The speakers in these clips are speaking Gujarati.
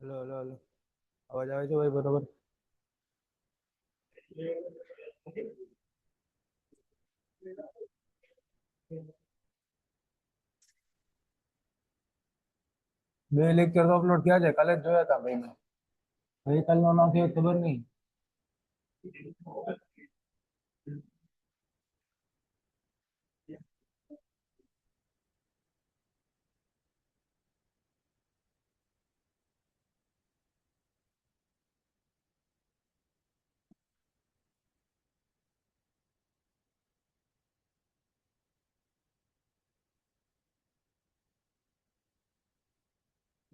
હલો હલો હલો, અવાજ આવે છે ભાઈ બરોબર? બે લેક્ચર તો અપલોડ થયા છે, કાલે જ જોયા હતા ભાઈ મેં. ગઈકાલનો ના થયો ખબર નહીં.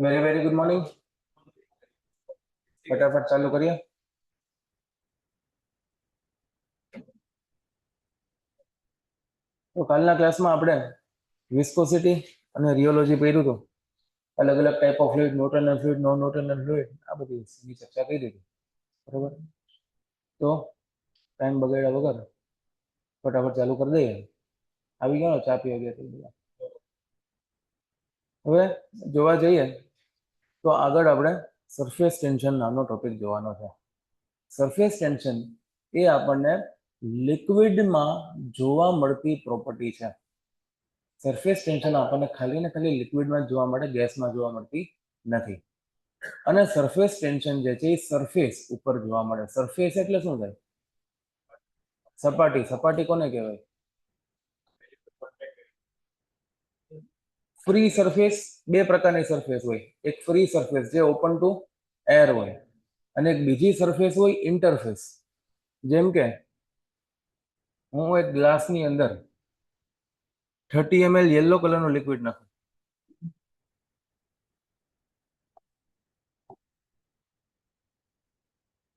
Very very good morning. ફટાફટ ચાલુ કરીએ. તો કાલના ક્લાસમાં આપણે વિસ્કોસિટી અને રિયોલોજી કર્યું હતું. અલગ અલગ type of fluid, Norton fluid, non Norton fluid, આ બધી ચર્ચા કરી હતી. બરોબર, તો ટાઈમ બગાડ્યા વગર ફટાફટ ચાલુ કરી દઈએ. આવી ગયો ચા પીવા ગયા. હવે જોવા જઈએ તો આગળ આપણે સરફેસ ટેન્શન નામનો ટોપિક જોવાનો છે. સરફેસ ટેન્શન એ આપણને લિક્વિડમાં જોવા મળતી પ્રોપર્ટી છે. સરફેસ ટેન્શન આપણને ખાલી ને ખાલી લિક્વિડમાં જોવા મળે, ગેસમાં જોવા મળતી નથી. અને સરફેસ ટેન્શન જે છે એ સરફેસ ઉપર જોવા મળે. સરફેસ એટલે શું થાય? સપાટી. સપાટી કોને કહેવાય? Free surface. બે પ્રકારની સરફેસ હોય. એક ફ્રી સરફેસ જે ઓપન ટુ એર હોય, અને એક બીજી સરફેસ હોય ઇન્ટરફેસ. જેમ કે હું એક ગ્લાસની અંદર 30 ml યલો કલરનું લિક્વિડ નાખું,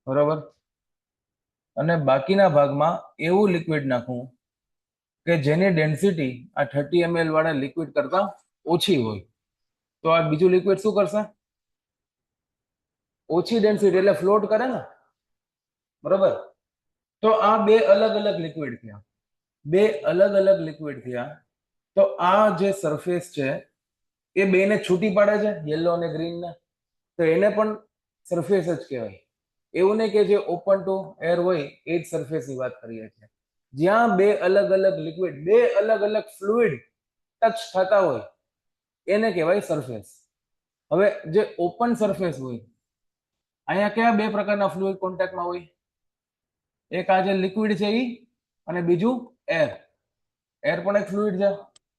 બરોબર, અને બાકીના ભાગમાં એવું લિક્વિડ નાખું કે જેની ડેન્સિટી આ 30 ml વાળા લિક્વિડ કરતા ઓછી હોય, તો આ બીજું લિક્વિડ શું કરશે? ઓછી ડેન્સિટી એટલે ફ્લોટ કરે ને, બરોબર. તો આ બે અલગ અલગ લિક્વિડ થયા. બે અલગ અલગ લિક્વિડ થયા. તો આ જે સરફેસ છે એ બેને છૂટી પાડે છે, યલો અને ગ્રીન ને. તો એને પણ સરફેસ જ કહેવાય. એવું નહીં કે જે ઓપન ટુ એર હોય એ જ સરફેસની વાત કરીએ છીએ. જ્યાં બે અલગ અલગ લિક્વિડ, બે અલગ અલગ ફ્લુઇડ ટચ થતા હોય એને કહેવાય સરફેસ. હવે જે ઓપન સરફેસ હોય, અહીંયા કયા બે પ્રકારના ફ્લુઇડ કોન્ટેક્ટમાં હોય? એક આ જે લિક્વિડ છે એ, અને બીજું એર. એર પણ એક ફ્લુઇડ છે.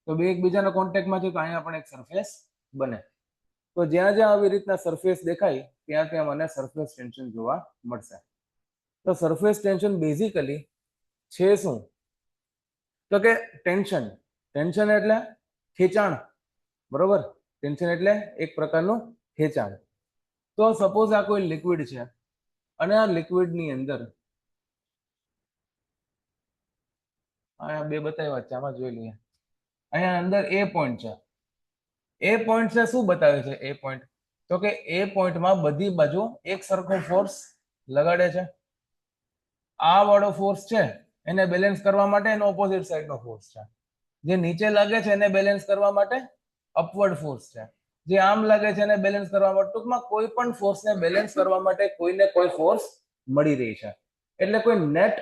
તો બે એકબીજાના કોન્ટેક્ટમાં છે, તો અહીંયા પણ એક સરફેસ બને. તો જ્યાં જ્યાં આવી રીતના સરફેસ દેખાય ત્યાં ત્યાં મને સરફેસ ટેન્શન જોવા મળશે. તો સરફેસ ટેન્શન બેઝિકલી છે શું? તો કે ટેન્શન. ટેન્શન એટલે ખેંચાણ, બરોબર. ટેન્શન એટલે એક પ્રકારનું ખેંચાણ. તો સપોઝ આ કોઈ લિક્વિડ છે અને આ લિક્વિડની અંદર અહીંયા બે બતાવ્યા છે, આમાં જોઈ લઈએ. અહીંયા અંદર એ પોઈન્ટ છે. એ પોઈન્ટ છે શું બતાવે છે? એ પોઈન્ટ તો કે એ પોઈન્ટમાં બધી બાજુ એક સરખો ફોર્સ લગાડે છે. આ વાળો ફોર્સ છે એને બેલેન્સ કરવા માટે એનો ઓપોઝિટ સાઈડનો ફોર્સ છે. જે નીચે લાગે છે એને બેલેન્સ કરવા માટે અપવર્ડ ફોર્સ છે. જે આમ લાગે છે એને બેલેન્સ કરવા માટે, ટૂંકમાં કોઈ પણ ફોર્સને બેલેન્સ કરવા માટે કોઈને કોઈ ફોર્સ મળી રહી છે. એટલે કોઈ નેટ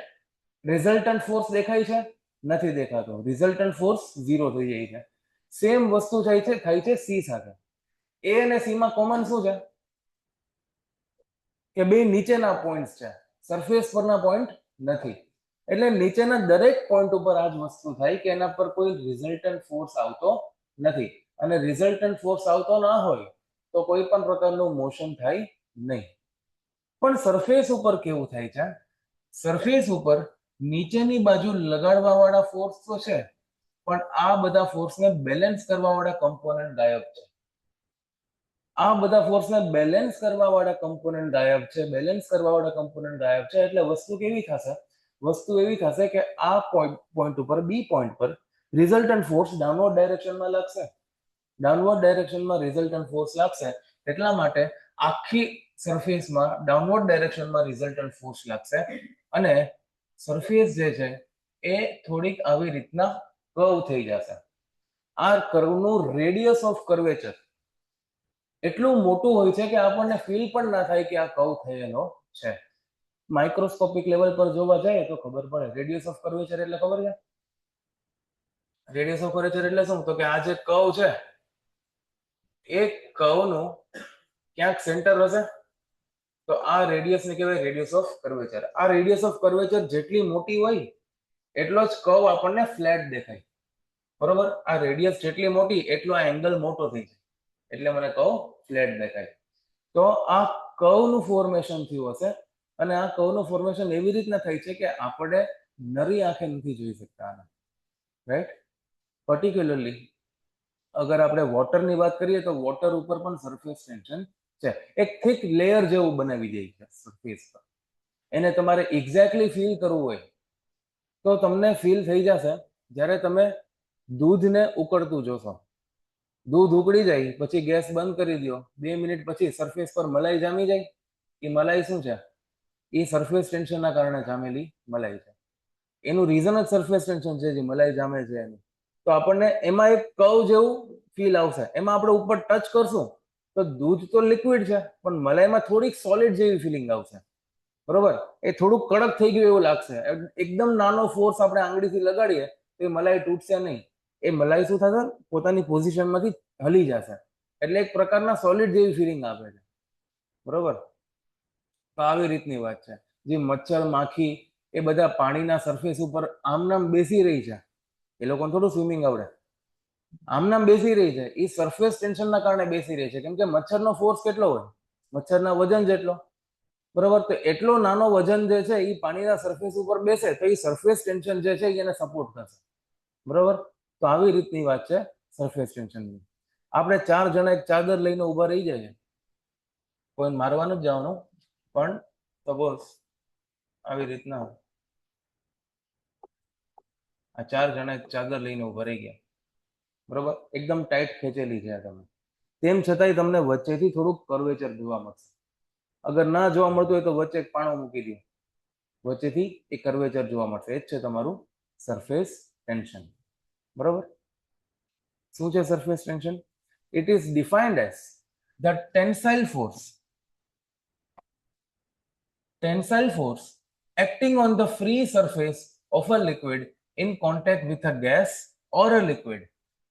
રિઝલ્ટન્ટ ફોર્સ દેખાય છે? નથી દેખાતો. રિઝલ્ટન્ટ ફોર્સ 0 થઈ જાય છે. સેમ વસ્તુ થાય છે સી સાથે. એ અને સી માં કોમન શું છે? કે બે નીચેના પોઈન્ટ છે, સરફેસ પરના પોઈન્ટ નથી. એટલે નીચેના દરેક પોઈન્ટ ઉપર આ જ વસ્તુ થાય કે એના પર કોઈ રિઝલ્ટન્ટ ફોર્સ આવતો નથી. અને રિઝલ્ટન્ટ ફોર્સ આવતો ના હોય તો કોઈ પણ પ્રકારનું મોશન થાય નહીં. પણ સરફેસ ઉપર કેવું થાય છે? સરફેસ ઉપર નીચેની બાજુ લગાડવા વાળા ફોર્સ તો છે, પણ આ બધા ફોર્સને બેલેન્સ કરવા વાળા કમ્પોનન્ટ ગાયબ છે. આ બધા ફોર્સને બેલેન્સ કરવા વાળા કમ્પોનન્ટ ગાયબ છે. બેલેન્સ કરવા વાળા કમ્પોનન્ટ ગાયબ છે. એટલે વસ્તુ કેવી થશે? વસ્તુ એવી થશે કે આ પોઈન્ટ ઉપર, બી પોઈન્ટ પર રિઝલ્ટન્ટ ફોર્સ ડાઉનવર્ડ ડાયરેક્શનમાં લાગશે. ડાઉનવર્ડ ડાયરેક્શનમાં રિઝલ્ટન્ટ ફોર્સ લાગશે. એટલા માટે આખી સરફેસમાં ડાઉનવર્ડ ડાયરેક્શનમાં રિઝલ્ટન્ટ ફોર્સ લાગશે. અને સરફેસ જે છે એ થોડીક આવી રીતના કર્વ થઈ જશે. આ કર્વનું રેડિયસ ઓફ કર્વેચર એટલું મોટું હોય છે કે આપણને ફીલ પણ ના થાય કે આ કર્વ થયેલો છે. માઇક્રોસ્કોપિક લેવલ પર જોવા જાય તો ખબર પડે. રેડિયસ ઓફ કર્વેચર એટલે ખબર છે? રેડિયસ ઓફ કર્વેચર એટલે શું? તો કે આ જે કર્વ છે એ કર્વનું ક્યાંક સેન્ટર હશે, તો આ રેડિયસને કહેવાય રેડિયસ ઓફ કર્વેચર. આ રેડિયસ ઓફ કર્વેચર જેટલી મોટી હોય એટલો જ કર્વ આપણને ફ્લેટ દેખાય. બરોબર? આ રેડિયસ જેટલી મોટી એટલો આ એંગલ મોટો થઈ જાય, એટલે મને કર્વ ફ્લેટ દેખાય. તો આ કર્વનું ફોર્મેશન થયું હશે, અને આ કર્વનું ફોર્મેશન એવી રીતના થાય છે કે આપણે નરી આંખે નથી જોઈ શકતા આને, રાઈટ? પર્ટિક્યુલરલી અગર આપણે વોટરની વાત કરીએ તો વોટર ઉપર પણ સરફેસ ટેન્શન છે. એક થિક લેયર જેવું બનાવી દે છે સરફેસ પર. એને તમારે એક્ઝેક્ટલી ફીલ કરવું હોય તો તમને ફીલ થઈ જશે જ્યારે તમે દૂધને ઉકળતું જોશો. દૂધ ઉકળી જાય પછી ગેસ બંધ કરી દો, 2 મિનિટ પછી સરફેસ પર મલાઈ જામી જાય. એ મલાઈ શું છે? એ સરફેસ ટેન્શનના કારણે જામેલી મલાઈ છે. એનું રીઝન જ સરફેસ ટેન્શન છે, જે મલાઈ જામે છે એનું. તો આપણને એમાં એક કર્વ જેવું ફીલ આવશે. એમાં આપણે ઉપર ટચ કરશું તો દૂધ તો લિક્વિડ છે, પણ મલાઈમાં થોડીક સોલિડ જેવી ફિલિંગ આવશે. બરોબર? એ થોડુંક કડક થઈ ગયું એવું લાગશે. એકદમ નાનો ફોર્સ આપણે આંગળીથી લગાડીએ તો એ મલાઈ તૂટશે નહીં. એ મલાઈ શું થશે? પોતાની પોઝિશનમાંથી હલી જશે. એટલે એક પ્રકારના સોલિડ જેવી ફિલિંગ આપે છે. બરોબર? તો આવી રીતની વાત છે. જે મચ્છર, માખી એ બધા પાણીના સરફેસ ઉપર આમનામ બેસી રહી છે. એ લોકોને થોડું સ્વિમિંગ આવડે. આમનામ બેસી રહી છે. એ સરફેસ ટેન્શનના કારણે બેસી રહી છે. કેમ કે મચ્છરનો ફોર્સ કેટલો હોય? મચ્છરના વજન જેટલો. બરોબર? તો એટલો નાનો વજન જે છે એ પાણીના સરફેસ ઉપર બેસે તો એ સરફેસ ટેન્શન જે છે એને સપોર્ટ કરશે. બરોબર? તો આવી રીતની વાત છે સરફેસ ટેન્શનની. આપણે 4 જણા એક ચાદર લઈને ઊભા રહી જાય, કોઈ મારવાનું જ જવાનું, પણ સપોઝ આવી રીતના આ 4 જણા એક ચાદર લઈને ઊભા રહી ગયા. બરોબર? એકદમ ટાઈટ ખેંચેલી છે તમે. તેમ છતાંય તમને વચ્ચેથી થોડુંક કર્વેચર જોવા મળશે. અગર ના જોવા મળતું હોય તો વચ્ચે એક પાણો મૂકી દો, વચ્ચેથી એક કર્વેચર જોવા મળશે. એ જ છે તમારું સરફેસ ટેન્શન. બરોબર? શું છે surface tension? It is defined as the tensile force acting on the free surface of a liquid in contact with a gas or a liquid.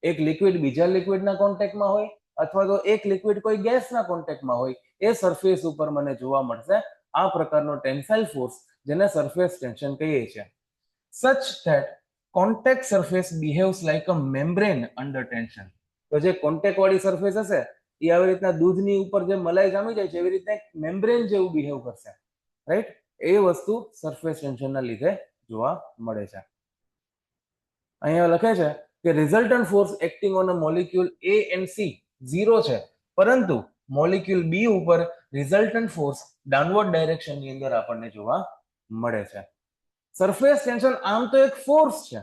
એક લિક્વિડ બીજા લિક્વિડના કોન્ટેક્ટમાં હોય અથવા તો એક લિક્વિડ કોઈ ગેસના કોન્ટેક્ટમાં હોય, એ સરફેસ ઉપર મને જોવા મળશે આ પ્રકારનો ટેન્સાઇલ ફોર્સ, જેને સરફેસ ટેન્શન કહીએ છીએ. Such that contact surface behaves like a membrane under tension. તો જે કોન્ટેક્ટ વાળી સરફેસ હશે એ આવી રીતના દૂધની ઉપર જે મલાઈ જામી જાય છે એવી રીતના એક મેમ્બ્રેન જેવું બિહેવ કરશે, રાઈટ? એ વસ્તુ સરફેસ ટેન્શનના લીધે જોવા મળે છે. અહીંયા લખે છે કે resultant force acting on a molecule A and C 0 છે, પરંતુ મોલિક્યુલ B ઉપર રિઝલ્ટન્ટ ફોર્સ ડાઉનવર્ડ ડાયરેક્શનની અંદર આપણને જોવા મળે છે. સરફેસ ટેન્શન આમ તો એક ફોર્સ છે.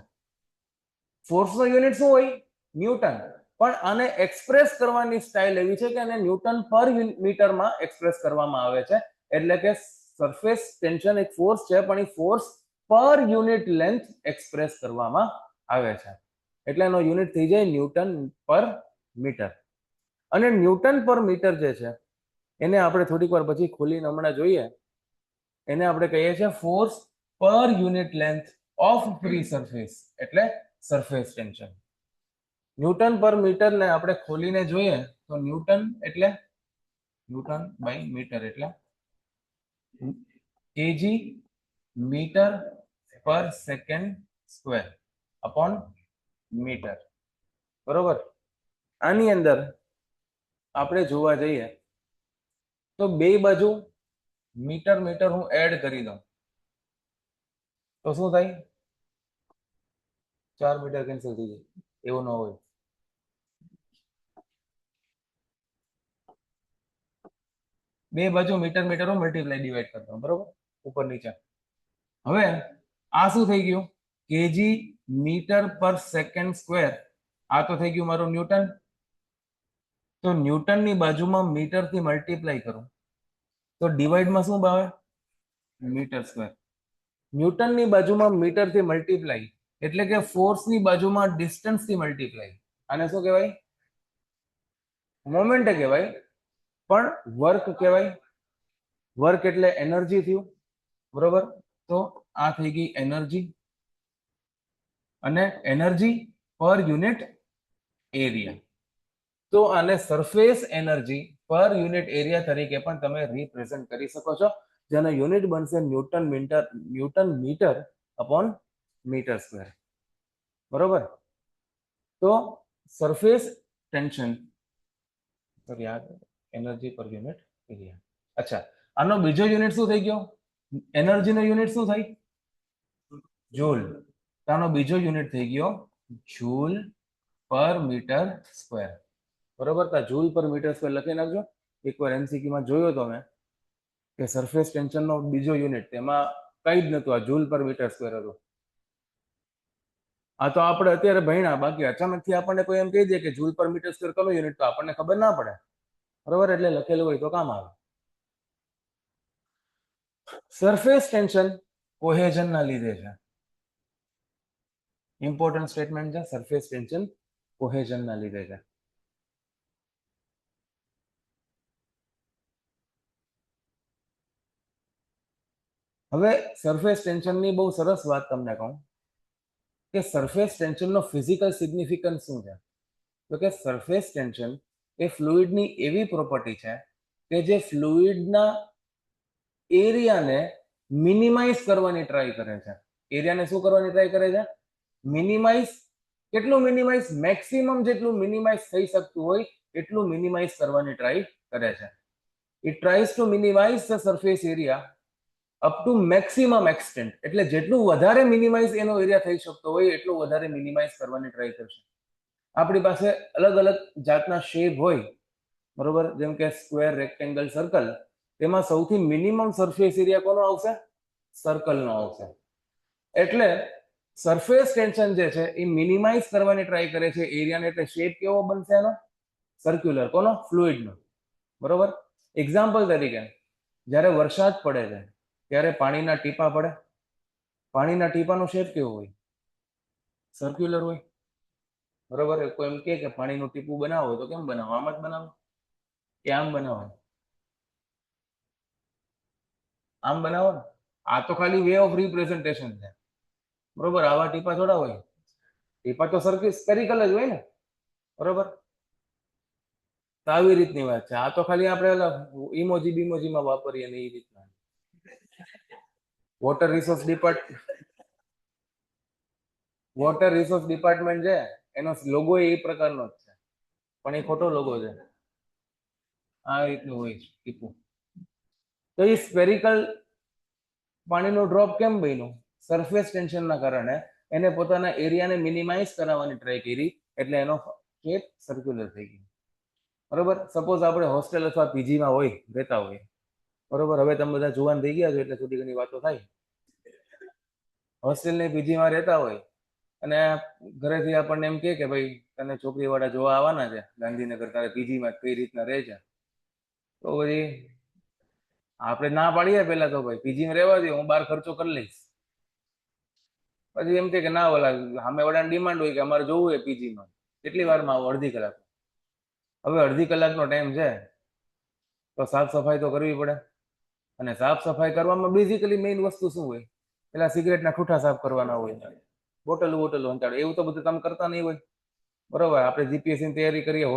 ફોર્સનો યુનિટ શું હોય? ન્યૂટન. પણ આને એક્સપ્રેસ કરવાની સ્ટાઇલ એવી છે કે આને ન્યૂટન પર મીટરમાં એક્સપ્રેસ કરવામાં આવે છે. એટલે કે સરફેસ ટેન્શન એક ફોર્સ છે, પણ એ ફોર્સ પર યુનિટ લેન્થ એક્સપ્રેસ કરવામાં આવે છે. એટલે એનો યુનિટ થઈ જાય ન્યૂટન પર મીટર. અને ન્યૂટન પર મીટર જે છે એને આપણે થોડીક વાર પછી ખોલીને હમણાં જોઈએ. એને આપણે કહીએ છીએ ફોર્સ પર unit length of free surface, એટલે સરફેસ ટેન્શન. ન્યૂટન પર મીટરને આપણે ખોલીને જોઈએ તો ન્યૂટન બાય મીટર એટલે કેજી મીટર પર સેકન્ડ સ્ક્વેર અપોન મીટર. બરોબર? આની અંદર આપણે જોવા જઈએ તો બે બાજુ મીટર હું એડ કરી દઉં તો શું થાય? 4 મીટર કેન્સલ થઈ જાય. એવું ન હોય. બે બાજુ મીટર હું મલ્ટીપ્લાય ડિવાઈડ કરતો, બરોબર? ઉપર નીચે. હવે આ શું થઈ ગયું? કેજી મીટર પર સેકન્ડ સ્ક્વેર. આ તો થઈ ગયું મારું ન્યૂટન. તો ન્યૂટનની બાજુમાં મીટરથી મલ્ટીપ્લાય કરું તો ડિવાઈડમાં શું આવે? Metre square. ન્યૂટનની બાજુમાં મીટરથી મલ્ટીપ્લાય એટલે કે ફોર્સની બાજુમાં ડિસ્ટન્સથી મલ્ટીપ્લાય. આને શું કહેવાય? મોમેન્ટ કહેવાય. પણ વર્ક કહેવાય. વર્ક એટલે એનર્જી થયું, બરોબર. તો આ થઈ ગઈ એનર્જી, અને એનર્જી પર યુનિટ એરિયા. તો આને સરફેસ એનર્જી પર યુનિટ એરિયા તરીકે પણ તમે રિપ્રેઝન્ટ કરી શકો છો, જેનો યુનિટ બનશે newton metre upon metre square, બરોબર. તો સરફેસ ટેન્શન એનર્જી પર યુનિટ એરિયા. અચ્છા, આનો બીજો યુનિટ શું થઈ ગયો? એનર્જી નો યુનિટ શું થઈ? જૂલ. આનો બીજો યુનિટ થઈ ગયો જૂલ પર મીટર સ્ક્વેર, બરોબર. તો જૂલ પર મીટર સ્ક્વેર લખી નાખજો. એકવાર એમસીક્યુ માં જોયો તો મેં કે સરફેસ ટેન્શન નો બીજો યુનિટ, તેમાં કઈ જ નતું, આ જૂલ પર મીટર સ્ક્વેર હતું. આ તો આપણે અત્યારે ભણ્યા, બાકી અચાનક થી આપણને કોઈ એમ કહી દે કે જૂલ પર મીટર સ્ક્વેર કયો યુનિટ, તો આપણને ખબર ના પડે, બરોબર. એટલે લખેલું હોય તો કામ આવે. સરફેસ ટેન્શન કોહેઝન ના લીધે છે. ઇમ્પોર્ટન્ટ સ્ટેટમેન્ટ છે. સરફેસ ટેન્શન કોહેઝન ના લીધે છે. હવે સરફેસ ટેન્શનની બહુ સરસ વાત તમને કહું કે સરફેસ ટેન્શનનો ફિઝિકલ સિગ્નિફિકન્સ શું છે? તો કે સરફેસ ટેન્શન એ ફ્લુઇડની એવી પ્રોપર્ટી છે કે જે ફ્લુઇડના એરિયાને મિનિમાઇઝ કરવાની ટ્રાય કરે છે. એરિયાને શું કરવાની ટ્રાય કરે છે? મિનિમાઇઝ. કેટલું મિનિમાઇઝ? મેક્સિમમ જેટલું મિનિમાઇઝ થઈ શકતું હોય એટલું મિનિમાઇઝ કરવાની ટ્રાય કરે છે. It tries to minimize the surface area up to maximum extent. એટલે જેટલું વધારે મિનિમાઇઝ એનો એરિયા થઈ શકતો હોય એટલું વધારે મિનિમાઇઝ કરવાની ટ્રાય કરશે. આપણી પાસે અલગ અલગ જાતના શેપ હોય, બરોબર. જેમ કે સ્ક્વેર, રેક્ટેંગલ, સર્કલ. તેમાં સૌથી મિનિમમ સરફેસ એરિયા કોનો આવશે? સર્કલનો આવશે. એટલે સરફેસ ટેન્શન જે છે એ મિનિમાઇઝ કરવાની ટ્રાય કરે છે એરિયાને. એટલે શેપ કેવો બનશે એનો? સર્ક્યુલર. કોનો? ફ્લુઇડનો, બરોબર. એક્ઝામ્પલ તરીકે જ્યારે વરસાદ પડે છે ત્યારે પાણીના ટીપા પડે. પાણીના ટીપાનો શેપ કેવો હોય? સર્ક્યુલર હોય, બરોબર. કોઈ એમ કે પાણીનું ટીપું બનાવો તો કેમ બનાવો? આમ જ બનાવો કે આમ બનાવો? આમ બનાવો ને. આ તો ખાલી વે ઓફ રિપ્રેઝન્ટેશન છે, બરોબર. આવા ટીપા થોડા હોય. ટીપા તો સ્ફેરિકલ જ હોય ને, બરોબર. તો આવી રીતની વાત છે. આ તો ખાલી આપણે ઇમોજી બીમોજીમાં વાપરીએ ને એ રીતના. વોટર રિસોર્સ ડિપાર્ટમેન્ટ છે, એનો લોગો એ પ્રકારનો જ છે, પણ એ ખોટો લોગો છે. આ રીતનું હોય છે ટીપું. તો એ સ્ફેરિકલ પાણીનો ડ્રોપ કેમ બન્યું? સરફેસ ટેન્શનના કારણે એને પોતાના એરિયાને મિનિમાઇઝ કરાવવાની ટ્રાય કરી, એટલે એનો શેપ સર્ક્યુલર થઈ ગયો, બરોબર. સપોઝ આપણે હોસ્ટેલ અથવા પીજીમાં હોય, રહેતા હોય, બરોબર. હવે તમે બધા જુવાન થઈ ગયા છો એટલે થોડી ઘણી વાતો થાય. હોસ્ટેલ ને પીજીમાં રહેતા હોય અને ઘરેથી આપણને એમ કે ભાઈ તને છોકરી વાળા જોવા આવવાના છે ગાંધીનગર, તારે પીજીમાં કઈ રીતના રહે છે. તો પછી આપણે ના પાડીએ પેલા તો, ભાઈ પીજીમાં રહેવા દે, હું બહાર ખર્ચો કરી લઈશ. પછી એમ કે ના, ઓલા સામે વાળાની ડિમાન્ડ હોય કે અમારે જોવું હોય પીજીમાં. કેટલી વારમાં આવો? અડધી કલાક. હવે અડધી કલાકનો ટાઈમ છે તો સાફ સફાઈ તો કરવી પડે. અને સાફ સફાઈ કરવામાં બેઝિકલી મેઇન વસ્તુ શું હોય? પેલા સિગરેટના ઠૂઠા સાફ કરવાના હોય, બોટલ હંતાડે, એવું તો બધું તમે કરતા નહીં હોય, બરોબર. આપણે જીપીએસસીની તૈયારી કરીએ,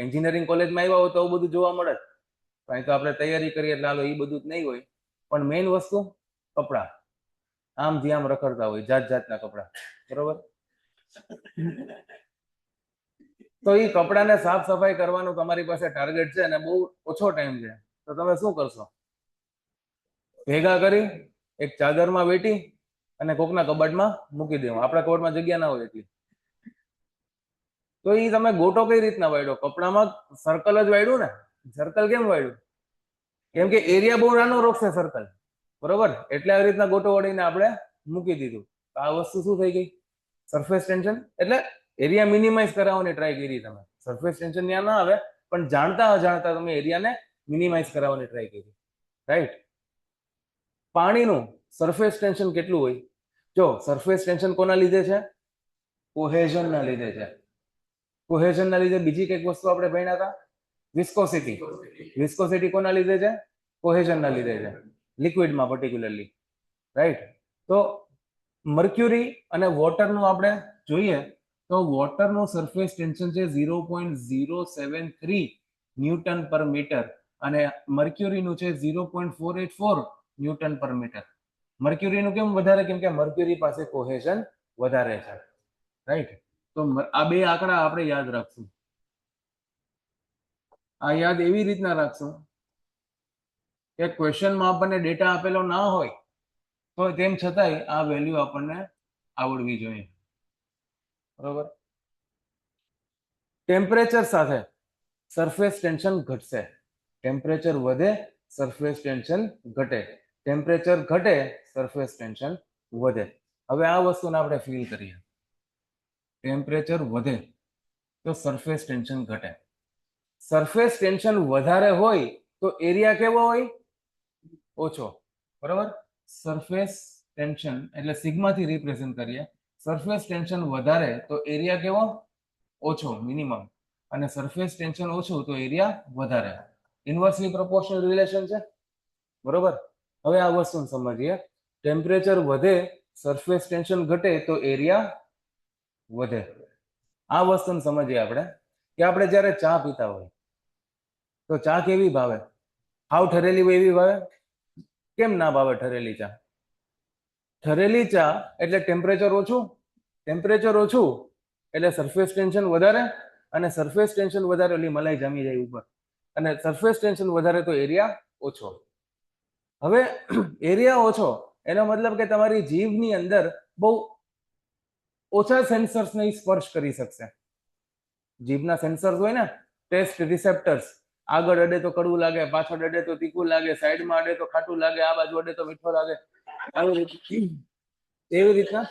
એન્જિનિયરિંગ કોલેજમાં આવ્યા હોય તો આવું બધું જોવા મળે. અહીં તો આપણે તૈયારી કરીએ એટલે હાલો એ બધું જ નહીં હોય. પણ મેઇન વસ્તુ કપડા. આમથી આમ રખડતા હોય, જાત જાતના કપડા, બરોબર. તો એ કપડાને સાફ સફાઈ કરવાનું તમારી પાસે ટાર્ગેટ છે અને બહુ ઓછો ટાઈમ છે, તો તમે શું કરશો? ભેગા કરી એક ચાદરમાં વેટી અને કોકના કબાટમાં મૂકી દેવું. આપણા કબાટમાં જગ્યા ના હોય એટલી. તો એ તમે ગોટો કઈ રીતના વાળ્યો? કપડામાં સર્કલ જ વાળ્યું ને. સર્કલ કેમ વાળ્યું? કેમ કે એરિયા બહુ નાનો રોકશે સર્કલ, બરોબર. એટલે આવી રીતના ગોટો વળીને આપણે મૂકી દીધું. આ વસ્તુ શું થઈ ગઈ? Surface tension. એટલે એરિયા મિનિમાઇઝ કરાવવાની ટ્રાય કરી તમે. સરફેસ ટેન્શન ત્યાં ના આવે, પણ જાણતા અજાણતા તમે એરિયાને મિનિમાઇઝ કરાવવાની ટ્રાય કરી, રાઈટ. પાણીનું સરફેસ ટેન્શન કેટલું હોય? જો સરફેસ ટેન્શન કોના લીધે છે? કોહેઝનના લીધે છે. કોહેઝનના લીધે બીજી કઈક વસ્તુ આપણે ભણ્યા હતા, વિસ્કોસિટી. વિસ્કોસિટી કોના લીધે છે? કોહેઝનના લીધે છે, લિક્વિડમાં પર્ટિક્યુલરલી, રાઈટ. તો મર્ક્યુરી અને વોટરનું આપણે જોઈએ તો વોટરનું સરફેસ ટેન્શન છે 0.073 ન્યૂટન પર મીટર અને મર્ક્યુરીનું છે 0.484 ન્યૂટન પર મીટર. મર્ક્યુરીનું કેમ વધારે? કેમ કે મર્ક્યુરી પાસે કોહેઝન વધારે છે, રાઈટ. તો આ બે આંકડા આપણે યાદ રાખશું. આ યાદ એવી રીતના રાખશું કે ક્વેશ્ચનમાં આપણને ડેટા આપેલો ના હોય તો તેમ છતાંય આ વેલ્યુ આપણને આવડવી જોઈએ, બરોબર. ટેમ્પરેચર સાથે સરફેસ ટેન્શન ઘટશે. ટેમ્પરેચર વધે, સરફેસ ટેન્શન ઘટે. ટેમ્પરેચર ઘટે, સરફેસ ટેન્શન વધે. હવે આ વસ્તુને આપણે ફીલ કરીએ. ટેમ્પરેચર વધે તો સરફેસ ટેન્શન ઘટે. સરફેસ ટેન્શન વધારે હોય તો એરિયા કેવો હોય? ઓછો, બરાબર. સરફેસ ટેન્શન એટલે સિગ્માથી રિપ્રેઝન્ટ કરીએ. સરફેસ ટેન્શન વધારે તો એરિયા કેવો? ઓછો, મિનિમમ. અને સરફેસ ટેન્શન ઓછું તો એરિયા વધારે. ઇન્વર્સલી પ્રોપોર્શનલ રિલેશન છે, બરોબર. હવે આ વસ્તુને સમજીએ. ટેમ્પરેચર વધે, સરફેસ ટેન્શન ઘટે તો એરિયા વધે. આ વસ્તુને સમજીએ આપણે કે આપણે જ્યારે ચા પીતા હોય તો ચા કેવી ભાવે? હાવ ઠરેલી હોય એવી ભાવે? કેમ ના ભાવે ઠરેલી ચા? ઠરેલી ચા એટલે ટેમ્પરેચર ઓછું. ટેમ્પરેચર ઓછું એટલે સરફેસ ટેન્શન વધારે, અને સરફેસ ટેન્શન વધારે એટલે મલાઈ જામી જાય ઉપર, અને સરફેસ ટેન્શન વધારે તો એરિયા ઓછો. હવે એરિયા ઓછો એનો મતલબ કે તમારી જીભની અંદર બહુ ઓછા સેન્સર્સને સ્પર્શ કરી શકશે. જીભના સેન્સર્સ હોય ને, ટેસ્ટ રિસેપ્ટર્સ, આગળ અડે તો કડવું લાગે, પાછળ અડે તો તીખું લાગે, સાઈડમાં અડે તો ખાટું લાગે, આ બાજુ અડે તો મીઠો લાગે. એવી રીતના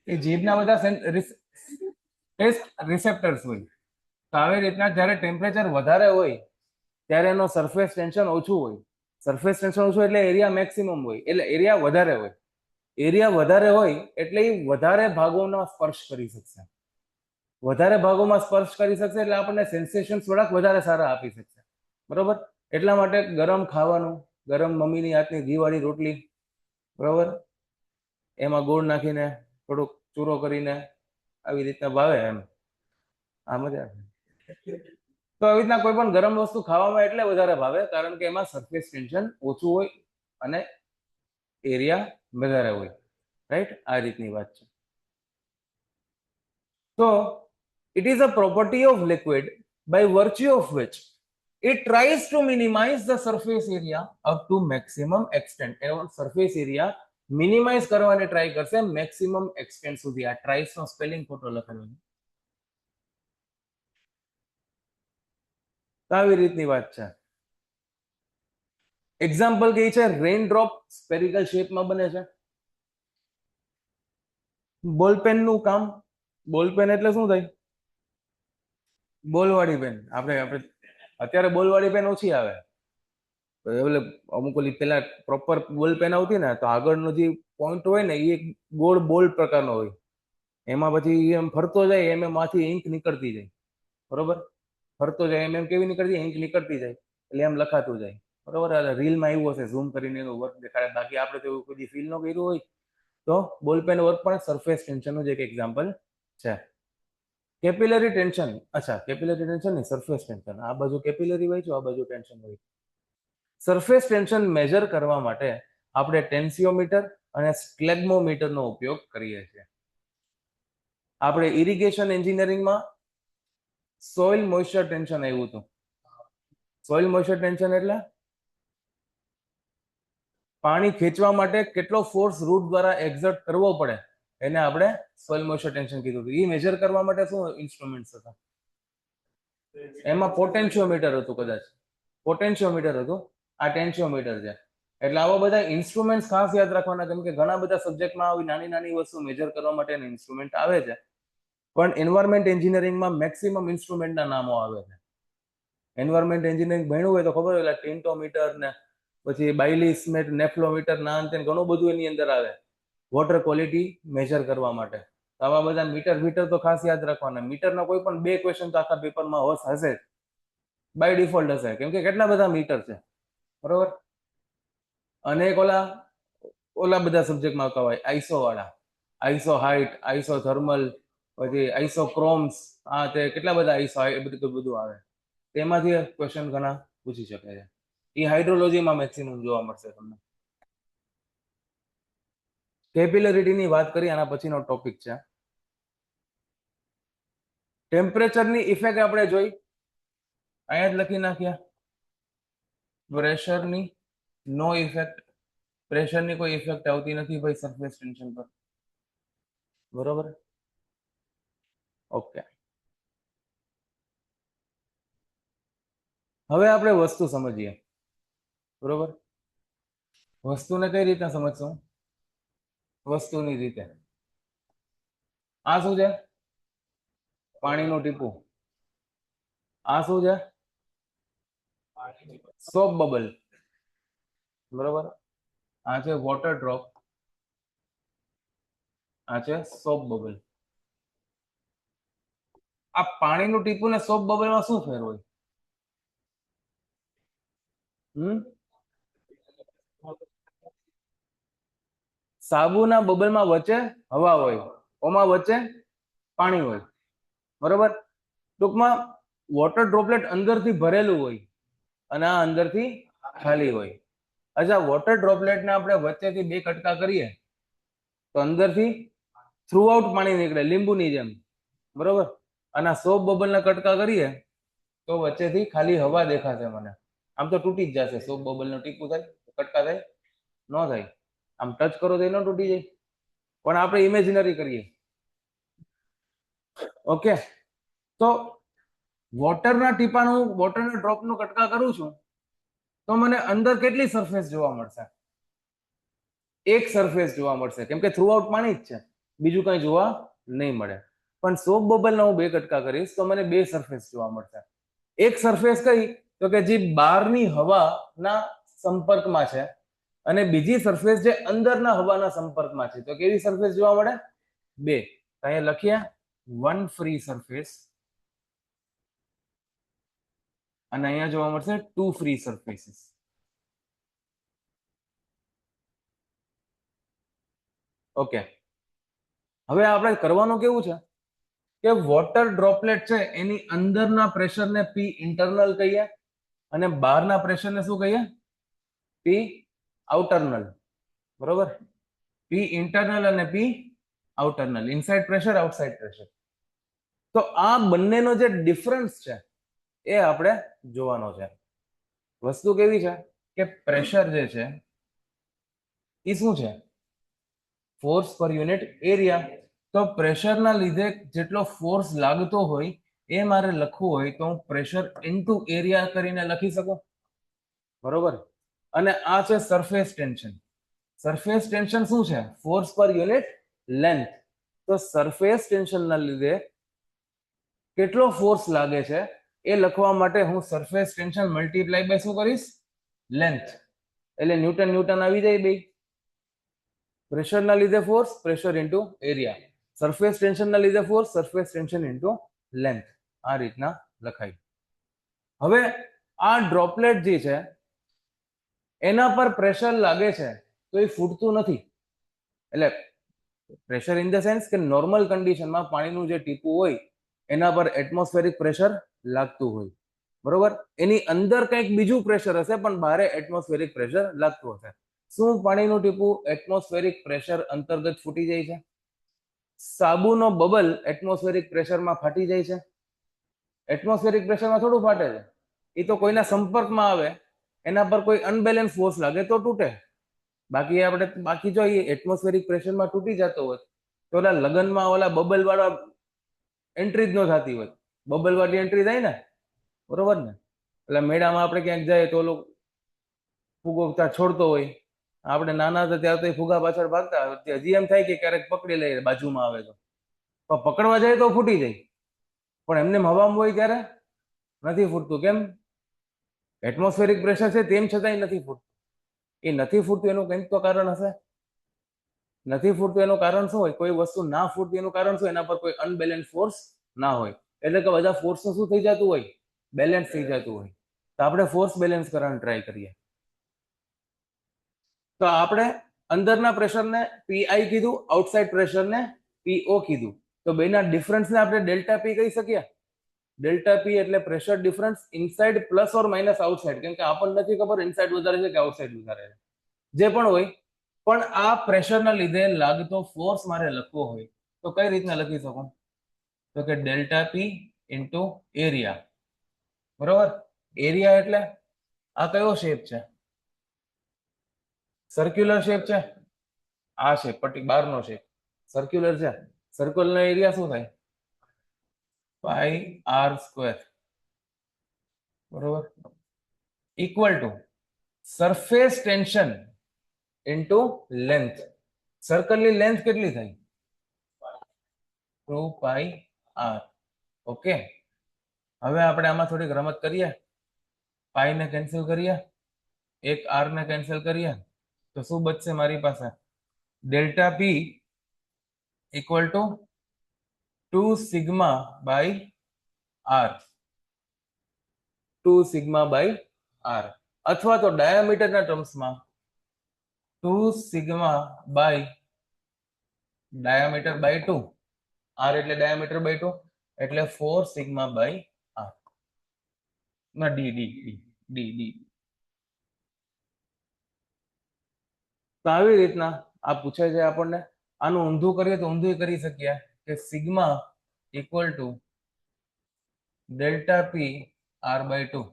એ જીભના બધા ટેસ્ટ રિસેપ્ટર્સ હોય. તો આવી રીતના જ્યારે ટેમ્પરેચર વધારે હોય ત્યારે એનો સરફેસ ટેન્શન ઓછું હોય. સરફેસ ટેન્શન ઓછું એટલે એરિયા મેક્સિમમ હોય, એટલે એરિયા વધારે હોય. એરિયા વધારે હોય એટલે એ વધારે ભાગોનો સ્પર્શ કરી શકશે. વધારે ભાગોમાં સ્પર્શ કરી શકશે એટલે આપણને સેન્સેશન થોડાક વધારે સારા આપી શકશે, બરોબર. એટલા માટે ગરમ ખાવાનું, ગરમ મમ્મીની હાથની ઘીવાળી રોટલી, બરોબર, એમાં ગોળ નાખીને થોડુંક ચૂરો કરીને આવી રીતના ભાવે એમ. આ મજા. તો આવી રીતના કોઈ પણ ગરમ વસ્તુ ખાવામાં એટલે વધારે ભાવે કારણ કે એમાં સરફેસ ટેન્શન ઓછું હોય અને એરિયા વધારે હોય, રાઈટ. આ રીતની વાત છે. તો it is a property of liquid by virtue of which it tries to minimize the surface area up to maximum extent. એનો સરફેસ એરિયા મિનિમાઇઝ કરવાની ટ્રાય કરશે મેક્સિમમ એક્સટેન્ટ સુધી. આ ટ્રાઇસ નો સ્પેલિંગ ખોટો લખેલો છે. આવી રીતની વાત છે. એક્ઝામ્પલ કઈ છે? રેઇન ડ્રોપ સ્પેરિકલ શેપમાં બને છે. બોલપેન નું કામ. બોલપેન એટલે શું થાય? બોલવાળી પેન. આપણે અત્યારે બોલવાળી પેન ઓછી આવે. એટલે અમુક ઓલી પેલા પ્રોપર બોલ પેન આવતી ને તો આગળનો જે પોઈન્ટ હોય ને એ ગોળ બોલ પ્રકારનો હોય. એમાં પછી એમ ફરતો જાય એમ એમાંથી ઇંક નીકળતી જાય, બરોબર. ફરતો જાય એમ કેવી નીકળતી? ઇંક નીકળતી જાય એટલે એમ લખાતું જાય, બરોબર. રીલમાં આવ્યું હશે, ઝૂમ કરીને એનું વર્ક દેખાડે. બાકી આપણે તો એવું કોઈ ફીલ ન કર્યું હોય તો બોલપેન વર્ક પણ સરફેસ ટેન્શનનું જ એક એક્ઝામ્પલ છે. Capillary tension. અચ્છા, કેપિલરી ટેન્શન નહીં, સરફેસ ટેન્શન. આ બાજુ કેપિલરી હોય છે, આ બાજુ ટેન્શન હોય. સરફેસ ટેન્શન મેજર કરવા માટે આપણે ટેન્સિયોમીટર અને સ્ક્લેગ્મોમીટરનો ઉપયોગ કરીએ છીએ. આપણે ઇરિગેશન એન્જિનિયરિંગમાં સોઇલ મોઇસ્ચર ટેન્શન આવ્યું હતું. સોઇલ મોઇસ્ચર ટેન્શન એટલે પાણી ખેંચવા માટે કેટલો ફોર્સ રૂટ દ્વારા એક્ઝર્ટ કરવો પડે એને આપણે સોઇલ મોઇસ્ચર ટેન્શન કીધું હતું. એ મેજર કરવા માટે શું ઇન્સ્ટ્રુમેન્ટ્સ હતા? એમાં પોટેન્શિયોમીટર હતું, કદાચ પોટેન્શિયોમીટર હતું. આ ટેન્શિયોમીટર છે. એટલે આવા બધા ઇન્સ્ટ્રુમેન્ટ ખાસ યાદ રાખવાના, કેમ કે ઘણા બધા સબ્જેક્ટમાં આવી નાની નાની વસ્તુ મેજર કરવા માટેના ઇન્સ્ટ્રુમેન્ટ આવે છે, પણ એન્વાયરમેન્ટ એન્જિનિયરિંગમાં મેક્સિમમ ઇન્સ્ટ્રુમેન્ટના નામો આવે છે. એન્વાયરમેન્ટ એન્જિનિયરિંગ ભણ્યું હોય તો ખબર હોય, ટિન્ટોમીટર ને પછી બાયલીસ નેફ્લોમીટર ના અંતે ઘણું બધું એની અંદર આવે વોટર ક્વોલિટી મેજર કરવા માટે. આવા બધા મીટર તો ખાસ યાદ રાખવાના. મીટરના કોઈ પણ 2 ક્વેશ્ચન તો આખા પેપરમાં હશે જ, બાય ડિફોલ્ટ હશે, કેમ કે કેટલા બધા મીટર છે, બરોબર. અને એક ઓલા બધા સબ્જેક્ટમાં આવતા હોય આઈસો વાળા, આઈસો હાઇટ, આઈસો થર્મલ, પછી આઈસો ક્રોમ્સ, આ તે કેટલા બધા આઈસો, એ બધું આવે. તેમાંથી ક્વેશ્ચન ઘણા પૂછી શકે છે. એ હાઇડ્રોલોજીમાં મેક્સિમમ જોવા મળશે તમને. કેપિલરિટીની વાત કરી, આના પછીનો ટોપિક છે. ટેમ્પરેચરની ઇફેક્ટ આપણે જોઈ, અહીંયા જ લખી નાખ્યા. પ્રેશરની નો ઇફેક્ટ, પ્રેશરની કોઈ ઇફેક્ટ આવતી નથી ભાઈ સરફેસ ટેન્શન પર, બરોબર. ઓકે, હવે આપણે વસ્તુ સમજીએ, બરોબર. વસ્તુને કઈ રીતના સમજશું? વસ્તુની રીતે. આ શું છે? પાણીનું ટીપું. આ શું છે? સોપ બબલ, બરોબર. આ છે વોટર ડ્રોપ, આ છે સોપ બબલ. આ પાણીનું ટીપું ને સોપ બબલમાં શું ફેર હોય? સાબુના બબલમાં વચ્ચે હવા હોય, ઓમાં વચ્ચે પાણી હોય, બરોબર. ટૂંકમાં વોટર ડ્રોપલેટ અંદરથી ભરેલું હોય અને આ અંદરથી ખાલી હોય. અચ્છા, વોટર ડ્રોપલેટને આપણે વચ્ચેથી 2 કટકા કરીએ તો અંદરથી થ્રુ આઉટ પાણી નીકળે, લીંબુની જેમ, બરોબર. અને સોપ બબલના કટકા કરીએ તો વચ્ચેથી ખાલી હવા દેખાશે મને. આમ તો તૂટી જ જશે. સોપ બબલનું ટીપું થાય, કટકા થાય, ન થાય. આમ ટચ કરો તો એ ન તૂટી જાય, પણ આપણે ઇમેજિનરી કરીએ. ઓકે, તો વોટરના ટીપાનું, વોટરના ડ્રોપનું કટકા કરું છું તો મને અંદર કેટલી સરફેસ જોવા મળશે? એક સરફેસ જોવા મળશે, કેમ કે થ્રુ આઉટ પાણી જ છે, બીજું કઈ જોવા નહીં મળે. પણ સોપ બબલના હું 2 કટકા કરીશ તો મને 2 સરફેસ જોવા મળશે. એક સરફેસ કઈ? તો કે જે બહારની હવાના સંપર્કમાં છે, અને બીજી સરફેસ જે અંદરના હવાના સંપર્કમાં છે. તો કેવી સરફેસ જોવા મળે? 2. અહીંયા લખીએ 1 ફ્રી સરફેસ અને અહીંયા જોવા મળશે 2 ફ્રી સરફેસીસ. ઓકે, હવે આપણે કરવાનું કેવું છે કે વોટર ડ્રોપલેટ છે એની અંદરના પ્રેશરને પી ઇન્ટરનલ કહીએ અને બહારના પ્રેશરને શું કહીએ? પી આઉટરનલ, બરોબર. પી ઇન્ટરનલ અને પી આઉટરનલ, ઇનસાઇડ પ્રેશર, આઉટસાઇડ પ્રેશર. તો આ બંનેનો જે ડિફરન્સ છે એ આપણે જોવાનો છે. વસ્તુ કેવી છે કે પ્રેશર જે છે એ શું છે? ફોર્સ પર યુનિટ એરિયા. તો પ્રેશરના લીધે જેટલો ફોર્સ લાગતો હોય એ મારે લખવું હોય તો હું પ્રેશર ઇન્ટુ એરિયા કરીને લખી શકું, બરોબર. અને આ છે સરફેસ ટેન્શન. સરફેસ ટેન્શન શું છે? ફોર્સ પર યુનિટ લેન્થ. તો સરફેસ ટેન્શનના લીધે કેટલો ફોર્સ લાગે છે એ લખવા માટે હું સરફેસ ટેન્શન મલ્ટીપ્લાય બાય શું કરીશ? લેન્થ. એટલે ન્યૂટન ન્યૂટન આવી જાય બે. પ્રેશરના લીધે force, pressure into area. Surface ટેન્શનના લીધે force, surface tension into length. આ રીતના લખાય. હવે આ ડ્રોપલેટ જે છે એના પર પ્રેશર લાગે છે તો એ ફૂટતું નથી. એટલે પ્રેશર ઇન ધ સેન્સ કે નોર્મલ કન્ડિશનમાં પાણીનું જે ટીપું હોય એના પર એટમોસ્ફેરિક પ્રેશર લાગતું હોય, બરોબર. એની અંદર કંઈક બીજું પ્રેશર હશે પણ બહાર એટમોસ્ફેરિક પ્રેશર લાગતું હશે. શું પાણીનું ટીપું એટમોસ્ફેરિક પ્રેશર અંતર્ગત ફૂટી જાય છે? સાબુનો બબલ એટમોસ્ફેરિક પ્રેશરમાં ફાટી જાય છે? એટમોસ્ફેરિક પ્રેશરમાં થોડું ફાટે છે. એ તો કોઈના સંપર્કમાં આવે, એના પર કોઈ અનબેલેન્સ ફોર્સ લાગે તો તૂટે. બાકી જો એ એટમોસ્ફેરિક પ્રેશરમાં તૂટી જતો હોય તો ઓલા લગનમાં ઓલા બબલ વાળા એન્ટ્રી જ ન થતી હોય. બબલ વાળી એન્ટ્રી થાય ને, બરોબર ને. એટલે મેળામાં આપણે ક્યાંક જાય તો ઓલો ફુગો છોડતો હોય, આપણે નાના હતા ત્યારે તો ફુગા પાછળ ભાગતા, હજી એમ થાય કે ક્યારેક પકડી લઈએ બાજુમાં આવે તો, પકડવા જાય તો ફૂટી જાય. પણ એમને હવામાં હોય ત્યારે નથી ફૂટતું. કેમ? એટમોસ્ફેરિક પ્રેશર છે તેમ છતાંય નથી ફૂટતું. એ નથી ફૂટતું એનું કંઈક તો કારણ હશે. નથી ફૂટતું એનું કારણ શું હોય? કોઈ વસ્તુ ના ફૂટતી એનું કારણ શું? એના પર કોઈ અનબેલેન્સ ફોર્સ ના હોય. એટલે કે બધા ફોર્સનું શું થઈ જતું હોય? બેલેન્સ થઈ જતું હોય. તો આપણે ફોર્સ બેલેન્સ કરવાનો ટ્રાય કરીએ. તો આપણે અંદરના પ્રેશરને પીઆઈ કીધું, આઉટસાઇડ પ્રેશરને પીઓ કીધું. તો બેના ડિફરન્સને આપણે ડેલ્ટા પી કહી શકીએ. ડેલ્ટા પી એટલે pressure difference inside plus or minus outside. કેમ કે આપણને નથી ખબર ઇનસાઇડ વધારે છે કે આઉટસાઇડ વધારે છે. જે પણ હોય, પણ આ પ્રેશરના લીધે લાગતો ફોર્સ મારે લખવો હોય તો કઈ રીતના લખી શકું? તો કે ડેલ્ટા પી ઇન્ટુ એરિયા. બરોબર? એરિયા એટલે આ કયો શેપ છે? સર્ક્યુલર શેપ છે. આ શેપ પટ્ટી બારનો શેપ સર્ક્યુલર છે. સર્કલનો એરિયા શું થાય? Pi R square. બરોબર? Equal to surface tension into length. સર્કલની લેન્થ કેટલી થઈ? 2 પાઈ આર. ઓકે, હવે આપણે આમાં થોડીક રમત કરીએ. પાઈ ને કેન્સલ કરીએ, એક આર ને કેન્સલ કરીએ, તો શું બચશે મારી પાસે? Delta P equal to 2 sigma by R. 2 sigma by R, અથવા તો ડાયામીટરના ટર્મ્સમાં 2 sigma by diameter by 2. R એટલે ડાયામીટર બાય 2 એટલે 4 સિગ્મા બાય આર. ના D D D D D. તો આવી રીતના આ પૂછે છે આપણને. આનું ઊંધું કરીએ તો ઊંધું કરી શકીએ કે sigma equal to delta P R by 2.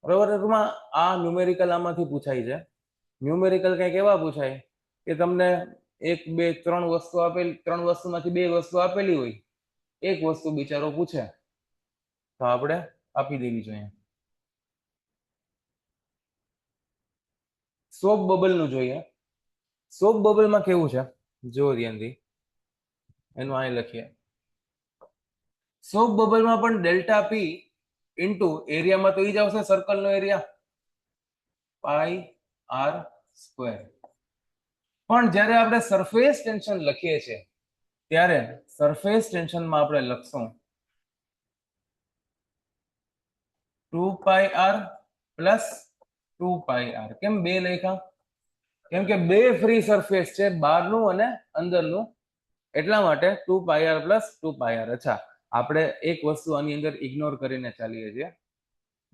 બરોબર? આ ન્યુમેરિકલ આમાંથી પૂછાય છે. ન્યુમેરિકલ કંઈક એવા પૂછાય કે તમને 1 2 3 વસ્તુ આપેલી, 3 વસ્તુમાંથી 2 વસ્તુ આપેલી હોય, એક વસ્તુ બિચારો પૂછે તો આપણે આપી દેવી જોઈએ. સોપ બબલ નું જોઈએ. સોપ બબલમાં કેવું છે જો ધ્યાનથી, એનું અહીં લખીએ. સોપ બબલમાં પણ ડેલ્ટા પી ઇન્ટુ એરિયામાં તો ઈ જ આવશે, સર્કલનો એરિયા પાઈ આર સ્ક્વેર. પણ જ્યારે આપણે સરફેસ ટેન્શન લખીએ છીએ ત્યારે સરફેસ ટેન્શનમાં આપણે લખશું 2 પાઈ આર પ્લસ 2 પાઈ આર. કેમ બે લખ્યા? કેમ કે બે ફ્રી સરફેસ છે, બહારનું અને અંદરનું, એટલા માટે 2 પાઈ આર પ્લસ 2 પાઈ આર. અચ્છા, આપણે એક વસ્તુ આની અંદર ઇગ્નોર કરીને ચાલીએ છીએ,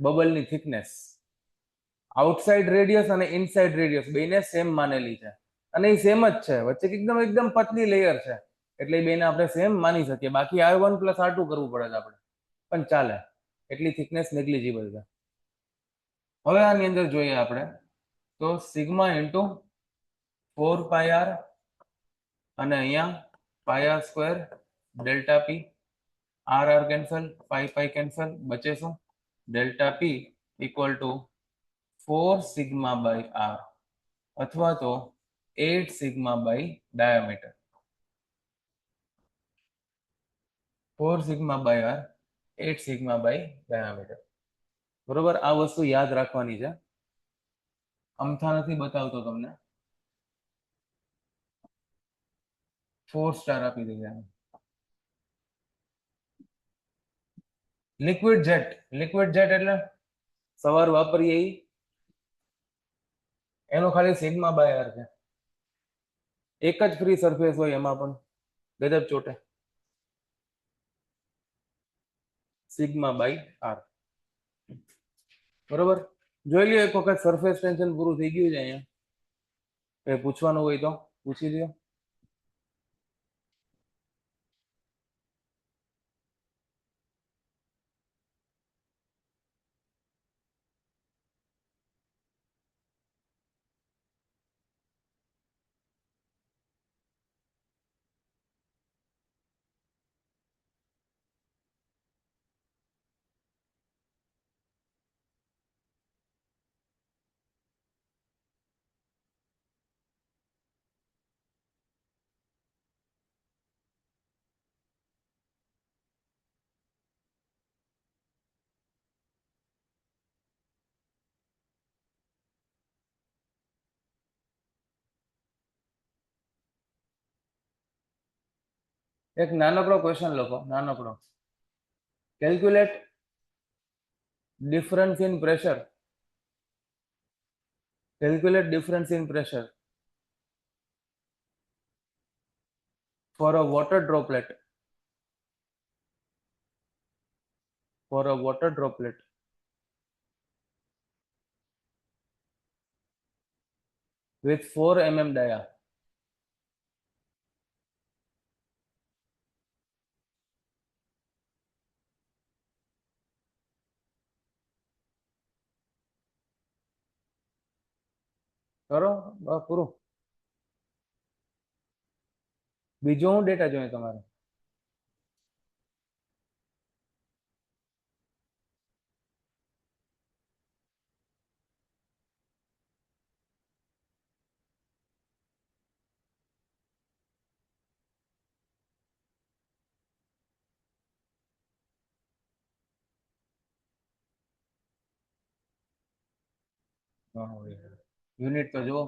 બબલની થિકનેસ. આઉટસાઇડ રેડિયસ અને ઇનસાઇડ રેડિયસ બેને સેમ માનેલી છે, અને એ સેમ જ છે. વચ્ચે એકદમ એકદમ પતલી લેયર છે, એટલે એ બેને આપણે સેમ માની શકીએ. બાકી R1 પ્લસ R2 કરવું પડે આપણે, પણ ચાલે, એટલી થિકનેસ નેગ્લિજિબલ છે. હવે આની અંદર જોઈએ આપણે તો સિગ્મા ઇન્ટુ 4 પાઈ આર અને અહીંયા pi R square delta P. R R cancel, pi pi cancel, બચે શું? Delta P equal to 4 sigma by R અથવા તો 8 sigma by diameter. 4 sigma by R, 8 sigma by diameter. બરોબર? આ વસ્તુ યાદ રાખવાની છે. અમથા નથી બતાવતો તમને, 4 સ્ટાર આપી દઈએ. Liquid jet. લિક્વિડ જેટ એટલે સવાર વાપરીએ એનો ખાલી સિગ્મા બાય આર છે. એક જ ફ્રી સરફેસ હોય એમાં પણ ગજબ ચોટે. Sigma by R. બરોબર? જોઈ લ્યો એક વખત સરફેસ ટેન્શન પૂરું થઈ ગયું છે. અહીંયા કઈ પૂછવાનું હોય તો પૂછી લ્યો. એક નાનકડો ક્વેશ્ચન લખો, નાનકડો. Calculate difference in pressure. Calculate difference in pressure for a water droplet. For a water droplet with 4 mm dia. કરો બસ પૂરું. બીજો હું ડેટા જોઈએ તમારે? યુનિટ તો જુઓ.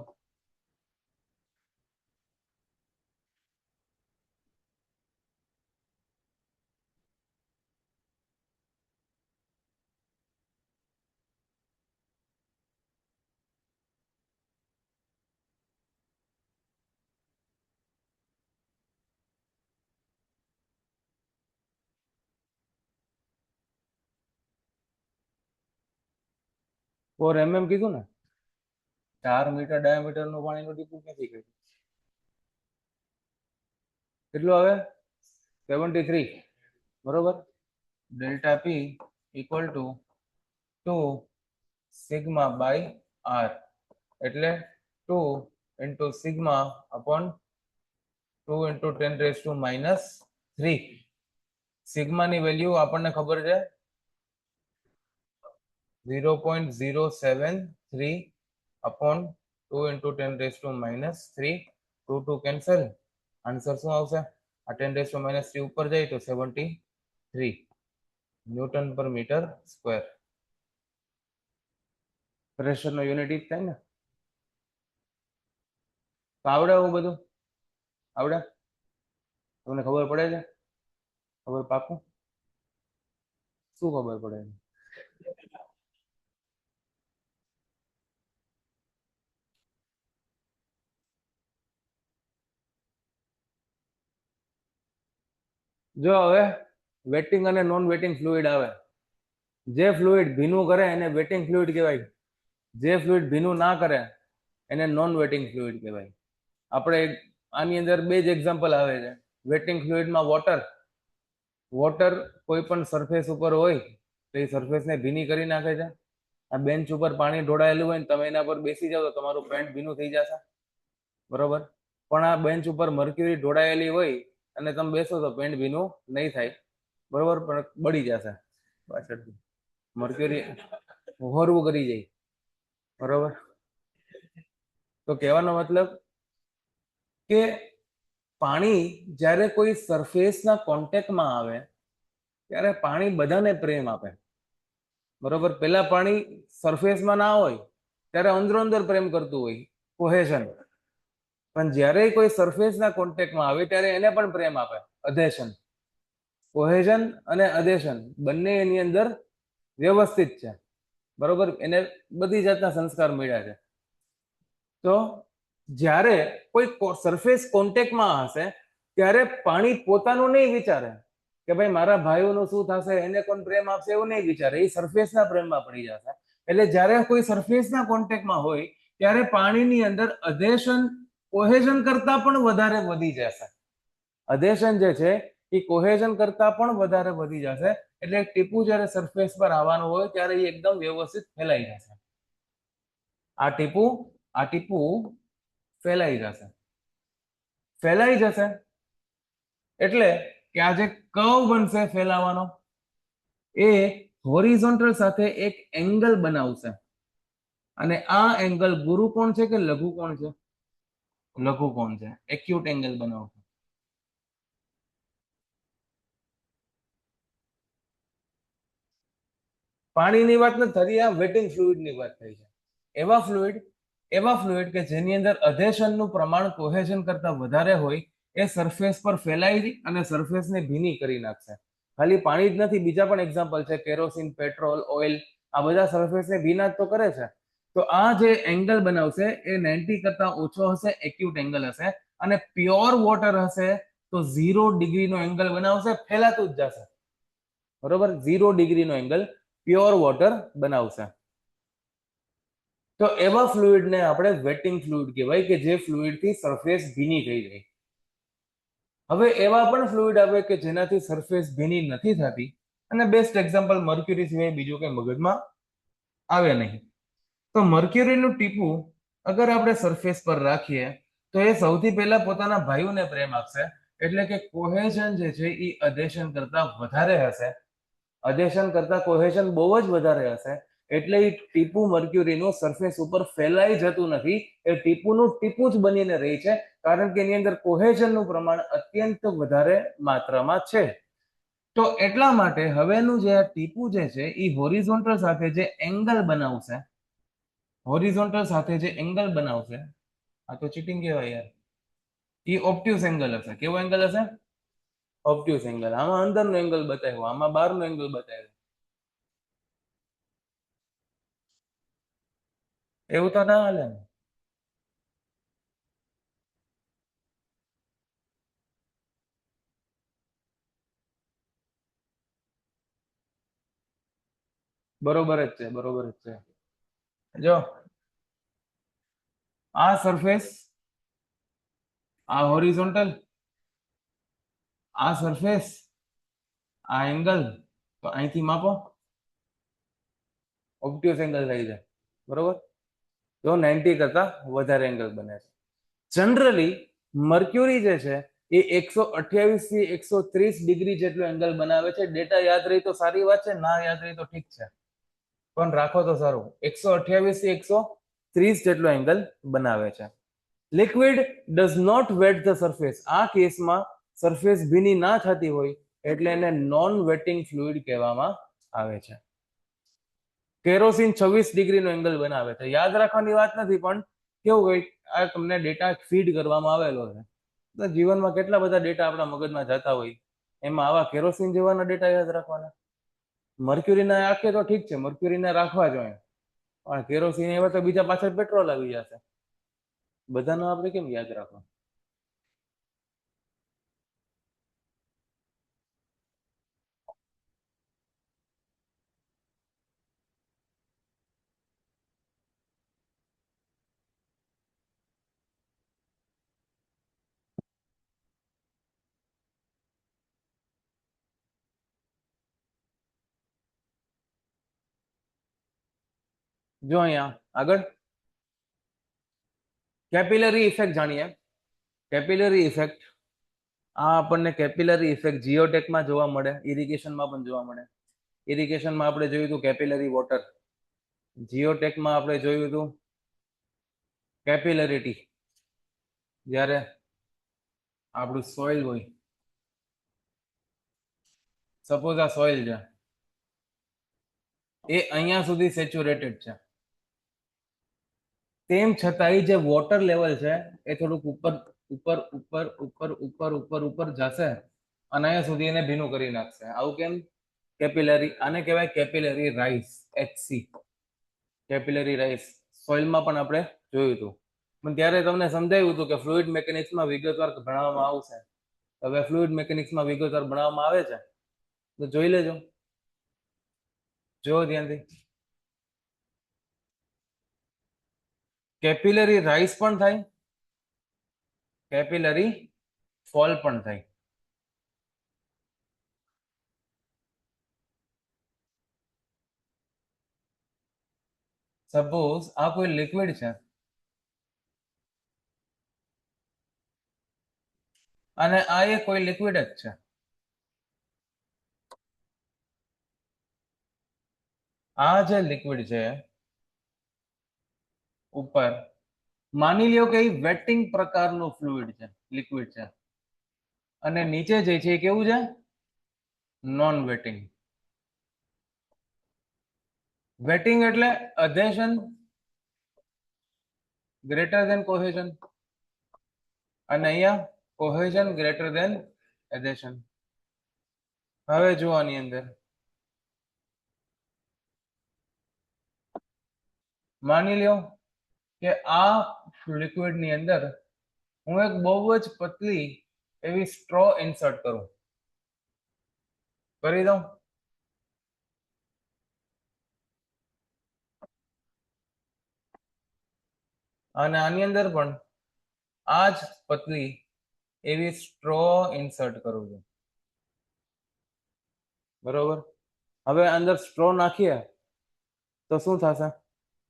ફોર mm કીધું ને, 4 મીટર ડાયામીટર નું પાણીનું ટીપું ક્યાંથી કર્યું? કેટલું આવે? 73. બરોબર. Delta P equal to 2 sigma by R, એટલે 2 ઇન્ટુ સિગ્મા અપોન 2 ઇન્ટુ 10⁻³ સિગ્માની વેલ્યુ આપણને ખબર છે 0.073 અપોન 2 ઇન્ટુ 10⁻³ 2 કેન્સલ. આન્સર શું આવશે? આ 10⁻³ ઉપર જાય તો 73 ન્યૂટન પર મીટર સ્ક્વેર. પ્રેશરનો યુનિટ જ થાય ને. તો આવડે એવું બધું? આવડે? તમને ખબર પડે છે? ખબર પાકું? શું ખબર પડે? જો હવે વેટિંગ અને નોન વેટિંગ ફ્લુઇડ આવે. જે ફ્લુઇડ ભીનું કરે એને વેટિંગ ફ્લુઇડ કહેવાય. જે ફ્લુઇડ ભીનું ના કરે એને નોન વેટિંગ ફ્લુઇડ કહેવાય. આપણે આની અંદર બે જ એક્ઝામ્પલ આવે છે. વેટિંગ ફ્લુઇડમાં વોટર કોઈ પણ સરફેસ ઉપર હોય તો એ સરફેસને ભીની કરી નાખે છે. આ બેન્ચ ઉપર પાણી ઢોળાયેલું હોય ને તમે એના પર બેસી જાઓ તો તમારું પેન્ટ ભીનું થઈ જશે, બરોબર. પણ આ બેન્ચ ઉપર મર્ક્યુરી ઢોળાયેલી હોય અને તમે બેસો તો પેન્ટ ભીનું નહીં થાય, બરોબર, પણ બળી જશે પાછળથી. મર્ક્યુરી હોરવું કરી જાય, બરોબર. તો કહેવાનો મતલબ કે પાણી જ્યારે કોઈ સરફેસના કોન્ટેક્ટમાં આવે ત્યારે પાણી બધાને પ્રેમ આપે, બરોબર. પેલા પાણી સરફેસમાં ના હોય ત્યારે અંદરો અંદર પ્રેમ કરતું હોય, કોહેઝન. પણ જ્યારે કોઈ સરફેસના કોન્ટેક્ટમાં આવે ત્યારે એને પણ પ્રેમ આપે, અધેશન. કોહેઝન અને અધેશન બંને એની અંદર વ્યવસ્થિત છે, બરોબર. એને બધી જાતના સંસ્કાર મળ્યા છે. તો જ્યારે કોઈ સરફેસ કોન્ટેક્ટમાં હશે ત્યારે પાણી પોતાનું નહીં વિચારે કે ભાઈ મારા ભાઈઓનું શું થશે, એને કોણ પ્રેમ આપશે, એવું નહીં વિચારે. એ સરફેસના પ્રેમમાં પડી જશે. એટલે જ્યારે કોઈ સરફેસના કોન્ટેક્ટમાં હોય ત્યારે પાણીની અંદર અધેશન કોહેઝન કરતા પણ વધારે વધી જશે. અધેશન જે છે એ કોહેઝન કરતા પણ વધારે વધી જશે. એટલે ટીપું જ્યારે સરફેસ પર આવવાનું હોય ત્યારે એ એકદમ વ્યવસ્થિત ફેલાઈ જશે. આ ટીપું ફેલાઈ જશે એટલે કે આ જે કર્વ બનશે ફેલાવાનો એ હોરિઝોન્ટલ સાથે એક એંગલ બનાવશે. અને આ એંગલ ગુરુ કોણ છે કે લઘુ કોણ છે? લઘુ કોણ છે. એક્યુટ એંગલ બનાવશે. પાણીની વાત નથી થતી, આ વેટિંગ ફ્લુઇડની વાત થઈ છે. એવા ફ્લુઇડ કે જેની અંદર અધેશનનું પ્રમાણ કોહેઝન કરતા વધારે હોય એ સરફેસ પર ફેલાઈ અને સરફેસને ભીની કરી નાખશે. ખાલી પાણી જ નથી, બીજા પણ એક્ઝામ્પલ છે, કેરોસીન, પેટ્રોલ, ઓઇલ, આ બધા સરફેસને ભીના જ તો કરે છે. તો આ જે એંગલ બનાવશે એ 90 કરતા ઓછો હશે, એક્યુટ એંગલ હશે. અને પ્યોર વોટર હશે તો 0 ડિગ્રીનો એંગલ બનાવશે, ફેલાતું જ જશે. બરોબર, 0 ડિગ્રીનો એંગલ પ્યોર વોટર બનાવશે. તો એવા ફ્લુઇડને આપણે વેટિંગ ફ્લુઇડ કહેવાય કે જે ફ્લુઇડથી સરફેસ ભીની થઈ જાય. હવે એવા પણ ફ્લુઇડ આવે કે જેનાથી સરફેસ ભીની નથી થતી, અને બેસ્ટ એક્ઝામ્પલ મર્ક્યુરી સિવાય બીજું કંઈ મગજમાં આવે નહીં. તો મર્ક્યુરીનું ટીપું અગર આપણે સરફેસ પર રાખીએ તો એ સૌથી પહેલા પોતાના ભાઈઓને પ્રેમ આપશે, એટલે કે કોહેઝન જે છે એ અધેશન કરતા વધારે હશે. અધેશન કરતા કોહેઝન બહુ જ વધારે હશે, એટલે એ ટીપું મર્ક્યુરીનું સરફેસ ઉપર ફેલાઈ જતું નથી, એ ટીપુનું ટીપું જ બનીને રહી છે, કારણ કે એની અંદર કોહેઝનનું પ્રમાણ અત્યંત વધારે માત્રામાં છે. તો એટલા માટે હવેનું જે આ ટીપું જે છે એ હોરિઝોન્ટલ સાથે જે એંગલ બનાવશે, હોરિઝોન્ટલ સાથે જે એંગલ બનાવશે, આ તો ચીટિંગ કહેવાય યાર, એ ઓબ્ટ્યુસ એંગલ હશે. કેવો એંગલ હશે? Obtuse angle. આમાં અંદરનો એંગલ બતાવ્યો, આમાં બહારનો એંગલ બતાવ્યો. એવું તો ના હાલે ને. બરોબર જ છે, બરોબર જ છે. જો આ સરફેસ, આ હોરિઝોન્ટલ, આ સરફેસ, આ એંગલ, તો અહીંથી માપો, ઓબ્ટ્યુસ એંગલ થઈ જાય. બરોબર, તો 90 કરતા વધારે એંગલ બને છે. જનરલી મર્ક્યુરી જે છે એ 128 થી 130 ડિગ્રી જેટલો એંગલ બનાવે છે. ડેટા યાદ રહી તો સારી વાત છે, ના યાદ રહી તો ઠીક છે, પણ રાખો તો સારું. 128 થી 130 જેટલો એંગલ બનાવે છે. Liquid does not wet the surface. આ કેસમાં સરફેસ ભીની ના થતી હોય એટલે એને નોન વેટિંગ ફ્લુઇડ કહેવામાં આવે છે. કેરોસીન 26 ડિગ્રીનો એંગલ બનાવે છે. યાદ રાખવાની વાત નથી, પણ કેવું હોય, આ તમને ડેટા ફીડ કરવામાં આવેલો છે. તો જીવનમાં કેટલા બધા ડેટા આપણા મગજમાં જતા હોય, એમાં આવા કેરોસીન જેવાના ડેટા યાદ રાખવાના. મર્ક્યુરીના રાખીએ તો ઠીક છે, મર્ક્યુરીના રાખવા જોઈએ, પણ કેરોસીન એવા તો બીજા પાછળ પેટ્રોલ આવી જશે. બધાનો આપણે કેમ યાદ રાખવા? જો અહીંયા આગળ કેપિલરી ઇફેક્ટ જાણીએ. કેપિલરી ઇફેક્ટ, આ આપણને કેપિલરી ઇફેક્ટ જીઓટેકમાં જોવા મળે, ઇરિગેશનમાં પણ જોવા મળે. ઇરિગેશનમાં આપણે જોયું હતું કેપિલરી વોટર, જીઓટેકમાં આપણે જોયું હતું કેપિલરિટી. જ્યારે આપણું સોઇલ હોય, સપોઝ આ સોઇલ છે, એ અહીંયા સુધી સેચ્યુરેટેડ છે, તેમ છતાંય જે વોટર લેવલ છે એ થોડુંક ઉપર ઉપર ઉપર ઉપર ઉપર ઉપર ઉપર જશે અને અહીંયા સુધી એને ભીનું કરી નાખશે. આવું કેમ? કેપિલરી, આને કહેવાય capillary rice, HC, capillary rice. સોઇલમાં પણ આપણે જોયું હતું, પણ ત્યારે તમને સમજાવ્યું હતું કે ફ્લુઇડ મેકેનિક્સમાં વિગતવાર ભણાવવામાં આવશે. હવે ફ્લુઇડ મેકેનિક્સમાં વિગતવાર ભણાવવામાં આવે છે, તો જોઈ લેજો, જો ધ્યાનથી. કેપિલરી રાઇસ પણ થાય, કેપિલરી ફોલ પણ થાય. સપોઝ આ કોઈ લિક્વિડ છે અને આ એ કોઈ લિક્વિડ જ છે. આ જે લિક્વિડ છે ઉપર, માની લ્યો કે એ વેટિંગ પ્રકારનું ફ્લુઇડ છે, લિક્વિડ છે, અને નીચે જે છે એ કેવું છે? Non waiting. વેટિંગ એટલે અધેશન ગ્રેટર ધેન કોહેઝન, અને અહીંયા કોહેઝન ગ્રેટર ધેન એડેશન. હવે જો આની અંદર માની લ્યો કે આ લિક્વિડ ની અંદર હું એક બહુ જ પતલી એવી સ્ટ્રો ઇન્સર્ટ કરું, કરી દઉં. અને આની અંદર પણ આ જ પતલી એવી સ્ટ્રો ઇન્સર્ટ કરું છું, બરોબર. હવે અંદર સ્ટ્રો નાખીએ તો શું થશે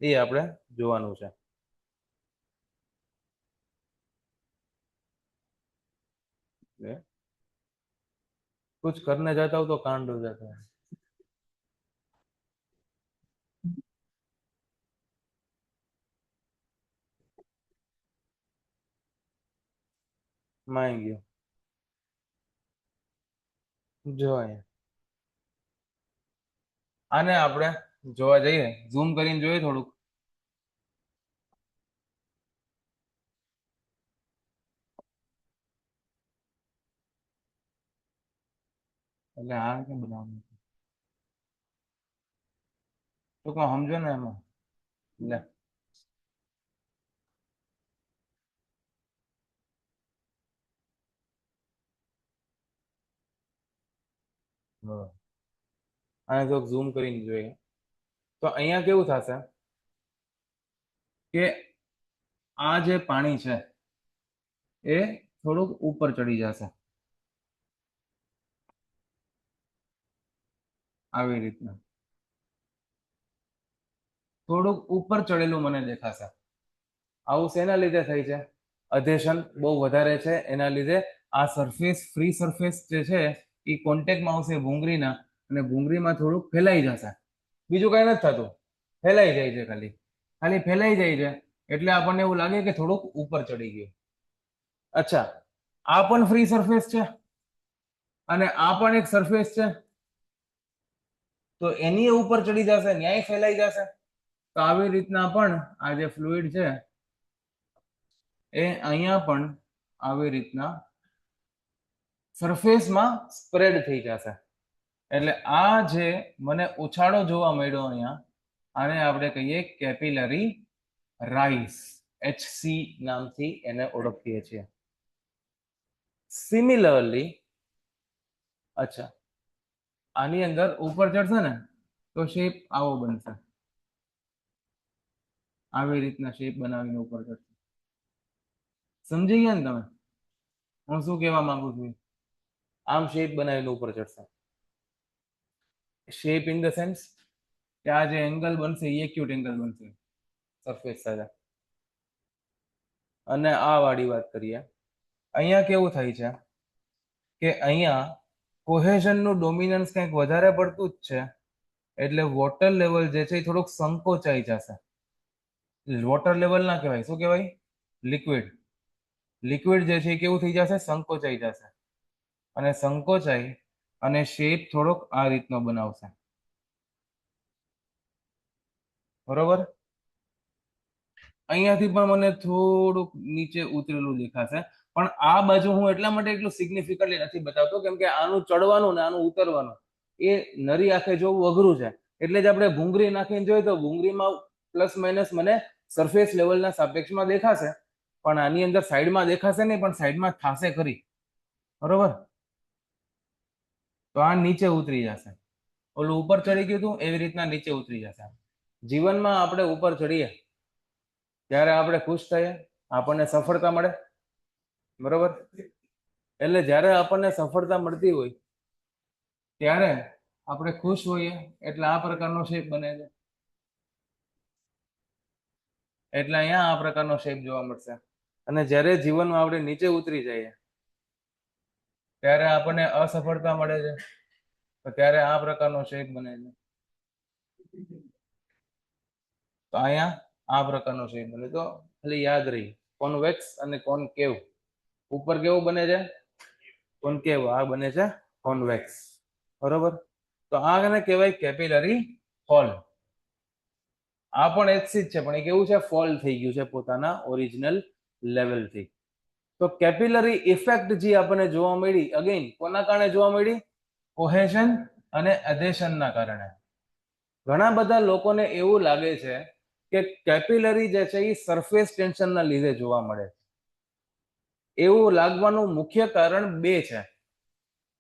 એ આપણે જોવાનું છે. कुछ करने जाता हूँ तो कांड हो जाता है. માં ગયો જો અહીંયા આને આપણે જોવા જઈએ, ઝૂમ કરીને જોઈએ થોડુંક. એટલે આ કેમ બનાવવાનું ટૂંકમાં સમજો ને એમાં. લે આને થોડુંક ઝૂમ કરીને જોઈએ તો અહીંયા કેવું થશે કે આ જે પાણી છે એ થોડુંક ઉપર ચડી જશે આવી રીતના, થોડુંક ઉપર ચડેલું મને દેખાશે. આવું શેના લીધે થાય છે? અધેશન બહુ વધારે છે એના લીધે આ સરફેસ, ફ્રી સરફેસ જે છે એ કોન્ટેક્ટમાં આવશે ભૂંગળીના, અને ભૂંગળીમાં થોડુંક ફેલાઈ જશે. બીજું કઈ નથી થતું, ફેલાઈ જાય છે, ખાલી ખાલી ફેલાઈ જાય છે. એટલે આપણને એવું લાગે કે થોડુંક ઉપર ચડી ગયું. અચ્છા, આ પણ ફ્રી સરફેસ છે અને આ પણ એક સરફેસ છે, તો એની ઉપર ચડી જશે, ન્યાય ફેલાઈ જશે. તો આવી રીતના પણ આ જે ફ્લુઇડ છે એ અહીંયા પણ આવી રીતના સરફેસમાં સ્પ્રેડ થઈ જશે. એટલે આ જે મને ઉછાળો જોવા મળ્યો અહીંયા, આને આપણે કહીએ કેપિલરી રાઇસ. HC નામથી એને ઓળખીએ છીએ. સિમિલરલી, અચ્છા, આની અંદર ઉપર ચડશે ને તો શેપ આવો બનશે, આવી રીતના શેપ બનાવીને ઉપર ચડશે. સમજી ગયા ને તમે હું શું કહેવા માંગુ છું? આમ શેપ બનાવીને ઉપર ચડશે. શેપ ઇન ધ સેન્સ કે આ જે એંગલ બનશે એ એક્યુટ એંગલ બનશે સરફેસ સાથે. અને આ વાળી વાત કરીએ, અહીંયા કેવું થાય છે કે અહીંયા કોહેઝનનું ડોમિનન્સ કંઈક વધારે પડતું જ છે, એટલે વોટર લેવલ જે છે એ થોડુંક સંકોચાઈ જશે. વોટર લેવલ ના કહેવાય, શું કહેવાય? લિક્વિડ. લિક્વિડ જે છે એ કેવું થઈ જશે? સંકોચાઈ જશે. અને સંકોચાઈ અને શેપ થોડોક આ રીતનો બનાવશે, બરોબર. અહીંયાથી પણ મને થોડુંક નીચે ઉતરેલું દેખાશે, પણ આ બાજુ હું એટલા માટે એટલું સિગ્નિફિકન્ટલી નથી બતાવતો કેમ કે આનું ચડવાનું ને આનું ઉતરવાનું એ નરી આંખે જોવું અઘરું છે. એટલે જ આપણે ભૂંગળી નાખીને જોઈએ તો ભૂંગળીમાં પ્લસ માઇનસ મને સરફેસ લેવલના સાપેક્ષમાં દેખાશે, પણ આની અંદર સાઈડમાં દેખાશે નહીં, પણ સાઈડમાં થશે ખરી, બરોબર. તો આ નીચે ઉતરી જશે. ઓલું ઉપર ચડી ગયું હતું એવી રીતના નીચે ઉતરી જશે. જીવનમાં આપણે ઉપર ચડીએ ત્યારે આપણે ખુશ થઈએ, આપણને સફળતા મળે, બરોબર. એટલે જ્યારે આપણને સફળતા મળતી હોય ત્યારે આપણે ખુશ હોઈએ, એટલે આ પ્રકારનો શેપ બને છે. એટલે અહીંયા આ પ્રકારનો શેપ જોવા મળશે. અને જ્યારે જીવનમાં આપણે નીચે ઉતરી જઈએ ત્યારે આપણને અસફળતા મળે છે, તો ત્યારે આ પ્રકારનો શેપ બને છે. તો અહીંયા આ પ્રકારનો શેપ બને. તો ખાલી યાદ રહી, કોન્વેક્સ અને કોન્કેવ. ઉપર કેવું બને છે? કોન્કેવ. આ બને છે કોન્વેક્સ, બરોબર. તો આને કહેવાય કેપિલરી ફોલ. આ પણ HC જ છે, પણ એ કેવું છે? ફોલ થઈ ગયું છે પોતાના ઓરિજિનલ લેવલથી. તો કેપિલરી ઇફેક્ટ જે આપણને જોવા મળી અગેન કોના કારણે જોવા મળી? કોહેઝન અને એધેશનના કારણે. ઘણા બધા લોકોને એવું લાગે છે કે કેપિલરી જે છે એ સરફેસ ટેન્શનના લીધે જોવા મળે છે. એવું લાગવાનું મુખ્ય કારણ બે છે.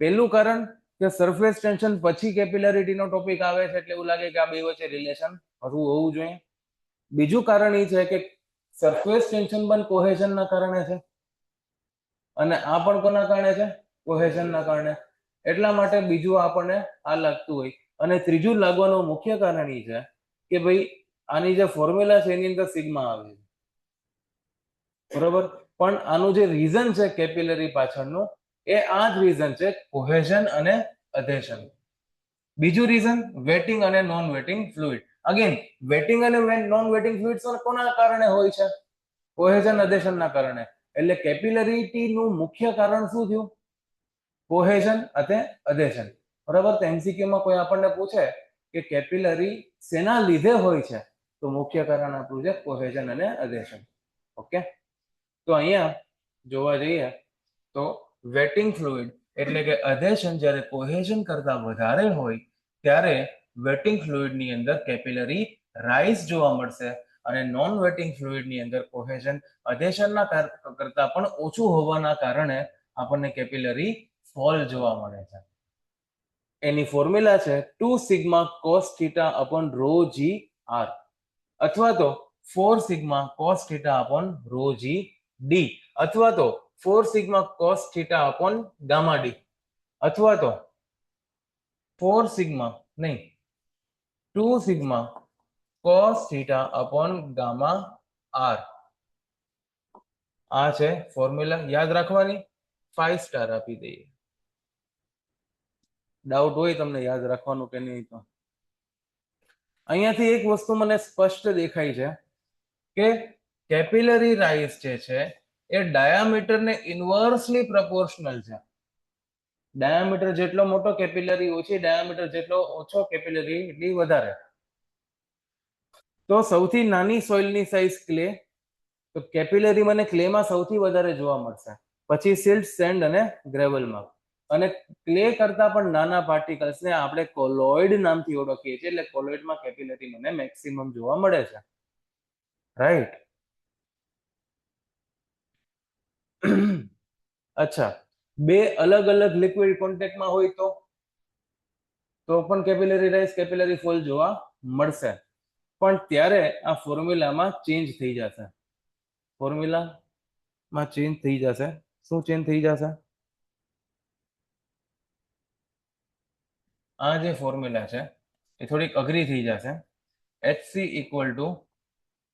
પહેલું કારણ કે સરફેસ ટેન્શન પછી કેપિલરિટીનો ટોપિક આવે છે એટલે એવું લાગે કે આ બે વચ્ચે રિલેશન હોવું જોઈએ. બીજું કારણ એ છે કે સરફેસ ટેન્શન પણ કોહેઝનના કારણે છે અને આ પણ કોના કારણે છે? કોહેઝનના કારણે. એટલા માટે બીજું આપણને આ લાગતું હોય. અને ત્રીજું લાગવાનું મુખ્ય કારણ એ છે કે ભાઈ આની જે ફોર્મ્યુલા છે એની અંદર સિગ્મા આવે છે. બરોબર? પણ આનું જે રીઝન છે કેપિલરી પાછળનું એ આ જ રીઝન છે, કોહેઝન અને અધેશન. બીજું રીઝન વેટિંગ અને non waiting fluid. Again waiting અને નોન વેટિંગ ફ્લુઇડ્સ કોના કારણે હોય છે? કોહેઝન અધેશનના કારણે. એટલે કેપિલરિટીનું મુખ્ય કારણ શું થયું? કોહેઝન અને અધેશન. બરાબર? તો એમસીક્યુમાં કોઈ આપણને પૂછે કે કેપિલરી શેના લીધે હોય છે તો મુખ્ય કારણ આપણું છે કોહેઝન અને અધેશન. ઓકે, તો અહીંયા જોવા જઈએ તો વેટિંગ ફ્લુઇડ એટલે કે અધેશન જ્યારે કોહેઝન કરતા વધારે હોય ત્યારે વેટિંગ ફ્લુઇડની અંદર કેપિલરી રાઇઝ જોવા મળશે અને નોન વેટિંગ ફ્લુઇડની અંદર કોહેઝન અધેશનના કરતા પણ ઓછું હોવાના કારણે આપણને કેપિલરી ફોલ જોવા મળે છે. એની ફોર્મ્યુલા છે 2 sigma cos theta upon rho g r અથવા તો 4 sigma cos theta upon rho g d અથવા તો 4 sigma cos theta upon gamma d અથવા તો 4 સિગ્મા નહીં 2 sigma cos theta upon gamma r. આ છે ફોર્મ્યુલા, યાદ રાખવાની. 5 સ્ટાર આપી દઈએ. ડાઉટ હોય તમને યાદ રાખવાનું કે નહીં તો અહીંયાથી એક વસ્તુ મને સ્પષ્ટ દેખાય છે કે કેપિલરી રાઇઝ જે છે એ ડાયામીટરને ઇન્વર્સલી પ્રોપોર્શનલ છે. ડાયામીટર જેટલો મોટો કેપિલરી ઓછી, ડાયામીટર જેટલો ઓછો કેપિલરી એટલી વધારે. તો સૌથી નાની સોઇલની સાઇઝ ક્લે, તો કેપિલરી મને ક્લેમાં સૌથી વધારે જોવા મળશે, પછી સિલ્ટ, સેન્ડ અને ગ્રેવલમાં. અને ક્લે કરતા પણ નાના પાર્ટિકલ્સને આપણે કોલોઇડ નામથી ઓળખીએ છીએ, એટલે કોલોઇડમાં કેપિલરી મને મેક્સિમમ જોવા મળે છે. રાઈટ? અચ્છા, બે અલગ અલગ લિક્વિડ કોન્ટેક્ટમાં હોય તો પણ કેપિલરી રાઇઝ, કેપિલરી ફોલ જોવા મળશે. પણ ત્યારે આ ફોર્મ્યુલામાં ચેન્જ થઈ જશે. ફોર્મ્યુલામાં ચેન્જ થઈ જશે. શું ચેન્જ થઈ જશે? આ જે ફોર્મ્યુલા છે એ થોડીક અઘરી થઈ જશે. HC equal to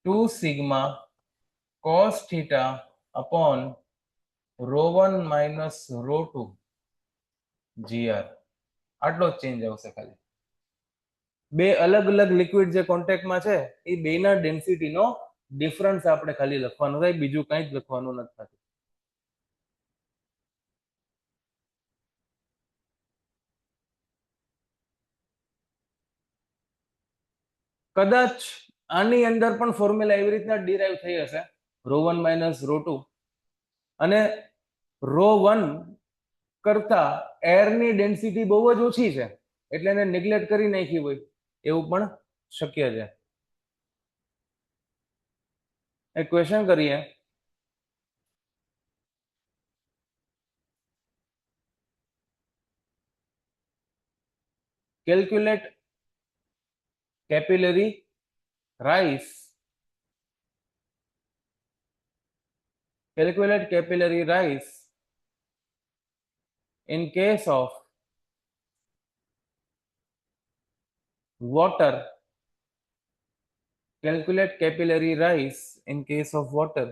2 sigma cos theta upon ρ1 minus ρ2 gr. આટલો જ ચેન્જ આવશે ખાલી. બે અલગ અલગ લિક્વિડ જે કોન્ટેક્ટમાં છે એ બેના ડેન્સિટીનો ડિફરન્સ આપણે ખાલી લખવાનું થાય, બીજું કંઈ જ લખવાનું નથી થતું. કદાચ આની અંદર પણ ફોર્મ્યુલા એવી રીતના ડિરાઈવ થઈ હશે, ρ1 માઇનસ ρ2, અને ρ1 કરતા એરની ડેન્સિટી બહુ જ ઓછી છે એટલે એને નેગ્લેક્ટ કરી નાખી હોય એવું પણ શક્ય છે. એક ક્વેશ્ચન કરીએ. Calculate capillary rise. Calculate capillary rise in case of water. Calculate capillary rise in case of water.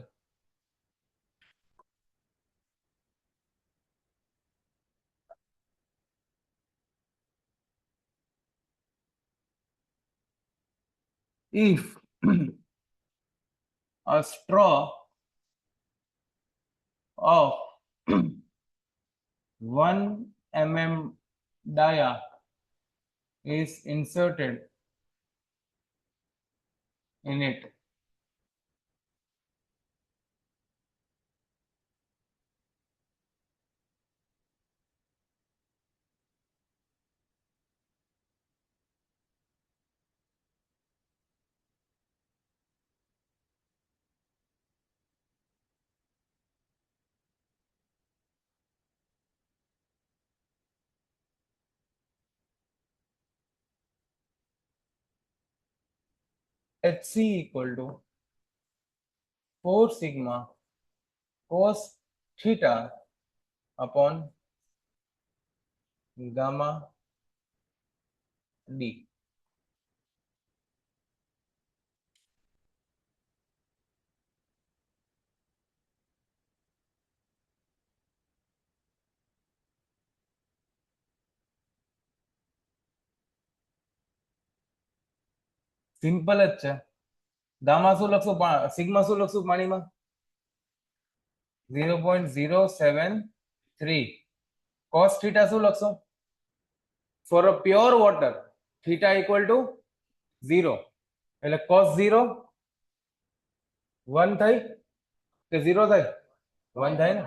If a straw of 1 mm dia is inserted in it, HC equal to 4 sigma cos theta upon gamma d. Simple જ છે. ગામા શું લખશું, સિગ્મા શું લખશું પાણીમાં 0.073. cos theta શું લખશું for a pure water theta equal to 0 એટલે cos 0 1 થઈ કે 0 થાય 1 થાય ને.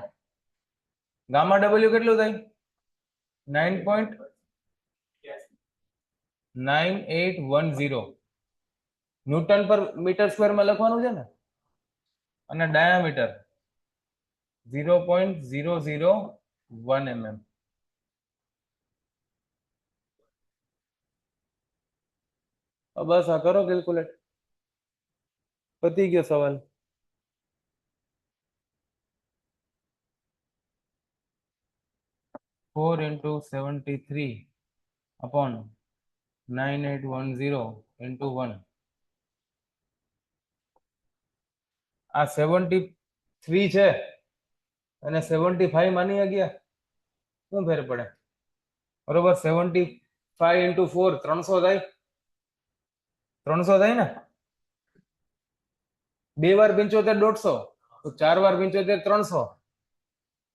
ગામા w કેટલું થાય 9.9810 ન્યૂટન પર મીટર સ્ક્વેર માં લખવાનું છે ને, અને ડાયામીટર 0.001 mm. બસ આ કરો કેલ્ક્યુલેટ, પતી ગયો સવાલ. Four into 73 upon 9810 into 1. આ 73 છે અને 75 માની ગયા, શું ફેર પડે? બરોબર. 75 ઇન્ટુ 4 300 થાય, 300 થાય ને. 2 વાર 75 150, તો 4 વાર 75 300.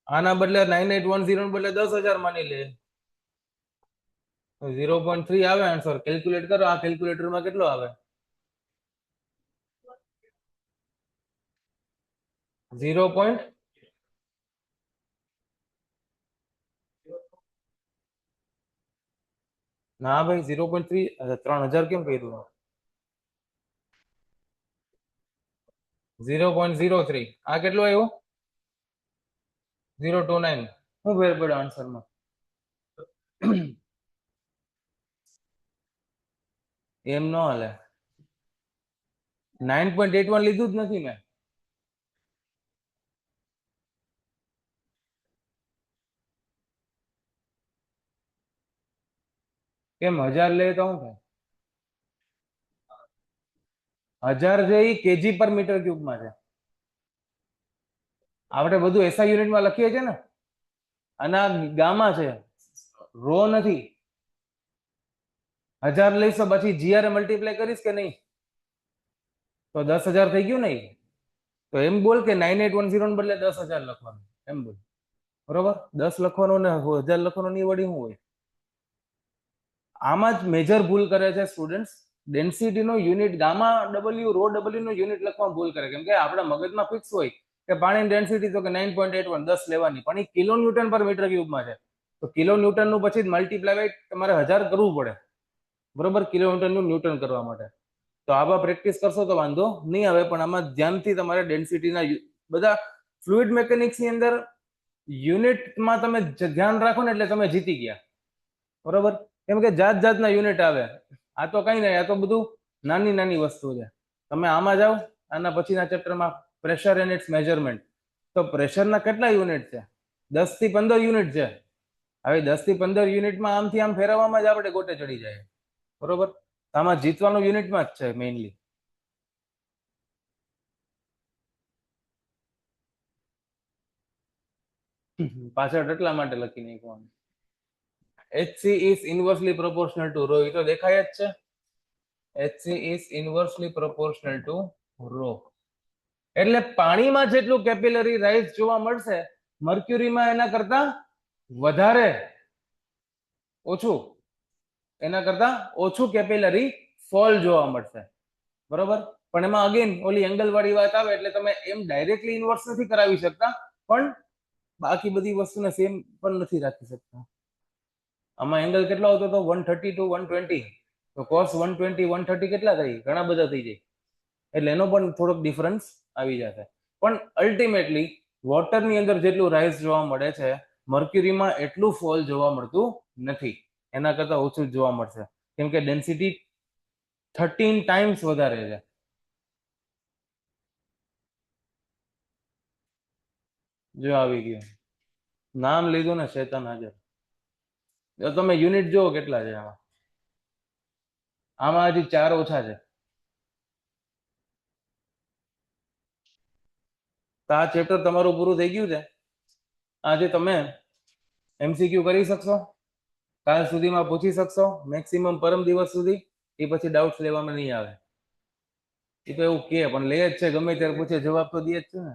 આના બદલે 9810 બદલે 10,000 માની લે, 0.3 આવે આન્સર. કેલ્ક્યુલેટ કરો, આ કેલ્ક્યુલેટરમાં કેટલો આવે? 0. ના ભાઈ 0.3 3000 કેમ કર્યું? 0.03. આ કેટલું આવ્યું? 029. શું ફેર પડ્યો આન્સરમાં? એમ ન હાલે. 9.81 લીધું જ નથી મેં. કેમ 1000 લે તો શું થાય? 1000 છે એ કેજી પર મીટર ક્યુબમાં છે. આપણે બધું એસઆઈ યુનિટમાં લખીએ છીએ ને, અને આ ગામા છે, રો નથી. 1000 લઈશ તો પછી જીઆર મલ્ટીપ્લાય કરીશ કે નહીં? તો 10,000 થઈ ગયું નહીં? તો એમ બોલ કે 9810 ને બદલે 10,000 લખવાનું, એમ બોલ. બરોબર. 10 લખવાનું ને 1000 લખવાનું ની વડી શું હોય? આમાં જ મેજર ભૂલ કરે છે સ્ટુડન્ટ્સ. ડેન્સિટી નો unit gamma W rho W નો યુનિટ લખવામાં ભૂલ કરે, કેમ કે આપણા મગજમાં ફિક્સ હોય કે પાણીની ડેન્સિટી તો કે 9.81 10 લેવાની, પણ એ કિલો ન્યૂટન પર મીટર ક્યુબમાં છે. તો કિલો ન્યૂટન નું પછી મલ્ટીપ્લાય બાય તમારે 1000 કરવું પડે. બરોબર. કિલો ન્યૂટન નું ન્યૂટન કરવા માટે. તો આવા પ્રેક્ટિસ કરશો તો વાંધો નહીં આવે, પણ આમાં ધ્યાનથી તમારે ડેન્સિટીના બધા ફ્લુઇડ મેકેનિક્સ ની અંદર યુનિટમાં તમે ધ્યાન રાખો ને એટલે તમે જીતી ગયા. બરોબર. કેમ કે જાત જાતના યુનિટ આવે. આ તો કઈ નહીં, આ તો બધું નાની નાની વસ્તુ છે. તમે આમાં જાઓ, આના પછીના ચેપ્ટરમાં પ્રેશર એન્ડ ઇટ્સ મેજરમેન્ટ. તો પ્રેશરના કેટલા યુનિટ છે? 10 થી 15 યુનિટ છે. હવે 10 થી 15 યુનિટમાં આમથી આમ ફેરવવામાં જ આપણે ગોટે ચડી જાય. બરોબર. આમાં જીતવાનું યુનિટમાં જ છે મેઇનલી. પાછળ એટલા માટે લખી નાખવાનું. HC is inversely proportional to rho. એ તો દેખાય જ છે. HC is inversely proportional to rho. એટલે પાણીમાં જેટલું કેપિલરી રાઇઝ જોવા મળશે, મર્ક્યુરીમાં એના કરતા વધારે ઓછું, એના કરતા ઓછું કેપિલરી ફોલ જોવા મળશે. બરોબર. પણ એમાં અગેન ઓલી એંગલ વાળી વાત આવે એટલે તમે એમ ડાયરેક્ટલી ઇન્વર્સ નથી કરાવી શકતા, પણ બાકી બધી વસ્તુને સેમ પણ નથી રાખી શકતા. આમાં એંગલ કેટલો આવતો હતો? 130 to 120. તો cos 120 130 કેટલા થઈ? ઘણા બધા થઈ જાય. એટલે એનો પણ થોડોક ડિફરન્સ આવી જશે. પણ અલ્ટિમેટલી વોટરની અંદર જેટલું રાઇઝ જોવા મળે છે, મર્ક્યુરીમાં એટલું ફોલ જોવા મળતું નથી. એના કરતા ઓછું જોવા મળશે, કેમ કે ડેન્સિટી 13 ટાઈમ્સ વધારે છે. જો આવી ગયું, નામ લીધું ને શેતાન હાજર. જો તમે યુનિટ જુઓ કેટલા છે આમાં, આમાં હજી 4 ઓછા છે. તો આ ચેપ્ટર તમારું પૂરું થઈ ગયું છે. આજે તમે MCQ કરી શકશો, કાલ સુધીમાં પૂછી શકશો, મેક્સિમમ પરમ દિવસ સુધી. એ પછી ડાઉટ્સ લેવામાં નહીં આવે. એ તો એવું કે પણ લે જ છે, ગમે ત્યારે પૂછે જવાબ તો દે જ છે ને.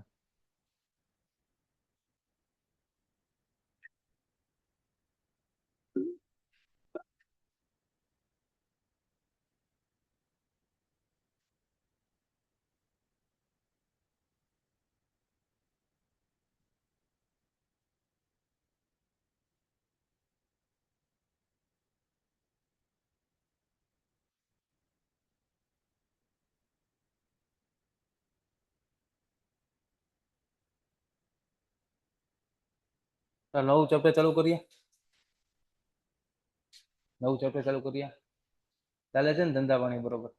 નવું ચેપ્ટર ચાલુ કરીએ, નવું ચેપ્ટર ચાલુ કરીએ. ચાલે છે ને ધંધા પાણી બરોબર?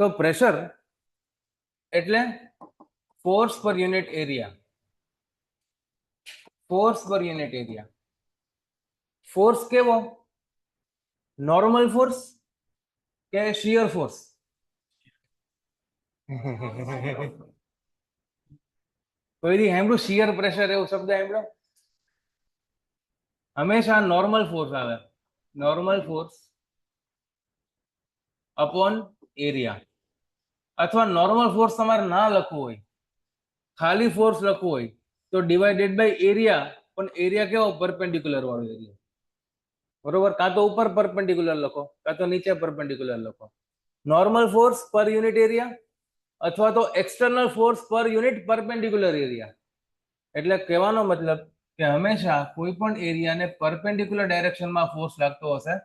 તો પ્રેશર એટલે ફોર્સ પર યુનિટ એરિયા. ફોર્સ પર યુનિટ એરિયા. ફોર્સ કેવો? નોર્મલ ફોર્સ કે શિયર ફોર્સ? કોઈ દી સાંભળ્યું શિયર પ્રેશર એવો શબ્દ સાંભળ્યો? હંમેશા નોર્મલ ફોર્સ આવે, નોર્મલ ફોર્સ અપોન એરિયા. અથવા નોર્મલ ફોર્સ તમારે ના લખવું હોય, ખાલી ફોર્સ લખવું હોય તો ડિવાઇડેડ બાય એરિયા. પણ એરિયા કેવો? પરપેન્ડિક્યુલર વાળો એરિયા. બરોબર? કાં તો ઉપર પરપેન્ડિક્યુલર લખો, કાં તો નીચે પરપેન્ડિક્યુલર લખો. નોર્મલ ફોર્સ પર યુનિટ એરિયા અથવા તો એક્સટર્નલ ફોર્સ પર યુનિટ પરપેન્ડિક્યુલર એરિયા. એટલે કહેવાનો મતલબ કે હંમેશા કોઈ પણ એરિયાને પરપેન્ડિક્યુલર ડાયરેક્શનમાં ફોર્સ લાગતો હશે,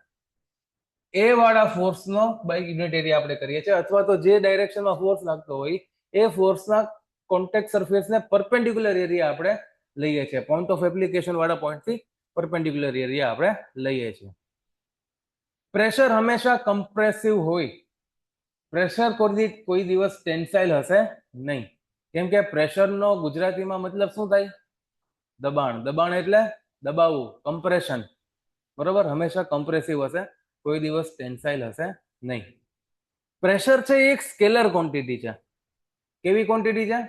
એ વાળા ફોર્સનો બાય યુનિટ એરિયા આપણે કરીએ છીએ. અથવા તો જે ડાયરેક્શનમાં ફોર્સ લાગતો હોય એ ફોર્સના કોન્ટેક્ટ સરફેસને પરપેન્ડિક્યુલર એરિયા આપણે લઈએ છીએ. પોઈન્ટ ઓફ એપ્લિકેશન વાળા પોઈન્ટથી પરપેન્ડિક્યુલર એરિયા આપણે લઈએ છીએ. પ્રેશર હંમેશા કમ્પ્રેસિવ હોય. પ્રેશર કોઈ દિવસ ટેન્સાઇલ હશે નહીં. કેમ કે પ્રેશરનો ગુજરાતીમાં મતલબ શું થાય? દબાણ. દબાણ એટલે દબાવવું, કમ્પ્રેશન. બરોબર? હંમેશા કમ્પ્રેસિવ હશે, કોઈ દિવસ ટેન્સાઇલ હશે નહીં. પ્રેશર છે એક સ્કેલર ક્વોન્ટિટી છે. કેવી ક્વોન્ટિટી છે?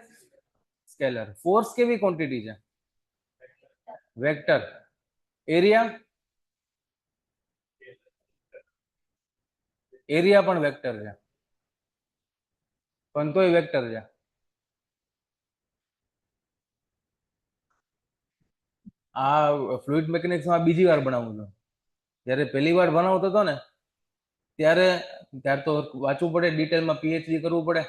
સ્કેલર. ફોર્સ કેવી ક્વોન્ટિટી છે? વેક્ટર. એરિયા? એરિયા પણ વેક્ટર છે, પણ તોય વેક્ટર છે. આ ફ્લુઇડ મિકેનિક્સમાં બીજી વાર ભણાવું છું. જ્યારે પહેલી વાર ભણાવતો હતો ને ત્યારે તો વાંચવું પડે, ડિટેલમાં PhD કરવું પડે.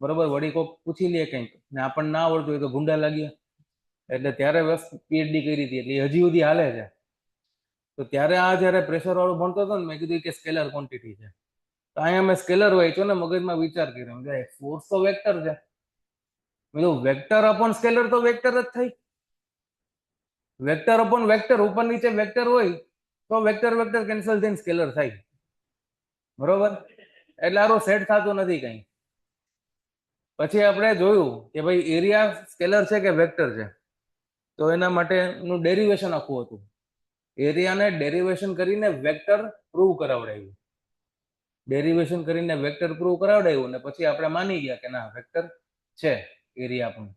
બરોબર? વળી કોક પૂછી લે કંઈક ને આપણને ના આવડતું હોય તો ભૂંડા લાગીએ. એટલે ત્યારે બસ PhD કરી હતી, એટલે હજી સુધી હાલે છે. તો ત્યારે આ જયારે પ્રેશર વાળું ભણતો હતો ને, મેં કીધું કે સ્કેલર ક્વોન્ટિટી છે. તો અહીંયા મેં સ્કેલર વાંચ્યો ને મગજમાં વિચાર કર્યો, ફોર્સ તો વેક્ટર છે. વેક્ટર અપોન સ્કેલર તો વેક્ટર જ થઈ. વેક્ટર અપોન વેક્ટર, ઉપર નીચે વેક્ટર હોય તો વેક્ટર વેક્ટર કેન્સલ થઈને સ્કેલર થાય. બરોબર? એટલે આરો સેટ થતું નથી કઈ. પછી આપણે જોયું કે ભાઈ એરિયા સ્કેલર છે કે વેક્ટર છે. તો એના માટેનું ડેરિવેશન આખું હતું. એરિયાને ડેરિવેશન કરીને વેક્ટર પ્રૂવ કરાવડાવ્યું. ડેરિવેશન કરીને વેક્ટર પ્રૂવ કરાવડાવ્યું ને પછી આપણે માની ગયા કે ના વેક્ટર છે એરિયા પણ.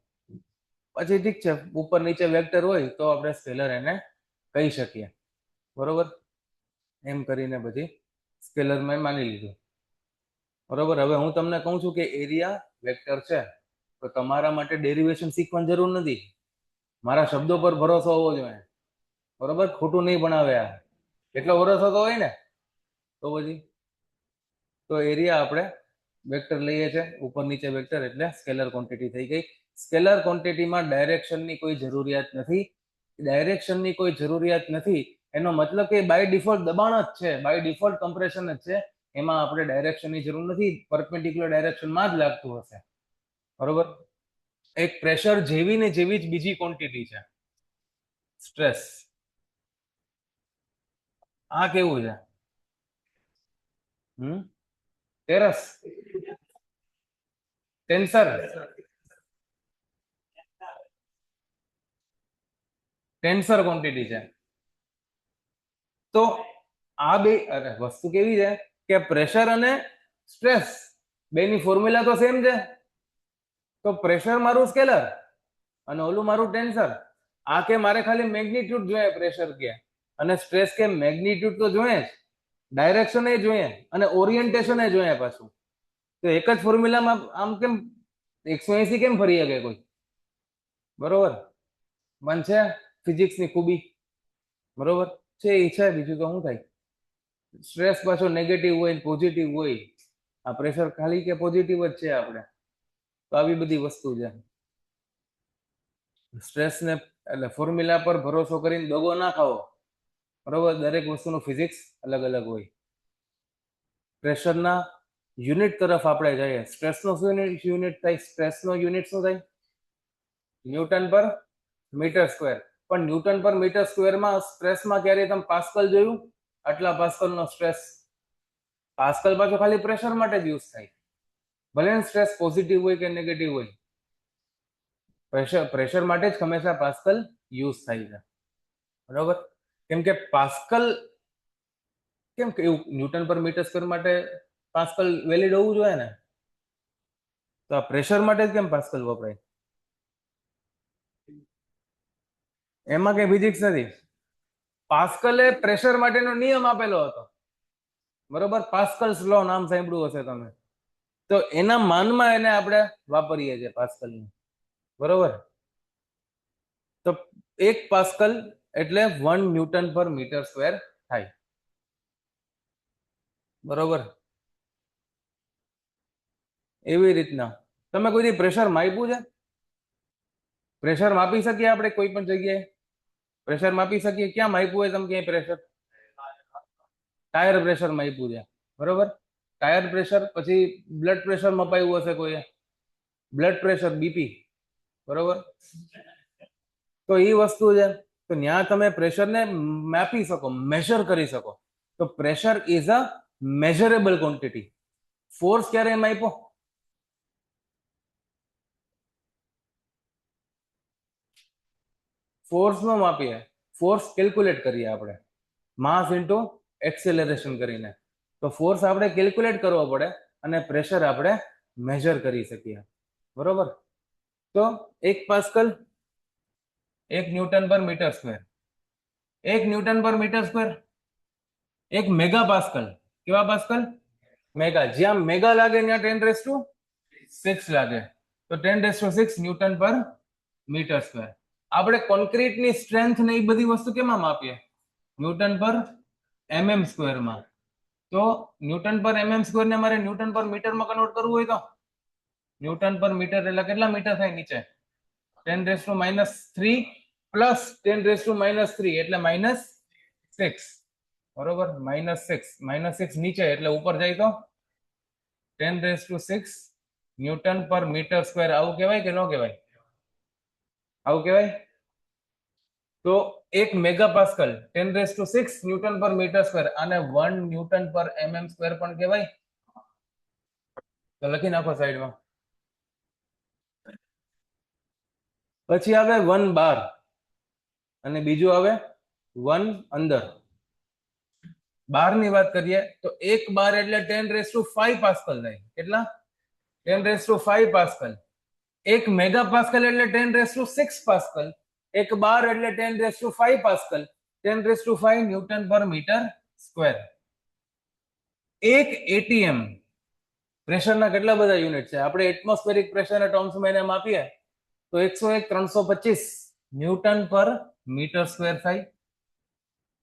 પછી ઠીક છે, ઉપર નીચે વેક્ટર હોય તો આપણે સ્કેલર એને કહી શકીએ. બરોબર? એમ કરીને પછી સ્કેલરમાં માની લીધું. બરોબર? હવે હું તમને કહું છું કે એરિયા વેક્ટર છે, તો તમારા માટે ડેરિવેશન શીખવાની જરૂર નથી. મારા શબ્દો પર ભરોસો હોવો જોઈએ. બરોબર? ખોટું નહીં ભણાવે. આ એટલો ભરોસો તો હોય ને. તો પછી તો એરિયા આપણે વેક્ટર લઈએ છીએ, ઉપર નીચે વેક્ટર, એટલે સ્કેલર ક્વોન્ટિટી થઈ ગઈ. સ્કેલર ક્વોન્ટિટીમાં ડાયરેક્શનની કોઈ જરૂરિયાત નથી. ડાયરેક્શનની કોઈ જરૂરિયાત નથી એનો મતલબ કે બાય ડિફોલ્ટ દબાણ જ છે, બાય ડિફોલ્ટ કમ્પ્રેશન જ છે. એમાં આપણે ડાયરેક્શનની જરૂર નથી, પરપેન્ડિક્યુલર ડાયરેક્શનમાં જ લાગતું હશે. બરોબર? એક પ્રેશર જેવી ને જેવી જ બીજી ક્વોન્ટિટી છે. સ્ટ્રેસ. આ કેવું છે? ટેરસ ટેન્સર ટેન્સર ક્વોન્ટિટી છે. તો આ બે વસ્તુ કેવી છે કે પ્રેશર અને સ્ટ્રેસ બેની ફોર્મ્યુલા તો સેમ છે. તો પ્રેશર મારું સ્કેલર અને ઓલું મારું ટેન્સર. આ કે મારે ખાલી મેગ્નિટ્યુડ જોઈએ પ્રેશર કે, અને સ્ટ્રેસ કે મેગ્નિટ્યુડ તો જોઈએ જ, ડાયરેક્શન એ જોઈએ અને ઓરિએન્ટેશન એ જોઈએ પાછું. તો એક જ ફોર્મ્યુલામાં આમ કેમ 180 કેમ ફરી શકે કોઈ? બરોબર. મન છે ફિઝિક્સની ખૂબી. બરોબર છે, એ છે. બીજું તો શું થાય? સ્ટ્રેસ પાછો નેગેટિવ હોય પોઝિટિવ હોય. આ પ્રેશર ખાલી કે પોઝિટિવ જ છે આપણે. તો આવી બધી વસ્તુ છે. સ્ટ્રેસ ને એટલે ફોર્મ્યુલા પર ભરોસો કરીને દગો ના ખાવો. બરોબર. દરેક વસ્તુનું ફિઝિક્સ અલગ અલગ હોય. પ્રેશરના યુનિટ તરફ આપણે જઈએ. સ્ટ્રેસનો શું યુનિટ થાય? સ્ટ્રેસનો યુનિટ શું થાય? ન્યૂટન પર મીટર સ્ક્વેર. પણ ન્યૂટન પર મીટર સ્ક્વેરમાં સ્ટ્રેસમાં ક્યારે તમે પાસ્કલ જોયું? આટલા પાસ્કલનો સ્ટ્રેસ. પાસ્કલ પાછો ખાલી પ્રેશર માટે જ યુઝ થાય. ભલે સ્ટ્રેસ પોઝિટિવ હોય કે નેગેટિવ હોય, પ્રેશર માટે જ હંમેશા પાસ્કલ યુઝ થાય છે. બરોબર. કેમ કે પાસ્કલ કેમ કે એવું ન્યૂટન પર મીટર સ્ક્વેર માટે પાસ્કલ વેલિડ હોવું જોઈએ ને. તો આ પ્રેશર માટે જ કેમ પાસ્કલ વપરાય? એમાં કઈ ફિઝિક્સ નથી. પાસ્કલે પ્રેશર માટેનો નિયમ આપેલો હતો. બરોબર. પાસ્કલ્સ લો નામ સાંભળ્યું હશે તમે. તો એના માનમાં એને આપણે વાપરીએ છીએ પાસ્કલને. બરોબર. તો 1 પાસ્કલ એટલે 1 ન્યૂટન પર મીટર સ્ક્વેર થાય. બરોબર. એવી રીતના તમે કોઈ પ્રેશર માપ્યું છે? પ્રેશર માપી શકીએ આપણે કોઈ પણ જગ્યાએ? પ્રેશર માપી શકીએ? ક્યાં માપ્યું હોય તમે ક્યાંય પ્રેશર? ટાયર પ્રેશર માપ્યું છે. બરોબર. Tyre pressure. પછી બ્લડ પ્રેશર મપાયું હશે કોઈએ? Blood pressure, BP. બરોબર. તો એ વસ્તુ છે. તો ત્યાં તમે પ્રેશરને માપી શકો, મેજર કરી શકો. તો pressure is a measurable quantity. Force ક્યારે માપ્યો? ફોર્સ નો માપીએ, ફોર્સ કેલ્ક્યુલેટ કરીએ આપણે માસ ઇન્ટુ એક્સેલરેશન કરીને. તો ફોર્સ આપણે કેલ્ક્યુલેટ કરવો પડે અને પ્રેશર આપણે મેજર કરી શકીએ. બરોબર. તો 1 પાસ્કલ 1 ન્યૂટન પર મીટર સ્ક્વેર. 1 ન્યૂટન પર મીટર સ્ક્વેર. 1 mega pascal. કેવા પાસ્કલ? મેગા. જ્યાં મેગા લાગે ત્યાં 10⁶ લાગે. તો 10⁶ ન્યૂટન પર મીટર સ્ક્વેર. આપણે કોન્ક્રીટની સ્ટ્રેન્થ ને એ બધી વસ્તુ કેમાં માપીએ? ન્યૂટન પર mm સ્ક્વેરમાં. તો ન્યૂટન પર mm સ્ક્વેર ને મારે ન્યૂટન પર મીટરમાં કન્વર્ટ કરવું હોય તો ન્યૂટન પર મીટર એટલે કેટલા મીટર થાય નીચે? 10⁻³ પ્લસ 10⁻³ એટલે -6. બરોબર. -6 નીચે એટલે ઉપર જાય તો 10⁶ ન્યૂટન પર મીટર સ્ક્વેર. આવું કહેવાય કે ન કહેવાય? આવું કહેવાય. તો 1 મેગા પાસ્કલ 10⁶ ન્યૂટન પર મીટર સ્ક્વેર અને 1 ન્યૂટન પર mm સ્ક્વેર પણ કહેવાય. તો લખી નાખો સાઈડમાં. પછી આવે 1 બાર અને બીજું આવે 1 અંદર. બારની વાત કરીએ તો 1 બાર એટલે 10⁵ પાસ્કલ થાય. કેટલા? 10⁵ પાસ્કલ. 1 મેગા પાસ્કલ એટલે 10⁶ પાસ્કલ. 1 બાર એટલે 10⁵ પાસ્કલ. 10⁵ ન્યૂટન પર મીટર સ્ક્વેર. 1 ATM પ્રેશરના કેટલા બધા યુનિટ છે? આપણે એટમોસ્ફેરિક પ્રેશરના ટર્મ્સમાં એને માપીએ તો 101/325 ન્યૂટન પર મીટર સ્ક્વેર થાય.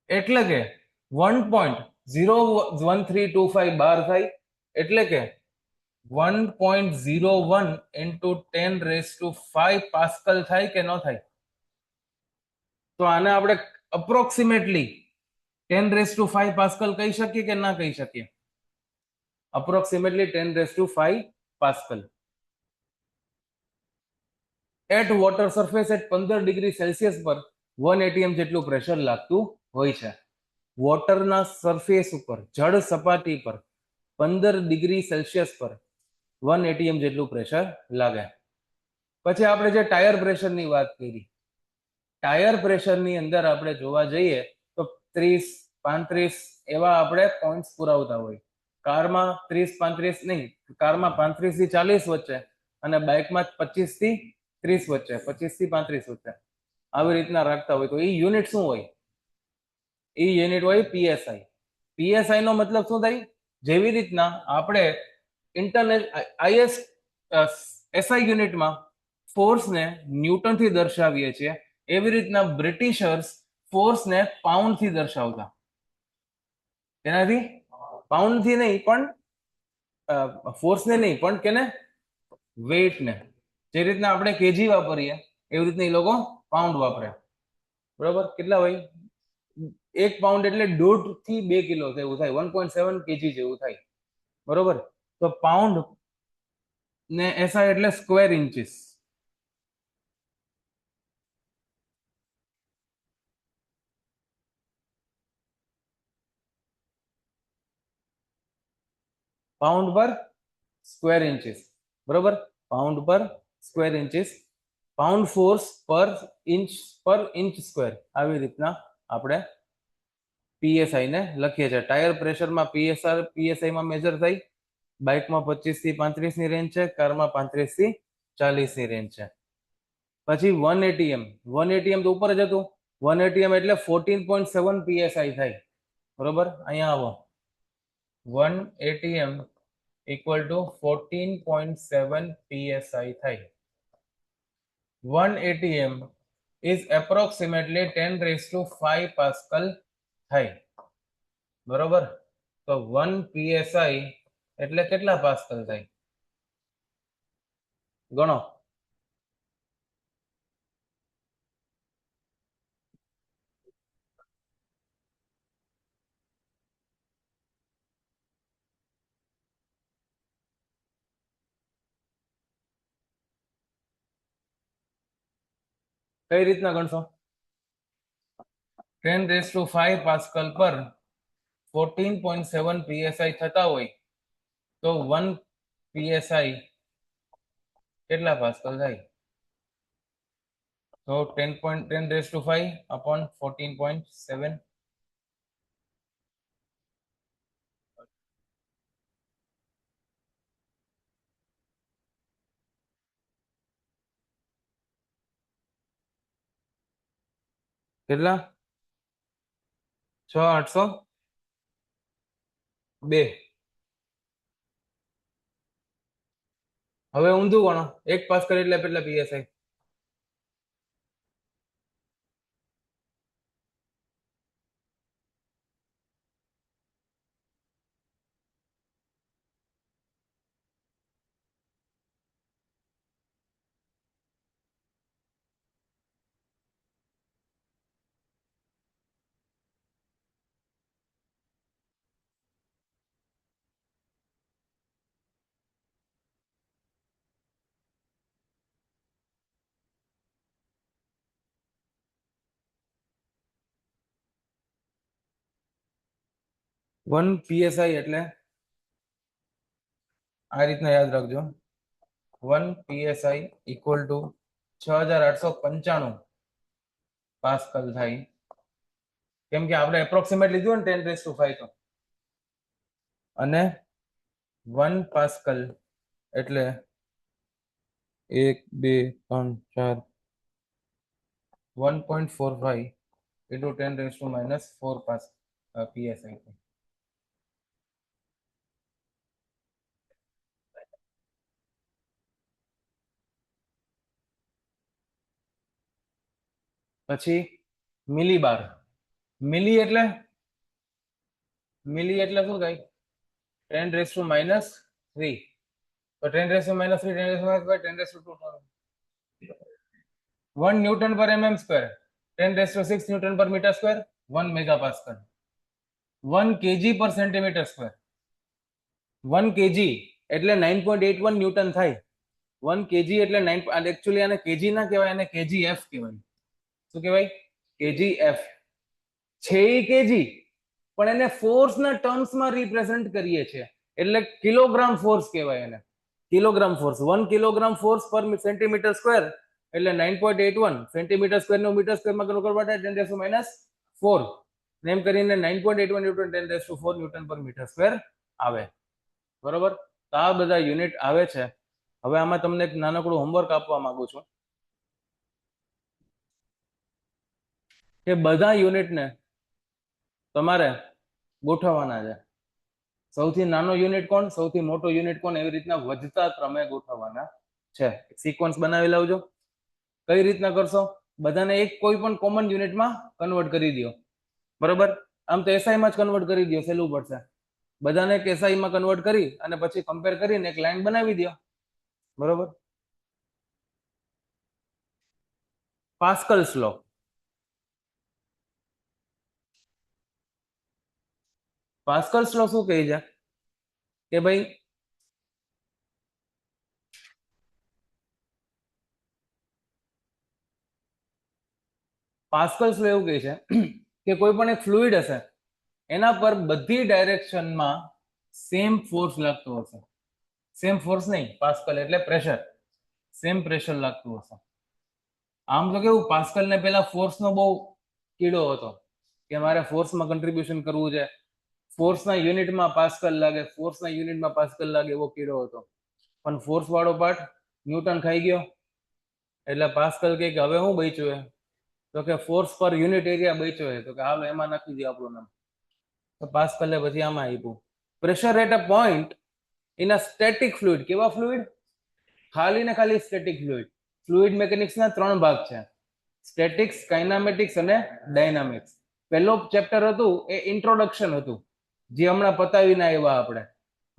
એટલે કે 1.01325 બાર થાય. એટલે કે 1.01 into 10⁵ પાસ્કલ થાય કે ન થાય? તો આને આપણે અપ્રોક્સિમેટલી 10⁵ પાસ્કલ કહી શકીએ કે ના કહી શકીએ? Approximately 10⁵ pascal. At water surface at 15 degree Celsius પર 1 atm જેટલું પ્રેશર લાગતું હોય છે. વોટરના સરફેસ ઉપર, જળ સપાટી પર 15 ડિગ્રી સેલ્સિયસ પર 1 atm જેટલું પ્રેશર લાગે. પછી આપણે જે ટાયર પ્રેશરની વાત કરી, ટાયર પ્રેશરની અંદર આપણે જોવા જઈએ તો 30, 35 એવા આપણે પોઈન્ટ્સ પુરાવતા હોય. કારમાં 30, 35 નહીં, કારમાં 35 થી 40 વચ્ચે અને બાઇકમાં 25 થી 30 વચ્ચે, 25 થી 35 વચ્ચે આવી રીતના રાખતા હોય. તો એ યુનિટ શું હોય? એ યુનિટ હોય પીએસઆઈ. પીએસઆઈ નો મતલબ શું થાય? જેવી રીતના આપણે આઈએસ એસઆઈ યુનિટમાં ફોર્સને ન્યૂટનથી દર્શાવીએ છીએ, એવી રીતના બ્રિટિશર્સ ફોર્સને પાઉન્ડથી દર્શાવતા. તેનાથી પાઉન્ડથી નહીં, પણ ફોર્સને નહીં, પણ કેને? વેઇટને. જે રીતના આપણે કેજી વાપરીએ એવી રીતના એ લોકો પાઉન્ડ વાપરે. બરોબર? કેટલા હોય? 1 પાઉન્ડ એટલે 1.5 થી 2 કિલો જેવું થાય, 1.7 કેજી જેવું થાય. બરોબર? તો પાઉન્ડ ને એસઆઈ એટલે સ્ક્વેર ઇન્ચીસ. પાઉન્ડ પર સ્ક્વેર ઇન્ચીસ. બરોબર? પાઉન્ડ પર સ્ક્વેર ઇન્ચીસ. પાઉન્ડ ફોર્સ પર ઇંચ સ્ક્વેર. આવી રીતના આપણે પીએસઆઈ ને લખીએ છીએ. ટાયર પ્રેશરમાં પીએસઆઈ માં મેજર થાય. બાઇકમાં 25 થી 35 ની રેન્જ છે, કારમાં 35 થી 40 ની રેન્જ છે. પછી 1 atm. 1 atm તો ઉપર જ હતું. 1 atm એટલે 14.7 psi થાય. બરોબર? અહીંયા આવો. 1 atm equal to 14.7 psi થાય. 1 atm is approximately 10 raised to 5 pascal થાય. બરોબર? તો 1 psi એટલે કેટલા પાસ્કલ થાય? ગણો. કઈ રીતના ગણશો? 10 raised to 5 પાસ્કલ પર 14.7 psi થતા હોય તો 1 psi કેટલા પાસ્કલ થાય? તો 10 raised to 5 upon 14.7. કેટલા? 6802. હવે ઊંધું ગણો. 1 પાસ્કલ એટલે કેટલા psi? વન પીએસઆઈ એટલે આ રીતના યાદ રાખજો. 1 psi equal to 6895 પાસ્કલ થાય. કેમ કે આપણે એપ્રોક્સિમેટ લીધું ને 10 raised to 5 તો. અને 1 પાસ્કલ એટલે 1 2 3 4 1.45 into 10 raised to minus 4 psi. પછી મિલીબાર. મિલી એટલે શું થાય? 10 raised to minus 3. તો 10 raised to minus 3, 10 raised to minus 5, 10 raised to 2. 1 newton પર mm square, 10 raised to 6 newton પર મીટર સ્ક્વેર, 1 મેગાપાસ્કલ. 1 kg પર સેન્ટીમીટર સ્ક્વેર. 1 kg એટલે 9.81 ન્યૂટન થાય. 1 kg એટલે 9, એકચ્યુઅલી આને kg ના કહેવાય, આને kgf કહેવાય. શું કહેવાય? kgf છે એ કેજી, પણ એને ફોર્સના ટર્મ્સમાં રિપ્રેઝન્ટ કરીએ છીએ એટલે કિલોગ્રામ ફોર્સ કહેવાય એને. કિલોગ્રામ ફોર્સ, 1 કિલોગ્રામ ફોર્સ પર સેન્ટીમીટર સ્ક્વેર એટલે 9.81 સેન્ટીમીટર સ્ક્વેર નું મીટર સ્ક્વેરમાં કન્વર્ટ માટે 10⁻⁴ એમ કરીને 9.81 ન્યૂટન 10⁴ ન્યૂટન પર મીટર સ્ક્વેર આવે. બરોબર, તો આ બધા યુનિટ આવે છે. હવે આમાં તમને એક નાનકડું હોમવર્ક આપવા માંગુ છું કે બધા યુનિટને તમારે ગોઠવવાના છે. સૌથી નાનો યુનિટ કોણ, સૌથી મોટો યુનિટ કોણ, એવી રીતના વધતા ક્રમે ગોઠવવાના છે. સિક્વન્સ બનાવી લાવજો. કઈ રીતના કરશો, બધાને એક કોઈ પણ કોમન યુનિટમાં કન્વર્ટ કરી દો. બરોબર, આમ તો એસઆઈમાં જ કન્વર્ટ કરી દો, સહેલું પડશે. બધાને એક એસઆઈમાં કન્વર્ટ કરી અને પછી કમ્પેર કરીને એક લાઈન બનાવી દો. બરોબર, પાસ્કલ્સ લો. પાસ્કલ્સ લો શું કહે છે કે ભાઈ પાસ્કલ્સ લો એવું કહે છે કે કોઈ પણ એક ફ્લુઇડ હશે એના પર બધી ડાયરેક્શનમાં સેમ ફોર્સ લાગતો હશે. સેમ ફોર્સ નહીં, પાસ્કલ એટલે પ્રેશર, સેમ પ્રેશર લાગતું હશે. આમ તો કેવું, પાસ્કલ ને પેલા ફોર્સનો બહુ કીડો હતો કે મારે ફોર્સમાં કન્ટ્રીબ્યુશન કરવું છે, ફોર્સના યુનિટમાં પાસ્કલ લાગે, ફોર્સના યુનિટમાં પાસ્કલ લાગે, એવો કીડો હતો. પણ ફોર્સ વાળો પાર્ટ ન્યૂટન ખાઈ ગયો એટલે પાસ્કલ કે હવે હું બચ્યું હે, તો કે ફોર્સ પર યુનિટ એરિયા બચ્યો હે, તો કે હાલો એમાં નાખી દે આપણું નામ. તો પાસ્કલે પછી આમાં આપ્યું pressure at a point in a static fluid. કેવા ફ્લુઇડ? ખાલી ને ખાલી સ્ટેટિક ફ્લુઇડ. ફ્લુઇડ મિકેનિક્સના 3 ભાગ છે, સ્ટેટિક્સ, કાઇનેમેટિક્સ અને ડાયનામિક્સ. પહેલો ચેપ્ટર હતું એ ઇન્ટ્રોડક્શન હતું, જે હમણાં પતાવીને આવ્યા આપણે.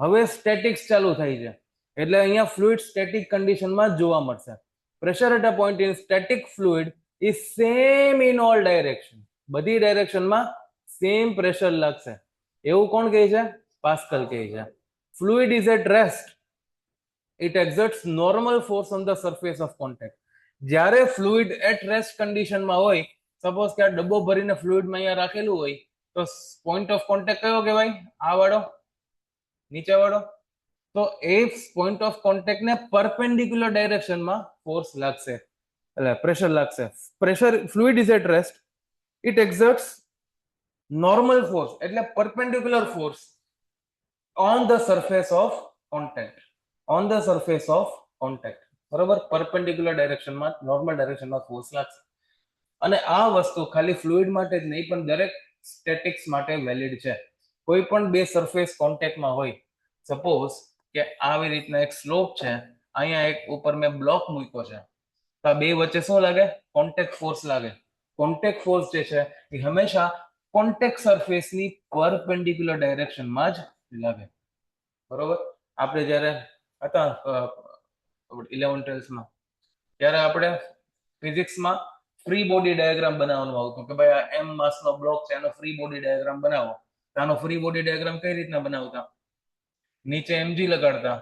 હવે સ્ટેટિક્સ ચાલુ થાય છે એટલે અહીંયા ફ્લુઇડ સ્ટેટિક કન્ડિશનમાં જોવા મળશે. Pressure at a point in static fluid is same in all direction. બધી ડાયરેક્શનમાં સેમ પ્રેશર લાગશે. એવું કોણ કહે છે? પાસ્કલ કહે છે. Fluid is at rest, it exerts normal force on the surface of contact. જ્યારે ફ્લુઇડ એટ રેસ્ટ કન્ડિશનમાં હોય, સપોઝ કે આ ડબ્બો ભરીને ફ્લુઇડમાં અહીંયા રાખેલું હોય, તો પોઈન્ટ ઓફ કોન્ટેક્ટ કયો કહેવાય? આ વાળો, નીચે વાળો. તો એ પોઈન્ટ ઓફ કોન્ટેક્ટને પરપેન્ડિક્યુલર ડાયરેક્શનમાં ફોર્સ લાગશે, એટલે પ્રેશર લાગશે. Pressure, fluid is at rest, it exerts normal force એટલે perpendicular force on the surface of contact, on the surface of contact. બરોબર, પરપેન્ડિક્યુલર ડાયરેક્શનમાં, નોર્મલ ડાયરેક્શનમાં ફોર્સ લાગશે. અને આ વસ્તુ ખાલી ફ્લુઇડ માટે જ નહીં પણ દરેક સ્ટેટિક્સ માટે વેલિડ છે. કોઈ પણ બે સરફેસ કોન્ટેક્ટમાં હોય, સપોઝ કે આવી રીતના એક સ્લોપ છે, અહીંયા એક ઉપર મેં બ્લોક મૂક્યો છે, તો આ બે વચ્ચે શું લાગે? કોન્ટેક્ટ ફોર્સ લાગે. કોન્ટેક્ટ ફોર્સ જે છે એ હંમેશા કોન્ટેક્ટ સરફેસની પરપેન્ડિક્યુલર ડાયરેક્શનમાં જ લાગે. બરોબર, આપણે જ્યારે હતા 11-12 ત્યારે આપણે ફિઝિક્સમાં ફ્રી બોડી ડાયાગ્રામ બનાવવાનું આવતું કે ભાઈ આ એમ માસનો બ્લોક છે, એનો ફ્રી બોડી ડાયાગ્રામ બનાવો. આનો ફ્રી બોડી ડાયાગ્રામ કઈ રીતના બનાવતા? નીચે mg લગાડતા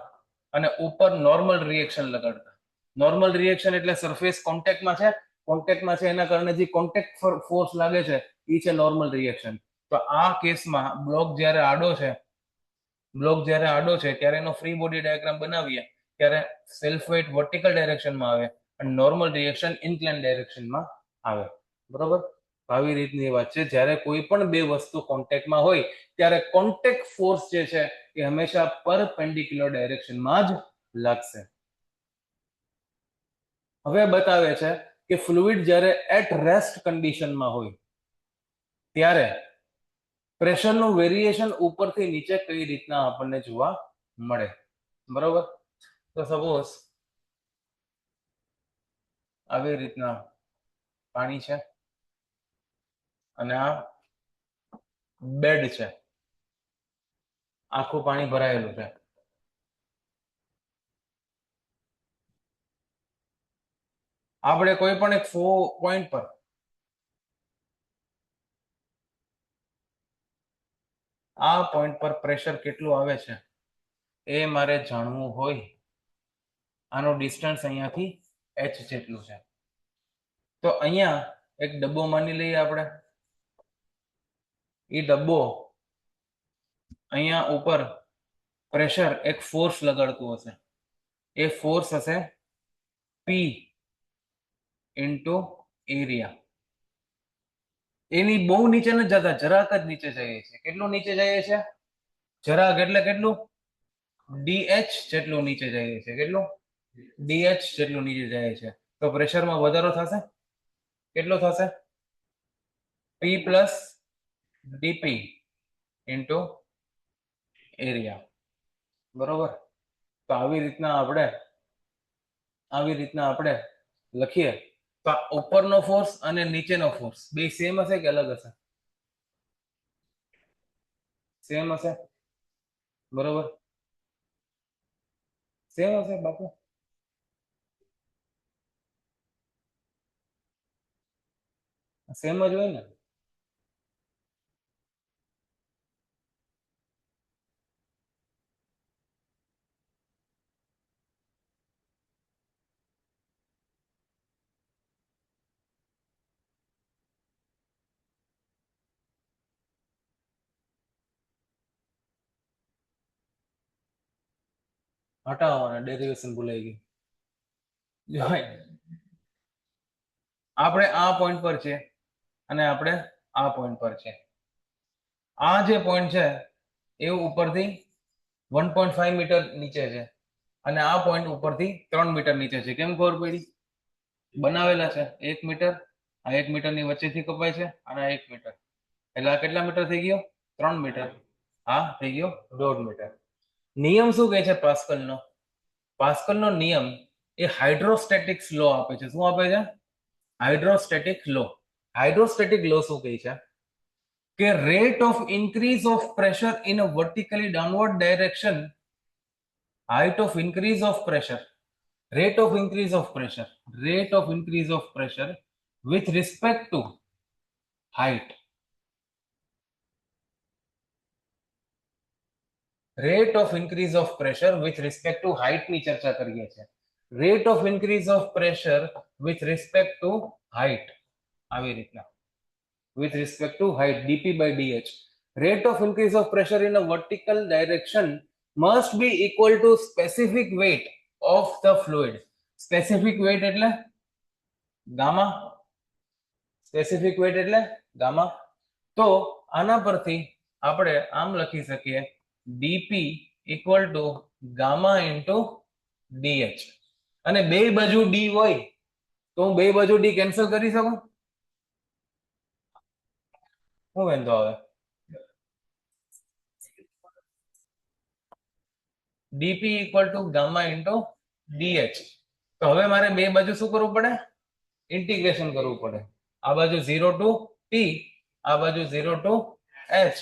અને ઉપર નોર્મલ રિએક્શન લગાડતા. નોર્મલ રિએક્શન એટલે સરફેસ કોન્ટેક્ટમાં છે, કોન્ટેક્ટમાં છે એના કારણે જે કોન્ટેક્ટ ફોર્સ લાગે છે એ છે નોર્મલ રિએક્શન. તો આ કેસમાં બ્લોક જ્યારે આડો છે, બ્લોક જ્યારે આડો છે ત્યારે એનો ફ્રી બોડી ડાયાગ્રામ બનાવીએ ત્યારે સેલ્ફ વેઇટ વર્ટિકલ ડાયરેક્શનમાં આવે અને નોર્મલ રિએક્શન ઇન્ક્લાઇન ડાયરેક્શનમાં આવે. બરોબર, આવી રીતની વાત છે. જ્યારે કોઈ પણ બે વસ્તુ કોન્ટેક્ટમાં હોય ત્યારે કોન્ટેક્ટ ફોર્સ જે છે એ હંમેશા પરપેન્ડિક્યુલર ડાયરેક્શનમાં જ લાગશે. હવે બતાવે છે કે ફ્લુઇડ જ્યારે એટ રેસ્ટ કન્ડિશનમાં હોય ત્યારે પ્રેશરનું વેરિએશન ઉપરથી નીચે કઈ રીતના આપણને જોવા મળે. બરોબર, તો સપોઝ આવી રીતના પાણી છે અને આ બેડ છે, આખું પાણી ભરાયેલું છે. આપણે કોઈ પણ એક પોઈન્ટ પર આ પોઈન્ટ પર પ્રેશર કેટલું આવે છે એ મારે જાણવું હોય. આનો ડિસ્ટન્સ અહીંયાથી h જેટલું છે. તો અહીંયા એક ડબ્બો માની લઈએ આપણે. એ ડબ્બો અહીંયા ઉપર પ્રેશર એક ફોર્સ લગાડતું હશે. એ ફોર્સ હશે P ઇન્ટુ એરિયા. એની બહુ નીચે નથી જતા, જરાક જ નીચે જઈએ છે. કેટલું નીચે જઈએ છે? જરાક એટલે કેટલું? DH જેટલું નીચે જઈએ છે. કેટલું? DH જેટલું નીચે જાય છે. તો પ્રેશરમાં વધારો થશે. કેટલો થશે? P plus DP into area. બરોબર. તો આવી રીતના આપણે લખીએ તો ઉપરનો ફોર્સ અને નીચેનો ફોર્સ બે સેમ હશે કે અલગ હશે? સેમ હશે. બરોબર, સેમ હશે બાપુ. સેમ જ હોય ને. હટાવવાના, ડેરિવેશન ભૂલાઈ ગઈ. આપણે આ પોઈન્ટ પર છે અને આપણે આ પોઈન્ટ પર છે. આ જે પોઈન્ટ છે એ ઉપરથી 1.5 મીટર નીચે છે અને આ પોઈન્ટ ઉપરથી 3 મીટર નીચે છે. કેમ ખબર પડી? બનાવેલા છે 1 મીટર. આ 1 મીટરની વચ્ચેથી કપાય છે અને 1 મીટર. એટલે આ કેટલા મીટર થઈ ગયો? 3 મીટર. આ થઈ ગયો 1.5 મીટર. નિયમ શું કહે છે પાસ્કલનો? પાસ્કલનો નિયમ એ હાઇડ્રોસ્ટેટિક્સ લો આપે છે. શું આપે છે? હાઇડ્રોસ્ટેટિક લો. હાઇડ્રોસ્ટેટિક લો શું કહે છે કે rate of increase of pressure in a vertically downward direction, rate of increase of pressure with respect to height. Rate of increase of pressure with respect to height ની ચર્ચા કરીએ છીએ. Rate of increase of pressure with respect to height. આવી રીતના. With respect to height, dP by dH. Rate of increase of pressure in a vertical direction must be equal to specific weight of the fluid. Specific weight એટલે ગામા. Specific weight એટલે ગામા. તો આના પરથી આપણે આમ લખી શકીએ dP equal to gamma into dH. અને બે બાજુ d હોય તો હું બે બાજુ d કેન્સલ કરી શકું? શું વાંધો આવે? dP equal to gamma into dH. તો હવે મારે બે બાજુ શું કરવું પડે? ઇન્ટિગ્રેશન કરવું પડે. આ બાજુ 0 to T, આ બાજુ 0 to H.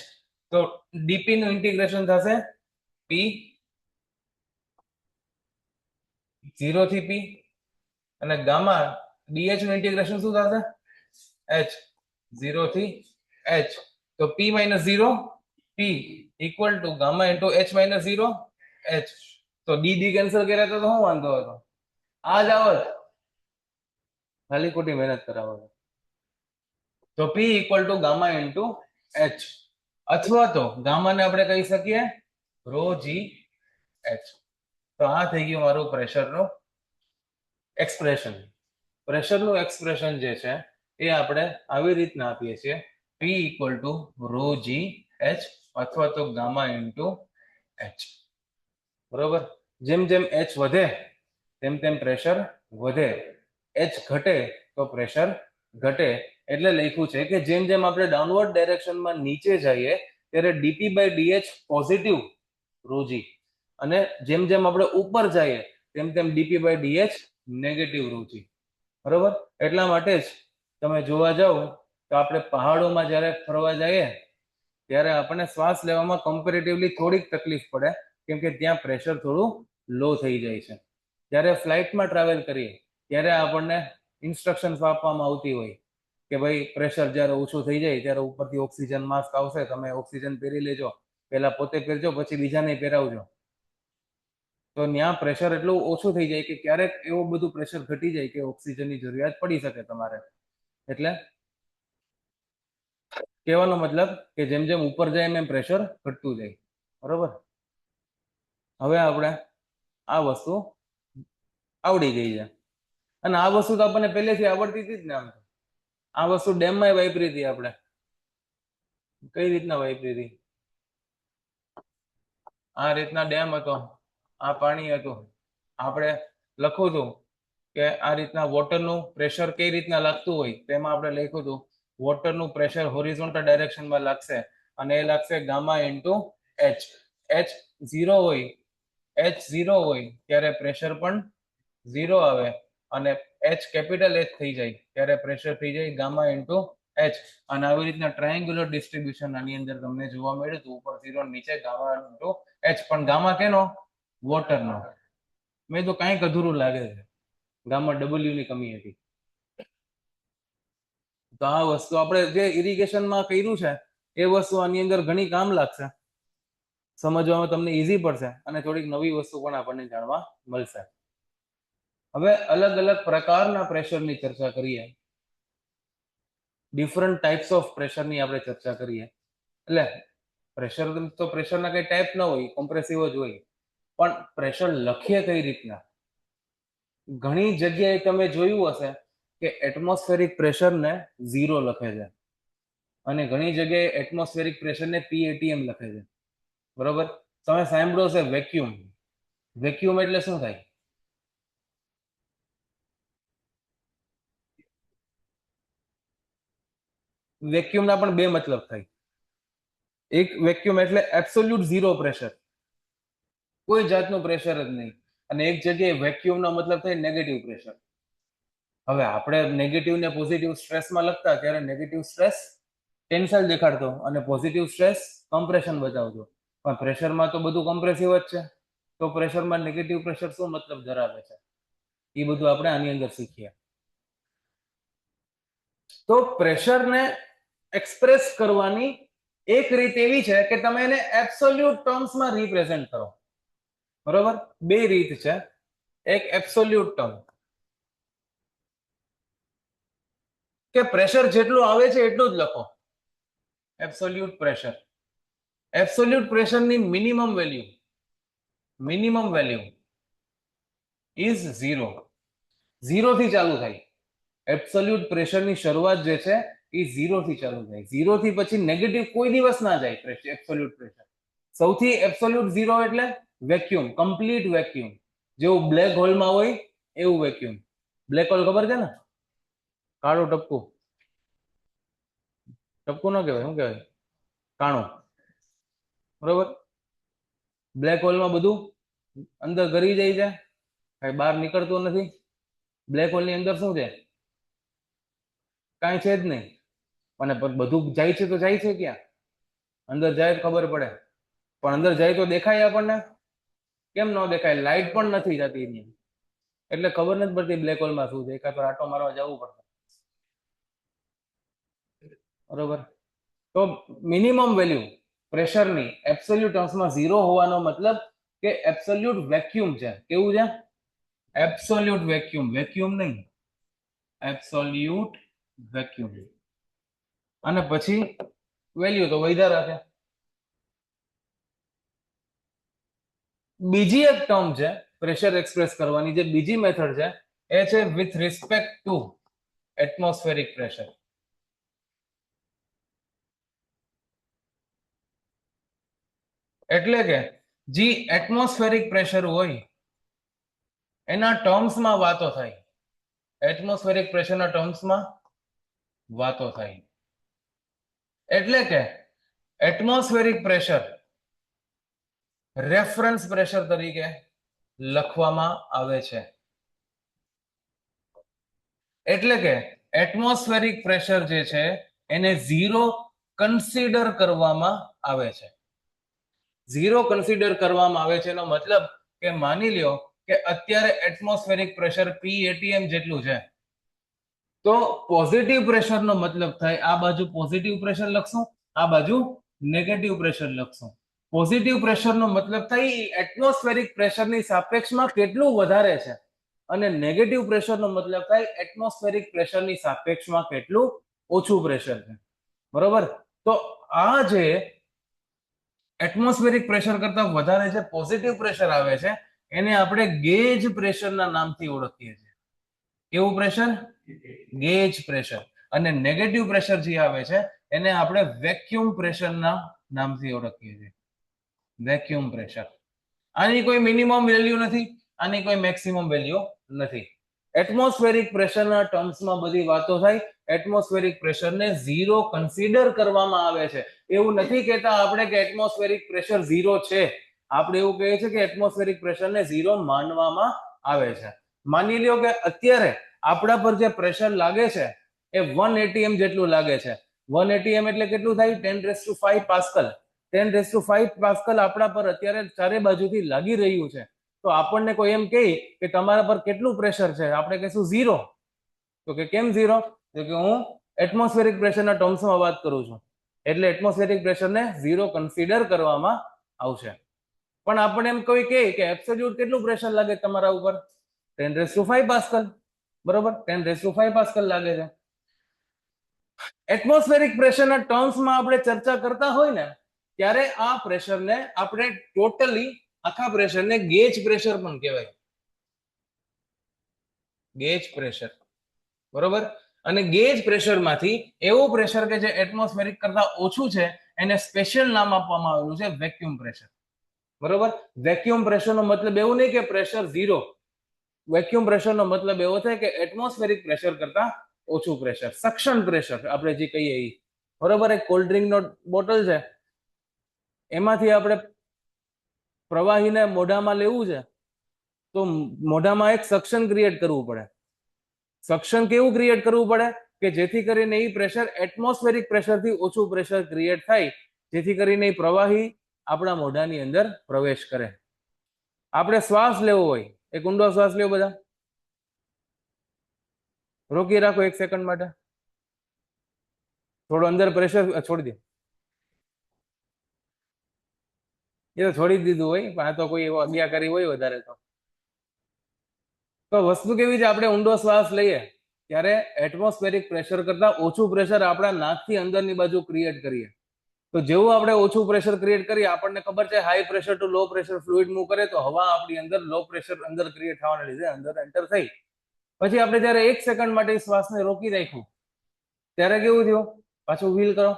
તો dP નું ઇન્ટિગ્રેશન થશે P 0 થી P અને ગામા dH નું ઇન્ટિગ્રેશન શું થશે? H 0 થી H. તો P minus 0 P equal to gamma into H minus 0 H. તો d કેન્સલ કર્યા તો શું વાંધો હતો? આ જ આવત, ખાલી ખોટી મહેનત કરાવો. તો P equal to gamma into H. અથવા તો ગામાને આપણે કહી શકીએ rho g h. તો આ થઈ ગયું મારું પ્રેશરનું એક્સપ્રેશન. પ્રેશરનું એક્સપ્રેશન જે છે એ આપણે આવી રીતના આપીએ છીએ P equal to rho g h અથવા તો ગામા into h. બરોબર. જેમ જેમ h વધે તેમ તેમ પ્રેશર વધે, h ઘટે તો પ્રેશર ઘટે. એટલે લખ્યું છે કે જેમ જેમ આપણે ડાઉનવર્ડ ડાયરેક્શનમાં નીચે જઈએ ત્યારે dP by dH positive ρg અને જેમ જેમ આપણે ઉપર જઈએ તેમ તેમ dP by dH negative ρg. બરોબર. એટલા માટે જ તમે જોવા જાઓ તો આપણે પહાડોમાં જ્યારે ફરવા જઈએ ત્યારે આપણને શ્વાસ લેવામાં કમ્પેરેટિવલી થોડીક તકલીફ પડે કેમ કે ત્યાં પ્રેશર થોડું લો થઈ જાય છે. જ્યારે ફ્લાઇટમાં ટ્રાવેલ કરીએ ત્યારે આપણને ઇન્સ્ટ્રક્શન્સ આપવામાં આવતી હોય કે ભાઈ પ્રેશર જ્યારે ઓછું થઈ જાય ત્યારે ઉપરથી ઓક્સિજન માસ્ક આવશે, તમે ઓક્સિજન પહેરી લેજો, પહેલા પોતે પહેરજો પછી બીજાને પહેરાવજો. તો ત્યાં પ્રેશર એટલું ઓછું થઈ જાય કે ક્યારેક એવું બધું પ્રેશર ઘટી જાય કે ઓક્સિજનની જરૂરિયાત પડી શકે તમારે. એટલે કહેવાનો મતલબ કે જેમ જેમ ઉપર જાય એમ પ્રેશર ઘટતું જાય, બરોબર. હવે આપણે આ વસ્તુ આવડી ગઈ છે, અને આ વસ્તુ તો આપણને પહેલેથી આવડતી હતી જ ને. આમ આ વસ્તુ ડેમમાં વાપરી હતી આપણે. કઈ રીતના વાપરી હતી? આ રીતના ડેમ હતો, આ પાણી હતું, આપણે લખું હતું કે આ રીતના વોટરનું પ્રેશર કઈ રીતના લાગતું હોય તેમાં આપણે લખ્યું હતું વોટરનું પ્રેશર હોરિઝોન્ટલ ડાયરેક્શનમાં લાગશે અને એ લાગશે ગામા ઇન્ટુ એચ. એચ 0 હોય, એચ 0 હોય ત્યારે પ્રેશર પણ 0 આવે, અને એચ કેપિટલ એચ થઈ જાય ત્યારે પ્રેશર થઈ જાય ગામા ઇન્ટુ એચ. અને આવી રીતના ટ્રાયેંગ્યુલર ડિસ્ટ્રીબ્યુશન આની અંદર તમને જોવા મળ્યું હતું, ઉપર 0 નીચે ગામા ઇન્ટુ એચ. પણ ગામા કેનો? વોટરનો. મેં તો કાંઈક અધૂરું લાગે છે, ગામા ડબલ્યુ ની કમી હતી. તો આ વસ્તુ આપણે જે ઇરિગેશનમાં કર્યું છે એ વસ્તુ આની અંદર ઘણી કામ લાગશે, સમજવામાં તમને ઈઝી પડશે, અને થોડીક નવી વસ્તુ પણ આપણને જાણવા મળશે. હવે અલગ અલગ પ્રકારના પ્રેશરની ચર્ચા કરીએ, ડિફરન્ટ ટાઈપ્સ ઓફ પ્રેશરની આપણે ચર્ચા કરીએ. એટલે પ્રેશર તો પ્રેશરના કઈ ટાઈપ ન હોય, કોમ્પ્રેસિવ જ હોય, પણ પ્રેશર લખીએ કઈ રીતના? ઘણી જગ્યાએ તમે જોયું હશે કે એટમોસ્ફેરિક પ્રેશરને 0 લખે છે, અને ઘણી જગ્યાએ એટમોસ્ફેરિક પ્રેશરને PATM લખે છે, બરોબર. તમે સાંભળ્યો છે વેક્યુમ. વેક્યુમ એટલે શું થાય? વેક્યુમના પણ બે મતલબ થાય. એક વેક્યુમ એટલે એબ્સોલ્યુટ 0 પ્રેશર, કોઈ જાતનું પ્રેશર જ નહીં, અને એક જગ્યાએ વેક્યુમનો મતલબ થાય નેગેટિવ પ્રેશર. હવે આપણે નેગેટિવ ને પોઝિટિવ સ્ટ્રેસમાં લખતા ત્યારે નેગેટિવ સ્ટ્રેસ ટેન્સાઇલ દેખાડતો અને પોઝિટિવ સ્ટ્રેસ કમ્પ્રેશન બતાવતો, પણ પ્રેશરમાં તો બધું કમ્પ્રેસિવ જ છે. તો પ્રેશરમાં નેગેટિવ પ્રેશર શું મતલબ ધરાવે છે એ બધું આપણે આની અંદર શીખીએ. તો પ્રેશરને એક્સપ્રેસ કરવાની એક રીત એવી છે કે તમે એને એબ્સોલ્યુટ ટર્મ્સમાં રિપ્રેઝન્ટ કરો, બરોબર. બે રીત છે. એક એબ્સોલ્યુટ ટર્મ કે પ્રેશર જેટલું આવે છે એટલું જ લખો, એબ્સોલ્યુટ પ્રેશર. એબ્સોલ્યુટ પ્રેશરની મિનિમમ વેલ્યુ ઇઝ 0. 0 થી ચાલુ થાય. એબ્સોલ્યુટ પ્રેશરની શરૂઆત જે છે એ 0 થી ચાલુ થાય. 0 થી પછી નેગેટિવ કોઈ દિવસ ના જાય. એબ્સોલ્યુટ પ્રેશર સૌથી એબ્સોલ્યુટ 0 એટલે વેક્યુમ, કમ્પ્લીટ વેક્યુમ, જેવું બ્લેક હોલમાં હોય એવું વેક્યુમ. બ્લેક હોલ ખબર છે ને? કાળું ટપકું. ટપકું ન કહેવાય, શું કહેવાય? કાણું, બરોબર. બ્લેક હોલમાં બધું અંદર ગરી જાય છે, કઈ બહાર નીકળતું નથી. બ્લેક હોલની અંદર શું છે? કાંઈ છે જ નહીં. અને બધું જાય છે તો જાય છે ક્યાં? અંદર જાય તો ખબર પડે, પણ અંદર જાય તો દેખાય આપણને? કેમ ન દેખાય? લાઈટ પણ નથી જતી એની, એટલે ખબર નથી પડતી બ્લેક હોલમાં શું છે. એકાદ વાર આટો મારવા જવું પડશે, બરોબર. તો મિનિમમ વેલ્યુ પ્રેશરની એબ્સોલ્યુટ ટર્મ્સમાં 0 હોવાનો મતલબ કે એબ્સોલ્યુટ વેક્યુમ છે. કેવું છે? Absolute vacuum. વેક્યુમ નહીં, એબ્સોલ્યુટ વેક્યુમ. અને પછી વેલ્યુ તો વધ્યા રાખે. બીજી એક ટર્મ છે પ્રેશર એક્સપ્રેસ કરવાની, જે બીજી મેથડ છે એ છે with respect to atmospheric pressure. એટલે કે જે એટમોસ્ફેરિક પ્રેશર હોય એના ટર્મ્સમાં વાતો થાય. એટમોસ્ફેરિક પ્રેશરના ટર્મ્સમાં વાતો થાય. એટલે કે એટમોસ્ફેરિક પ્રેશર રેફરન્સ પ્રેશર તરીકે લખવામાં આવે છે. એટલે કે એટમોસ્ફેરિક પ્રેશર જે છે એને 0 કન્સિડર કરવામાં આવે છે. 0 કન્સિડર કરવામાં આવે છે એનો મતલબ કે માની લ્યો કે અત્યારે એટમોસ્ફેરિક પ્રેશર PATM જેટલું છે, તો પોઝિટિવ પ્રેશરનો મતલબ થાય આ બાજુ પોઝિટિવ પ્રેશર લખશું, આ બાજુ નેગેટિવ પ્રેશર લખશું. પોઝિટિવ પ્રેશરનો મતલબ થાય એટમોસ્ફેરિક પ્રેશરની સાપેક્ષમાં કેટલું વધારે છે. અને નેગેટિવ પ્રેશરનો મતલબ થાય એટમોસ્ફેરિક પ્રેશરની સાપેક્ષમાં કેટલું ઓછું પ્રેશર છે. બરોબર. તો આ જે એટમોસ્ફેરિક પ્રેશર કરતા વધારે જે પોઝિટિવ પ્રેશર આવે છે એને આપણે ગેજ પ્રેશરના નામથી ઓળખીએ છીએ. કેવું પ્રેશર? Gauge pressure. અને નેગેટિવ પ્રેશર જે આવે છે એને આપણે વેક્યુમ પ્રેશરના નામથી ઓળખીએ છીએ. Vacuum pressure. આની કોઈ મિનિમમ વેલ્યુ નથી, આની કોઈ મેક્સિમમ વેલ્યુ નથી. એટમોસ્ફેરિક પ્રેશરના ટર્મ્સમાં બધી વાતો થાય. એટમોસ્ફેરિક પ્રેશરને ઝીરો કન્સિડર કરવામાં આવે છે. એવું નથી કહેતા આપણે કે એટમોસ્ફેરિક પ્રેશર ઝીરો છે. આપણે એવું કહીએ છીએ કે એટમોસ્ફેરિક પ્રેશરને ઝીરો માનવામાં આવે છે. માની લ્યો કે અત્યારે આપણા પર જે પ્રેશર લાગે છે એ 1 atm જેટલું લાગે છે. 1 atm એટલે કેટલું થાય? 10⁵ પાસ્કલ. 10⁵ પાસ્કલ આપણા પર અત્યારે ચારે બાજુથી લાગી રહ્યું છે. તો આપણને કોઈ એમ કહે કે તમારા પર કેટલું પ્રેશર છે, આપણે કહીશું ઝીરો. તો કે કેમ ઝીરો? તો કે હું એટમોસ્ફેરિક પ્રેશરના ટર્મ્સમાં વાત કરું છું, એટલે એટમોસ્ફેરિક પ્રેશરને ઝીરો કન્સિડર કરવામાં આવશે. પણ આપણે એમ કોઈ કહે કે એબ્સોલ્યુટ કેટલું પ્રેશર લાગે તમારા ઉપર? 10⁵ પાસ્કલ. બરોબર, 10⁵ પાસ્કલ લાગે છે. એટમોસ્ફેરિક પ્રેશરના ટર્મ્સમાં આપણે ચર્ચા કરતા હોય ને ત્યારે આ પ્રેશરને આપણે ટોટલી આખા પ્રેશરને ગેજ પ્રેશર પણ કહેવાય. Gauge pressure. બરોબર. અને ગેજ પ્રેશરમાંથી એવું પ્રેશર કે જે એટમોસ્ફેરિક કરતા ઓછું છે એને સ્પેશિયલ નામ આપવામાં આવેલું છે વેક્યુમ પ્રેશર. બરોબર. વેક્યુમ પ્રેશરનો મતલબ એવું નહીં કે પ્રેશર ઝીરો. વેક્યુમ પ્રેશરનો મતલબ એવો થાય કે એટમોસ્ફેરિક પ્રેશર કરતા ઓછું પ્રેશર, સક્શન પ્રેશર આપણે જે કહીએ એ. બરોબર. એક કોલ્ડ ડ્રિંકનો બોટલ છે, એમાંથી આપણે પ્રવાહીને મોઢામાં લેવું છે તો મોઢામાં એક સક્શન ક્રિએટ કરવું પડે. સક્શન કેવું ક્રિએટ કરવું પડે કે જેથી કરીને એ પ્રેશર એટમોસ્ફેરિક પ્રેશરથી ઓછું પ્રેશર ક્રિએટ થાય, જેથી કરીને એ પ્રવાહી આપણા મોઢાની અંદર પ્રવેશ કરે. આપણે શ્વાસ લેવો હોય, એક ઊંડો શ્વાસ લેવો બધા. રોકી રાખો 1 સેકન્ડ માટે. થોડો અંદર પ્રેશર છોડી દે. એ તો છોડી દીધું હોય, પણ આ તો કોઈ એવો આજ્ઞાકારી હોય વધારે તો વસ્તુ કેવી છે, આપણે ઊંડો શ્વાસ લઈએ ત્યારે એટમોસ્ફેરિક પ્રેશર કરતા ઓછું પ્રેશર આપણા નાકથી અંદરની બાજુ ક્રિએટ કરીએ. તો જેવું આપણે ઓછું પ્રેશર ક્રિએટ કરીએ, આપણને ખબર છે high pressure two low pressure fluid move કરે તો હવા આપણી અંદર લો પ્રેશર અંદર ક્રિએટ થવાના લીધે અંદર એન્ટર થઈ. પછી આપણે જયારે 1 સેકન્ડ માટે શ્વાસને રોકી રાખ્યું ત્યારે કેવું થયું? પાછું ફીલ કરો.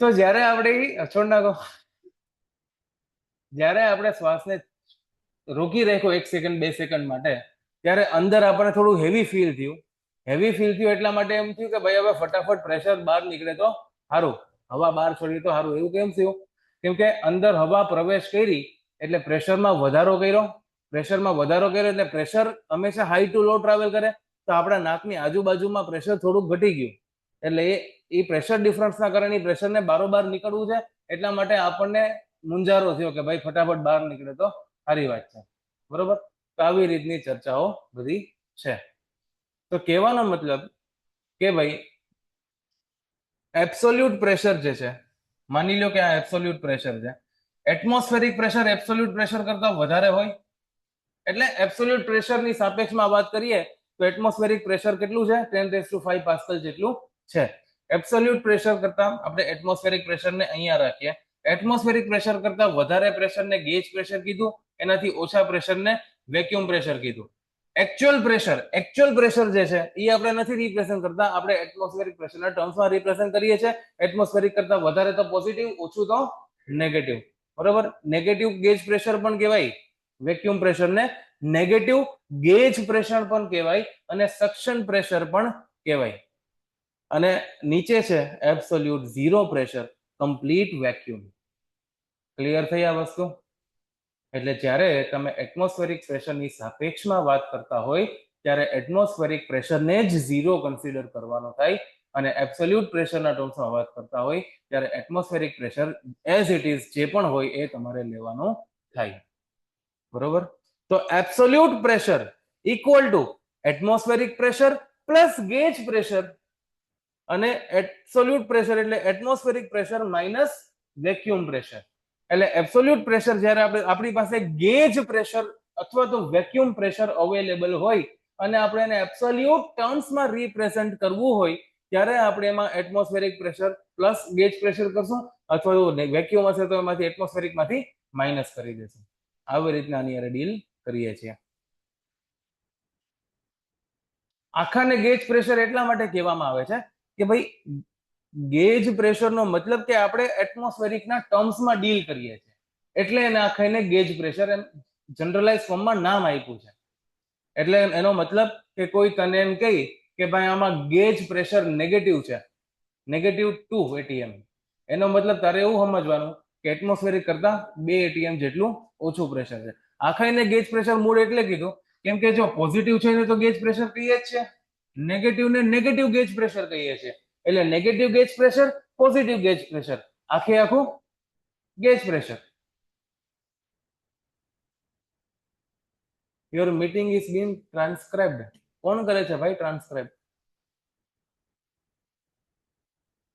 તો જ્યારે આપણે છોડ નાખો, જ્યારે આપણે શ્વાસને રોકી રાખ્યો 1 સેકન્ડ 2 સેકન્ડ માટે ત્યારે અંદર આપણને થોડું હેવી ફીલ થયું. હેવી ફીલ થયું એટલા માટે એમ થયું કે ભાઈ હવે ફટાફટ પ્રેશર બહાર નીકળે તો સારું, હવા બહાર છોડી તો સારું. એવું કેમ થયું? કેમ કે અંદર હવા પ્રવેશ કરી એટલે પ્રેશરમાં વધારો કર્યો. પ્રેશરમાં વધારો કર્યો એટલે પ્રેશર હંમેશા હાઈ ટુ લો ટ્રાવેલ કરે. તો આપણા નાકની આજુબાજુમાં પ્રેશર થોડુંક ઘટી ગયું, એટલે એ પ્રેશર ડિફરન્સના કારણે પ્રેશરને બારોબાર નીકળવું છે, એટલા માટે આપણને મુંજારો થયો કે ભાઈ ફટાફટ બહાર નીકળે તો સારી વાત છે. બરોબર. તો આવી રીતની ચર્ચાઓ બધી છે. તો કહેવાનો મતલબ કે ભાઈ એબ્સોલ્યુટ પ્રેશર જે છે, માની લો કે આ એબ્સોલ્યુટ પ્રેશર છે, એટમોસ્ફેરિક પ્રેશર એબ્સોલ્યુટ પ્રેશર કરતા વધારે હોય. એટલે એબ્સોલ્યુટ પ્રેશરની સાપેક્ષમાં વાત કરીએ તો એટમોસ્ફેરિક પ્રેશર કેટલું છે? 10⁵ પાસ્કલ જેટલું છે. એબ્સોલ્યુટ પ્રેશર કરતા આપણે એટમોસ્ફેરિક પ્રેશરને અહીંયા રાખીએ. એટમોસ્ફેરિક પ્રેશર કરતા વધારે પ્રેશરને ગેજ પ્રેશર કીધું, એનાથી ઓછા પ્રેશરને વેક્યુમ પ્રેશર કીધું. એકચ્યુઅલ પ્રેશર જે છે એ આપણે નથી રિપ્રેઝન્ટ કરતા, આપણે એટમોસ્ફેરિક પ્રેશરના ટર્મ્સમાં રિપ્રેઝન્ટ કરીએ છીએ. એટમોસ્ફેરિક કરતા વધારે તો પોઝિટિવ, ઓછું તો નેગેટિવ. બરોબર. નેગેટિવ ગેજ પ્રેશર પણ કહેવાય વેક્યુમ પ્રેશરને, નેગેટિવ ગેજ પ્રેશર પણ કહેવાય અને સક્શન પ્રેશર પણ કહેવાય. અને નીચે છે absolute zero pressure, complete vacuum. Clear થઈ આ વસ્તુ? એટલે જ્યારે તમે એટમોસ્ફેરિક પ્રેશરની સાપેક્ષમાં વાત કરતા હોય ત્યારે એટમોસ્ફેરિક પ્રેશરને જ ઝીરો કન્સિડર કરવાનો થાય, અને એબ્સોલ્યુટ પ્રેશરના ટર્મ્સમાં વાત કરતા હોય ત્યારે atmospheric pressure as it is જે પણ હોય એ તમારે લેવાનું થાય. બરોબર. તો absolute pressure equal to atmospheric pressure plus gauge pressure, અને એબ્સોલ્યુટ પ્રેશર એટલે atmospheric pressure minus vacuum pressure. એટલે એબ્સોલ્યુટ પ્રેશર જ્યારે આપણી પાસે ગેજ પ્રેશર અથવા તો વેક્યુમ પ્રેશર અવેલેબલ હોય અને આપણે એને એબ્સોલ્યુટ ટર્મ્સમાં રિપ્રેઝન્ટ કરવું હોય ત્યારે આપણે એમાં atmospheric pressure plus gauge pressure કરશું અથવા તો વેક્યુમ હશે તો એમાંથી એટમોસ્ફેરિક માંથી માઇનસ કરી દેશું. આવી રીતના આની હારે ડીલ કરીએ છીએ. આખાને ગેજ પ્રેશર એટલા માટે કહેવામાં આવે છે કે ભાઈ ગેજ પ્રેશરનો મતલબ કે આપણે એટમોસ્ફેરિકના ટર્મ્સમાં ડીલ કરીએ છીએ એટલે એને આખાને ગેજ પ્રેશર એમ જનરલાઇઝ ફોર્મમાં નામ આપ્યું છે. એટલે એનો મતલબ કે કોઈ તને એમ કહી કે ભાઈ આમાં ગેજ પ્રેશર નેગેટિવ છે, -2 atm, એનો મતલબ તારે એવું સમજવાનું કે એટમોસ્ફેરિક કરતા 2 atm જેટલું ઓછું પ્રેશર છે. આખાને ગેજ પ્રેશર મૂળ એટલે કીધું કેમ કે જો પોઝિટિવ છે એને તો ગેજ પ્રેશર કહીએ જ છે, નેગેટિવ ને નેગેટિવ ગેજ પ્રેશર કહીએ છીએ. એટલે negative gauge pressure, positive gauge pressure, આખું gauge pressure. Your meeting is been transcribed. કોણ કરે છે ભાઈ ટ્રાન્સક્રાઇબ?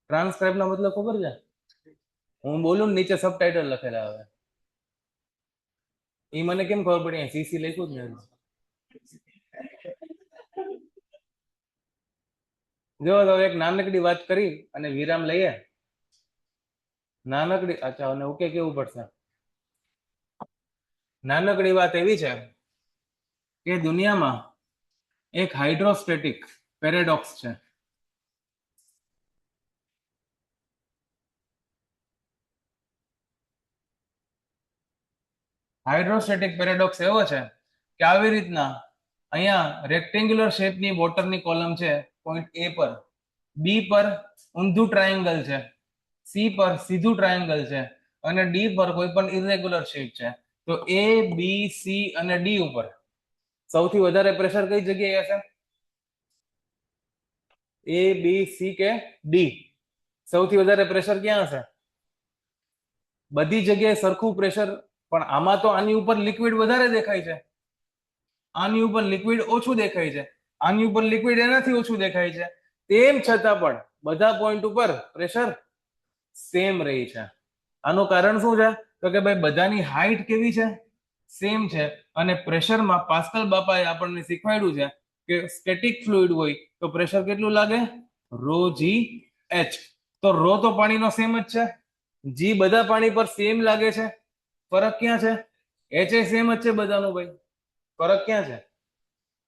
ટ્રાન્સક્રાઇબ નો મતલબ ખબર છે? હું બોલું નીચે સબટાઇટલ લખેલા આવે એ મને કેમ ખબર પડી? સીસી લખ્યું જ ને. જો તો એક નાનકડી વાત કરી અને વિરામ લઈએ. નાનકડી, અચ્છા, અને ઓકે કેવું પડશે. નાનકડી વાત એવી છે કે દુનિયામાં એક હાઇડ્રોસ્ટેટિક પેરેડોક્સ છે. હાઇડ્રોસ્ટેટિક પેરેડોક્સ એવો છે કે આવી રીતના અહીંયા રેક્ટેન્ગ્યુલર શેપની વોટરની કોલમ છે પોઈન્ટ એ પર, બી પર ઊંધું ટ્રાયેંગલ છે, સી પર સીધું ટ્રાયેંગલ છે અને ડી પર કોઈ પણ ઇરેગ્યુલર શેપ છે. તો એ, બી, સી અને ડી ઉપર સૌથી વધારે પ્રેશર કઈ જગ્યાએ હશે? એ, બી, સી કે ડી? સૌથી વધારે પ્રેશર ક્યાં હશે? બધી જગ્યાએ સરખું પ્રેશર, પણ આમાં તો આની ઉપર લિક્વિડ વધારે દેખાય છે, આની ઉપર લિક્વિડ ઓછું દેખાય છે, આની ઉપર લિક્વિડ એનાથી ઓછું દેખાય છે. તેમ છતાં પણ બધા પોઈન્ટ ઉપર પ્રેશર સેમ રહી છે. આનું કારણ શું છે? તો કે ભાઈ બધાની હાઈટ કેવી છે? સેમ છે. અને પ્રેશરમાં પાસ્કલ બાપાએ આપણને શીખવાડ્યું છે કે સ્ટેટિક ફ્લુઇડ હોય તો પ્રેશર કેટલું લાગે? Rho g h. તો રો તો પાણીનો સેમ જ છે, જી બધા પાણી પર સેમ લાગે છે. ફરક ક્યાં છે? એચ એ સેમ જ છે બધાનું ભાઈ, ફરક ક્યાં છે?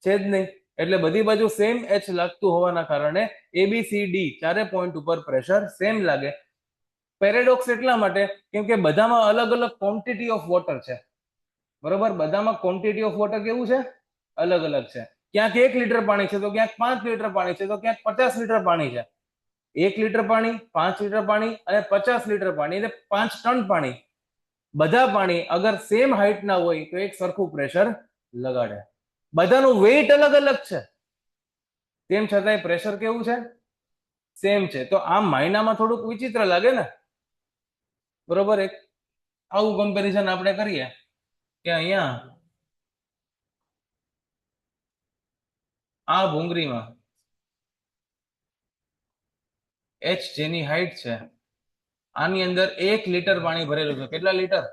છે જ નહીં. એટલે બધી બાજુ સેમ એચ લાગતું હોવાના કારણે ABCD ચારે પોઈન્ટ ઉપર પ્રેશર સેમ લાગે. પેરેડોક્સ એટલા માટે કેમ કે બધામાં અલગ અલગ ક્વોન્ટિટી ઓફ વોટર છે. બરોબર, બધામાં ક્વોન્ટિટી ઓફ વોટર કેવું છે? અલગ અલગ છે. ક્યાંક 1 લીટર પાણી છે તો ક્યાંક 5 લીટર પાણી છે તો ક્યાંક 50 લીટર પાણી છે. 1 લીટર પાણી, 5 લીટર પાણી અને 50 લીટર પાણી એટલે 5 ટન પાણી. બધા પાણી અગર સેમ હાઈટ ના હોય તો એક સરખું પ્રેશર લગાડે. બધાનું વેઇટ અલગ અલગ છે, તેમ છતાંય પ્રેશર કેવું છે? સેમ છે. તો આમ માયનામાં થોડુંક વિચિત્ર લાગે ને, બરોબર? એક આવું કમ્પેરિઝન આપણે કરીએ કે અહીંયા આ ભૂંગળીમાં એચ જેની હાઈટ છે આની અંદર 1 લીટર પાણી ભરેલું છે. કેટલા લીટર?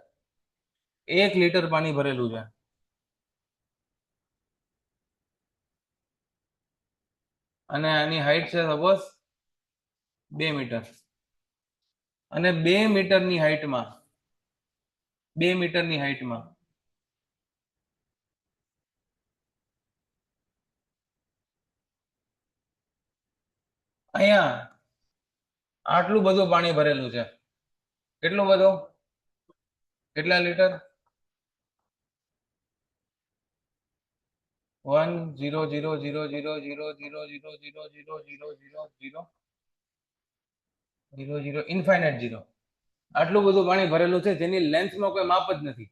1 લીટર પાણી ભરેલું છે. અને આની હાઈટ છે સપોઝ 2 મીટર. અને 2 મીટરની હાઈટમાં અહીંયા આટલું બધું પાણી ભરેલું છે. કેટલું બધું? કેટલા લીટર? 1 infinite zero. આટલું બધું પાણી ભરેલું છે જેની લેન્થમાં કોઈ માપ જ નથી,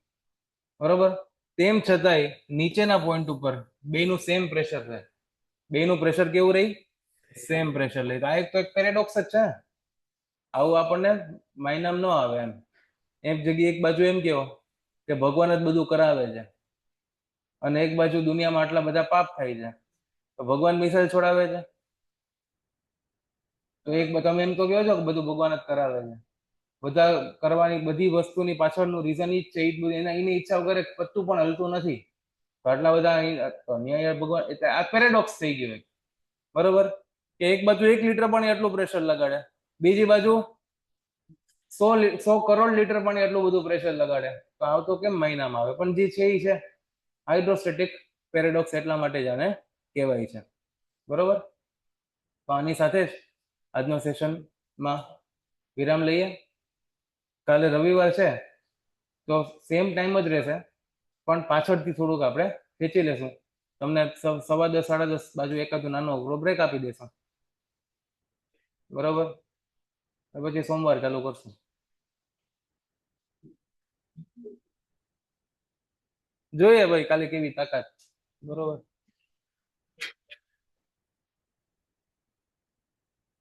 બરોબર? તેમ છતાંય નીચેના પોઈન્ટ ઉપર બેનું સેમ પ્રેશર છે. બેનું પ્રેશર કેવું રહી? સેમ પ્રેશર લઈ. આ એક તો એક પેરેડોક્સ જ છે. આવું આપણને માયનામ ન આવે. એમ એક જગ્યાએ એક બાજુ એમ કેવો કે ભગવાન જ બધું કરાવે છે અને એક બાજુ દુનિયામાં આટલા બધા પાપ થાય છે તો ભગવાન મિસાઇલ છોડાવે છે. તો એક તમે એમ તો કહો છો કે બધું ભગવાન જ કરાવે છે, બધા કરવાની બધી વસ્તુની પાછળનું રીઝન ઈ જ છે, ઈ જ બધું એની ઈચ્છા વગર કશું પણ હલતું નથી. તો આટલા બધા ન્યાય ભગવાન એટલે આ પેરેડોક્સ થઈ ગયો એક. બરોબર કે એક બાજુ 1 લીટર પાણી એટલું પ્રેશર લગાડે, બીજી બાજુ 100 કરોડ લીટર પાણી એટલું બધું પ્રેશર લગાડે, તો આવતો કેમ મહિનામાં આવે? પણ જે છે એ છે હાઇડ્રોસ્ટેટિક પેરેડોક્સ, એટલા માટે જ આને કહેવાય છે. બરોબર, તો આની સાથે જ આજનો સેશનમાં વિરામ લઈએ. કાલે રવિવાર છે તો સેમ ટાઈમ જ રહેશે, પણ પાછળથી થોડુંક આપણે ખેંચી લેશું. તમને 10:15 10:30 બાજુ એકાદું નાનો બ્રેક આપી દેશું. બરોબર, પછી સોમવાર ચાલુ કરશું. જોઈએ ભાઈ કાલે કેવી તાકાત. બરોબર,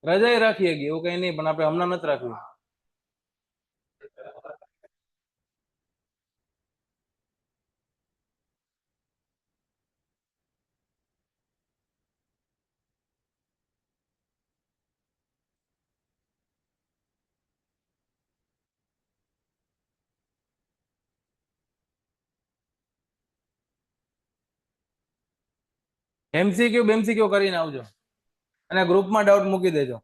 રજા રાખીએ એવું કઈ નહીં, પણ આપણે હમણાં નથી રાખવું. MCQ કરીને આવજો અને ગ્રુપમાં ડાઉટ મૂકી દેજો.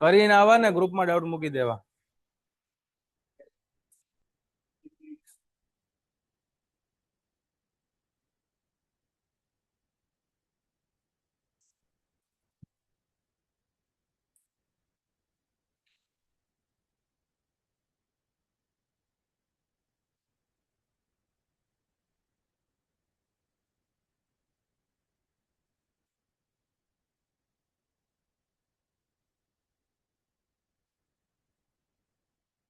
કરીને આવવા ને ગ્રુપમાં ડાઉટ મૂકી દેવા.